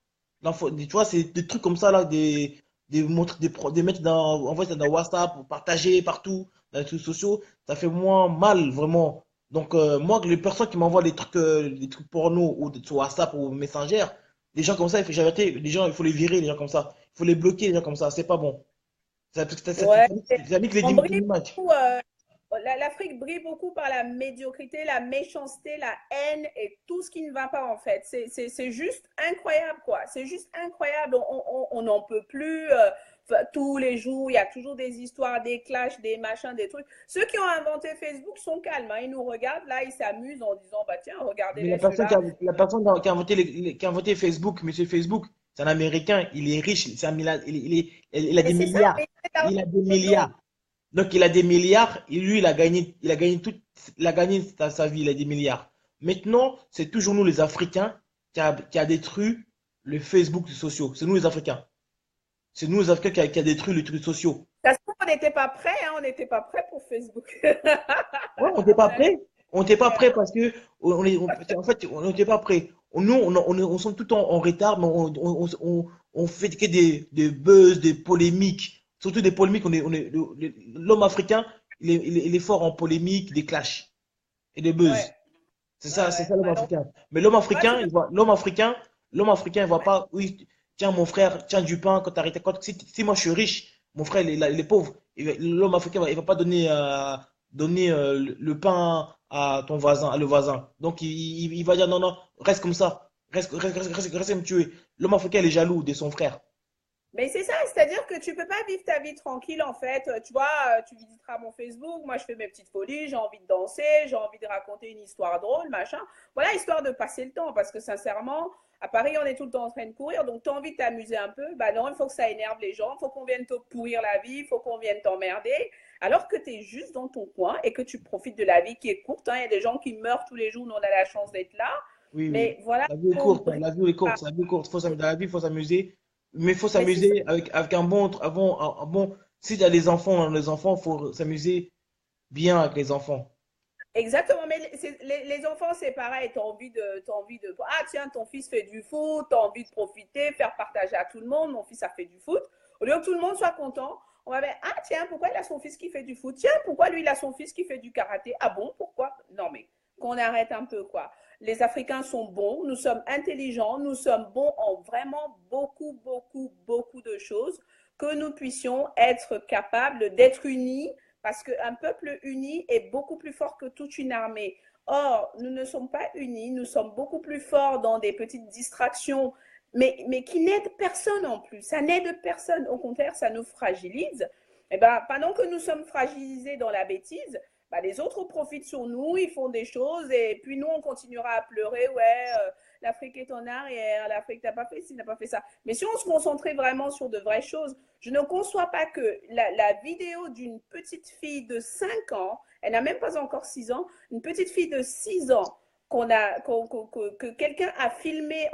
Tu vois, c'est des trucs comme ça, là, des mettre envoyer ça dans WhatsApp, partager partout, dans les réseaux sociaux, ça fait moins mal, vraiment. Donc, moi, les personnes qui m'envoient des trucs porno ou sur WhatsApp ou Messenger, des gens comme ça, j'ai arrêté, les gens, il faut les virer, les gens comme ça. Il faut les bloquer, les gens comme ça, c'est pas bon. Ouais. Ça nique On brille l'image. beaucoup, l'Afrique brille beaucoup par la médiocrité, la méchanceté, la haine et tout ce qui ne va pas en fait. C'est juste incroyable quoi. C'est juste incroyable. On n'en peut plus. Tous les jours, il y a toujours des histoires, des clashs, des machins, des trucs. Ceux qui ont inventé Facebook sont calmes. Hein. Ils nous regardent là, ils s'amusent en disant bah tiens, Mais la regardez-les personne ceux-là. la personne qui a inventé, qui a inventé Facebook, monsieur Facebook, c'est un Américain, il est riche, c'est un il a Mais des c'est ça, milliards. mais c'est Il a des l'argent. milliards. Donc il a des milliards, et lui, il a gagné sa vie, il a des milliards. Maintenant, c'est toujours nous les Africains qui a détruit le Facebook sociaux. C'est nous les Africains. C'est nous les Africains qui a détruit les trucs sociaux. Ça se trouve, on n'était pas prêts, hein, on n'était pas prêts pour Facebook. Ouais, on n'était À mon pas avis. prêt. On n'était pas prêt parce que en fait, on n'était pas prêt. Nous, on sont tout le temps en retard, mais on fait que des buzz, des polémiques. Surtout des polémiques. L'homme africain, il est fort en polémique, des clashs et des buzz. Ouais, C'est ouais. ça l'homme Bah, donc, africain. Mais moi, je l'homme africain, il voit pas, oui, tiens mon frère, tiens du pain quand t'arrêtes. Si moi je suis riche, mon frère il est pauvre. L'homme africain, il va pas donner le pain à ton voisin, à le voisin. Donc il va dire non, non, reste comme ça. Reste à me tuer. L'homme africain, il est jaloux de son frère. mais c'est ça, c'est-à-dire que tu peux pas vivre ta vie tranquille en fait. Tu vois, tu visiteras mon Facebook, moi je fais mes petites folies, j'ai envie de danser, j'ai envie de raconter une histoire drôle, machin. Voilà, histoire de passer le temps, parce que sincèrement, à Paris, on est tout le temps en train de courir, donc tu as envie de t'amuser un peu. Bah non, il faut que ça énerve les gens, il faut qu'on vienne te pourrir la vie, il faut qu'on vienne t'emmerder, alors que tu es juste dans ton coin et que tu profites de la vie qui est courte. Hein. Il y a des gens qui meurent tous les jours, nous on a la chance d'être là. Oui, oui. Mais voilà, La vie est on courte, hein, brille la vie est pas. courte, la vie est courte. Dans la vie, il faut s'amuser. Mais il faut Mais c'est ça. s'amuser avec un bon. Si tu as des enfants, il faut s'amuser bien avec les enfants. Exactement, mais les enfants, c'est pareil. T'as envie de. Ah, tiens, ton fils fait du foot, t'as envie de profiter, faire partager à tout le monde. Mon fils a fait du foot. Au lieu que tout le monde soit content, on va dire ah, tiens, pourquoi il a son fils qui fait du foot? Tiens, pourquoi lui, il a son fils qui fait du karaté? Ah bon, pourquoi? Non, mais qu'on arrête un peu, quoi. Les Africains sont bons, nous sommes intelligents, nous sommes bons en vraiment beaucoup de choses, que nous puissions être capables d'être unis parce qu'un peuple uni est beaucoup plus fort que toute une armée. Or, nous ne sommes pas unis, nous sommes beaucoup plus forts dans des petites distractions, mais qui n'aident personne en plus. Ça n'aide personne, au contraire, ça nous fragilise. Et ben, pendant que nous sommes fragilisés dans la bêtise, bah, les autres profitent sur nous, ils font des choses, et puis nous, on continuera à pleurer, ouais, l'Afrique est en arrière, l'Afrique n'a pas fait ci, n'a pas fait ça. Mais si on se concentrait vraiment sur de vraies choses, je ne conçois pas que la vidéo d'une petite fille de 5 ans, elle n'a même pas encore 6 ans, une petite fille de 6 ans que quelqu'un a filmé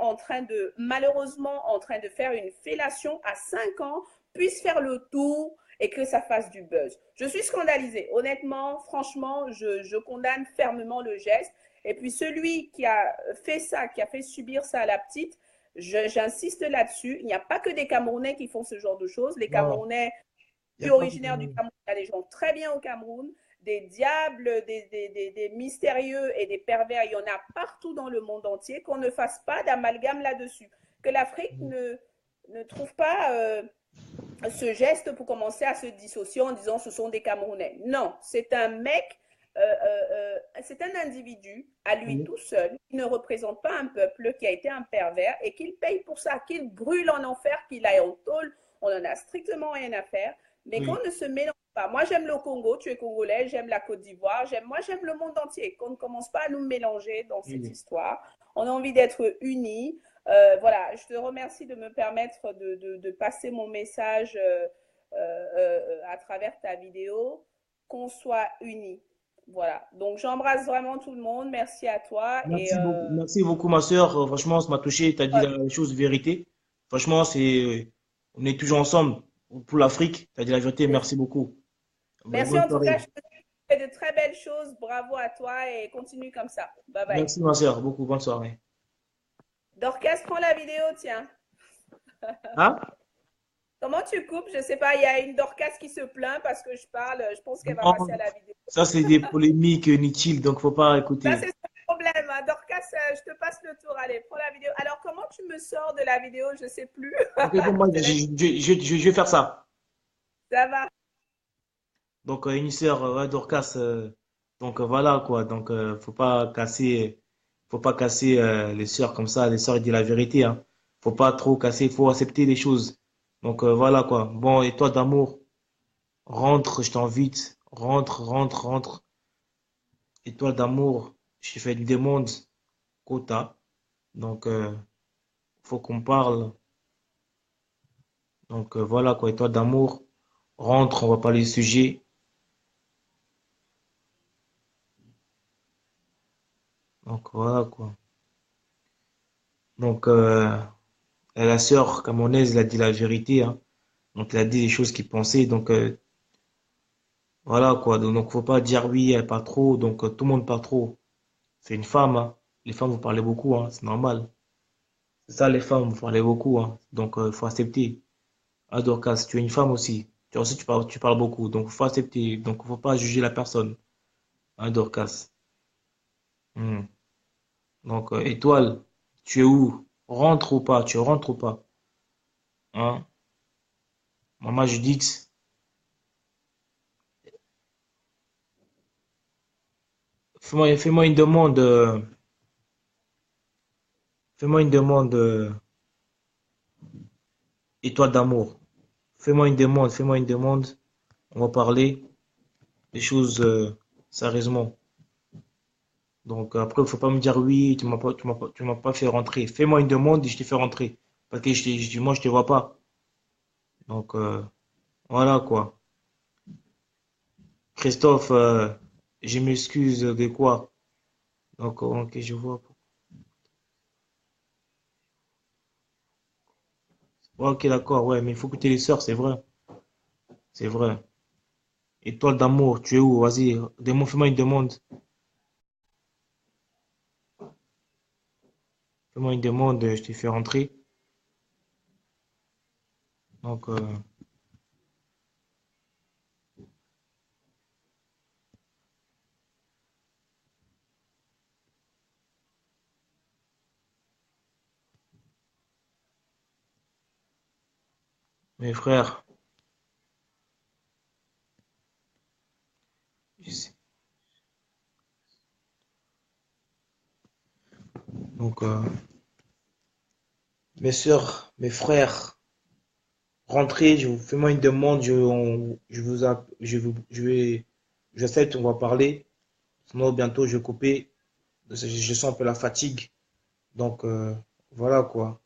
malheureusement, en train de faire une fellation à 5 ans, puisse faire le tour et que ça fasse du buzz. Je suis scandalisée. Honnêtement, franchement, je condamne fermement le geste. Et puis celui qui a fait ça, qui a fait subir ça à la petite, j'insiste là-dessus. Il n'y a pas que des Camerounais qui font ce genre de choses. Les Non, Camerounais, il n'y plus a pas que originaires du Cameroun, il y a des gens très bien au Cameroun, des diables, des mystérieux et des pervers. Il y en a partout dans le monde entier. Qu'on ne fasse pas d'amalgame là-dessus. Que l'Afrique ne trouve pas ce geste pour commencer à se dissocier en disant ce sont des Camerounais. Non, c'est un mec, c'est un individu à lui Oui, tout seul qui ne représente pas un peuple, qui a été un pervers et qu'il paye pour ça, qu'il brûle en enfer, qu'il aille en tôle. On n'en a strictement rien à faire. Mais qu'on oui, ne se mélange pas. Moi, j'aime le Congo, tu es congolais, j'aime la Côte d'Ivoire, moi, j'aime le monde entier. Qu'on ne commence pas à nous mélanger dans cette oui. histoire. On a envie d'être unis. Voilà, je te remercie de me permettre de passer mon message à travers ta vidéo, qu'on soit unis. Voilà, donc j'embrasse vraiment tout le monde, merci à toi et Merci beaucoup, ma sœur. Franchement, ça m'a touché. Tu as dit la chose vérité. Franchement, on est toujours ensemble pour l'Afrique. Tu as dit la vérité. Merci beaucoup. merci Bonne en tout cas, soirée. je te fais de très belles choses, bravo à toi et continue comme ça. Bye bye. Merci, ma sœur. Beaucoup. Bonne soirée. Dorcas, prends la vidéo, tiens. Hein? Comment tu coupes? Je sais pas, il y a une Dorcas qui se plaint parce que je parle, je pense qu'elle va passer à Non, la vidéo. ça, c'est des polémiques inutiles, donc faut pas Ça, écouter. c'est son problème. Hein. Dorcas, je te passe le tour. Allez, prends la vidéo. Alors, comment tu me sors de la vidéo? Je sais plus. Ok, bon, moi, Je te laisse. je vais faire ça. Ça va. Donc, une sœur, ouais, Dorcas, donc voilà quoi. Donc, faut pas casser les sœurs comme ça. Les sœurs, ils disent la vérité, hein. Faut pas trop casser, faut accepter les choses. Donc, voilà quoi. Bon, et toi, d'amour, rentre, je t'invite. Rentre, rentre, rentre. Étoile d'amour, je t'ai fait une demande, quota. Donc, faut qu'on parle. Donc, voilà quoi. Étoile d'amour, rentre, on va parler du sujet. Donc, voilà quoi. Donc, la sœur camerounaise, elle a dit la vérité, hein. Donc, elle a dit les choses qu'il pensait. Donc, voilà quoi. Donc, faut pas dire oui, elle parle trop. Donc, tout le monde parle trop. C'est une femme, hein. Les femmes, vous parlez beaucoup, hein. C'est normal. C'est ça, les femmes, vous parlez beaucoup, hein. Donc, il faut accepter. Ah, Dorcas, tu es une femme aussi. Tu aussi, tu parles beaucoup. Donc, il faut accepter. Donc, faut pas juger la personne. Hein, Dorcas. Hmm. Donc, Étoile, tu es où? Rentre ou pas? Tu rentres ou pas? Hein? Maman Judith, fais-moi une demande. Fais-moi une demande, étoile d'amour. Fais-moi une demande. On va parler des choses sérieusement. Donc après, il faut pas me dire oui, tu m'as pas fait rentrer. Fais-moi une demande et je te fais rentrer. Parce que moi, je te vois pas. Donc voilà quoi. Christophe, je m'excuse de quoi? Donc ok, je vois. Ouais, ok, d'accord, ouais, mais il faut écouter les sœurs, c'est vrai. C'est vrai. Étoile d'amour, tu es où? Vas-y, fais-moi une demande. Fais-moi une demande, je te fais rentrer. Donc, mes frères, je sais. Donc, mes sœurs, mes frères, rentrez, fais-moi une demande, j'accepte, on va parler. Sinon, bientôt, je vais couper. Je sens un peu la fatigue. Donc, voilà quoi.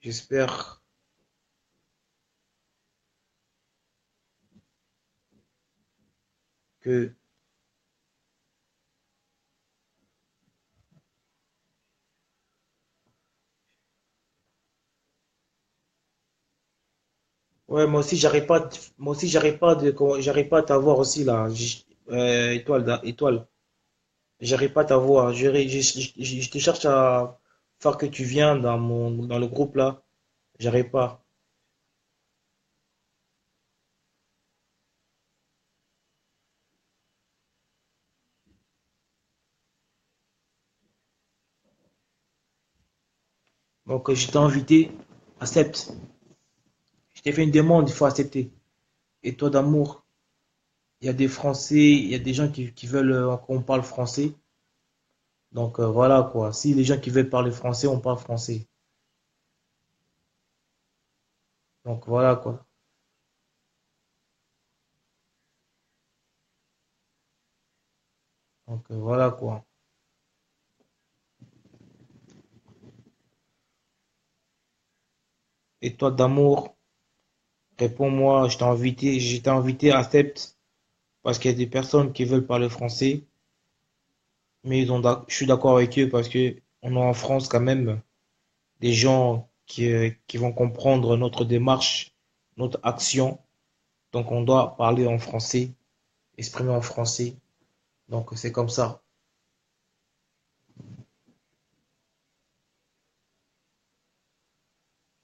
J'espère que, ouais, j'arrive pas à t'avoir aussi là. Étoile. J'arrive pas à t'avoir. Je te cherche à faire que tu viens dans le groupe là. J'arrive pas. Donc, je t'ai invité. Accepte. t'ai fait une demande, il faut accepter. Et toi d'amour, il y a des Français, il y a des gens qui veulent qu'on parle français. Donc voilà quoi. Si les gens qui veulent parler français, on parle français. Donc voilà quoi. Donc voilà quoi. Et toi d'amour, réponds-moi, je t'ai invité, accepte. Parce qu'il y a des personnes qui veulent parler français, mais je suis d'accord avec eux parce que on a en France quand même des gens qui vont comprendre notre démarche, notre action. Donc on doit parler en français, exprimer en français. Donc c'est comme ça.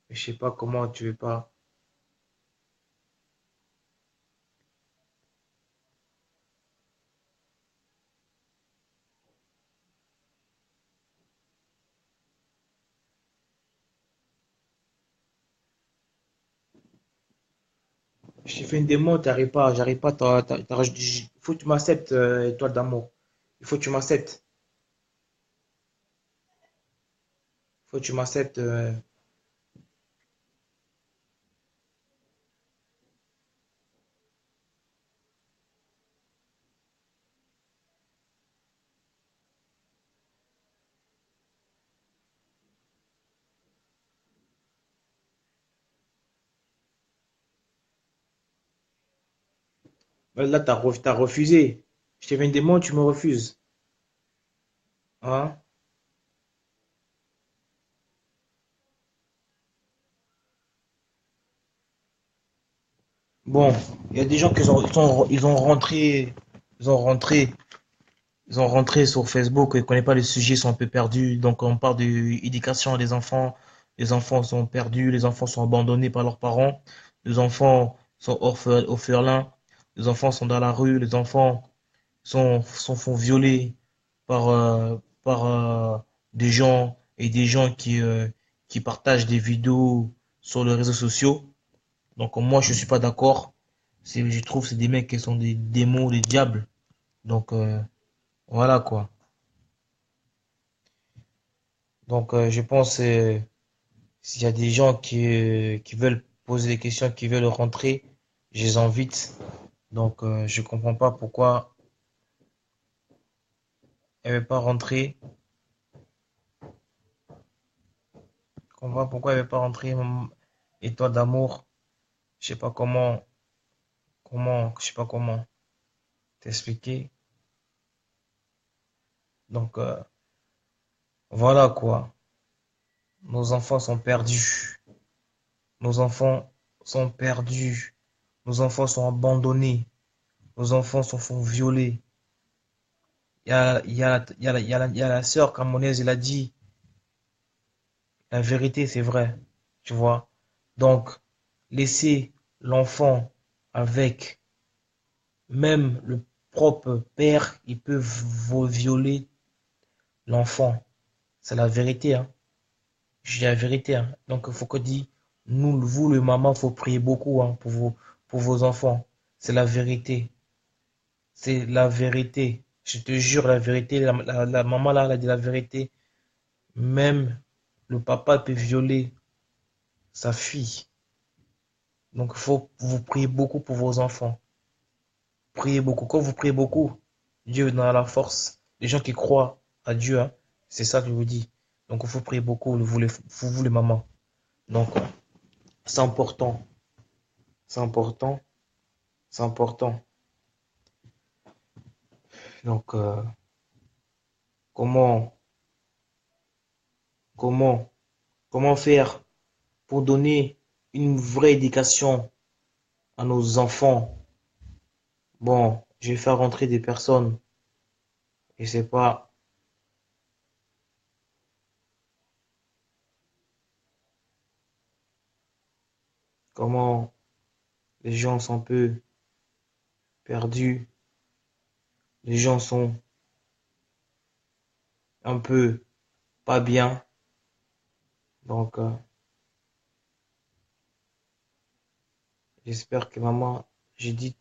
Je sais pas comment tu veux pas. Je t'ai fait une démo, j'arrive pas, il faut que tu m'acceptes, étoile d'amour. Il faut que tu m'acceptes. Il faut que tu m'acceptes. Là, t'as refusé. Je t'ai fait une démo, tu me refuses. Hein? Bon, il y a des gens ils ont rentré, ils ont rentré sur Facebook, ils ne connaissent pas les sujets, ils sont un peu perdus. Donc on parle de l'éducation des enfants. Les enfants sont perdus, les enfants sont abandonnés par leurs parents, les enfants sont orphelins, les enfants sont dans la rue, les enfants font violer par des gens et des gens qui partagent des vidéos sur les réseaux sociaux. Donc moi je suis pas d'accord. Je trouve que c'est des mecs qui sont des démons, des diables. Donc voilà quoi. Donc je pense s'il y a des gens qui veulent poser des questions, qui veulent rentrer, je les invite. Donc je comprends pas pourquoi elle veut pas rentrer. Je comprends pas pourquoi elle veut pas rentrer. Et toi d'amour, je sais pas je sais pas comment t'expliquer. Donc voilà quoi. Nos enfants sont perdus. Nos enfants sont perdus. Nos enfants sont abandonnés. Nos enfants se font violer. Il y a la sœur camerounaise, elle a dit, la vérité, c'est vrai. Tu vois. Donc, laisser l'enfant avec même le propre père, il peut violer l'enfant. C'est la vérité, hein. Je dis la vérité, hein. Donc, il faut que dit, nous, vous, le maman, faut prier beaucoup, hein, pour vos enfants. C'est la vérité. C'est la vérité. Je te jure la vérité. La maman là, elle a dit la vérité. Même le papa peut violer sa fille. Donc il faut vous prier beaucoup pour vos enfants. Priez beaucoup. Quand vous priez beaucoup, Dieu vous donne la force. Les gens qui croient à Dieu, hein, c'est ça que je vous dis. Donc il faut prier beaucoup, vous les mamans. Donc c'est important. C'est important. C'est important. Donc comment, comment, comment faire pour donner une vraie éducation à nos enfants? Bon, je vais faire rentrer des personnes. Je sais pas comment les gens sont un peu perdus. Les gens sont un peu pas bien. Donc, J'espère que maman Judith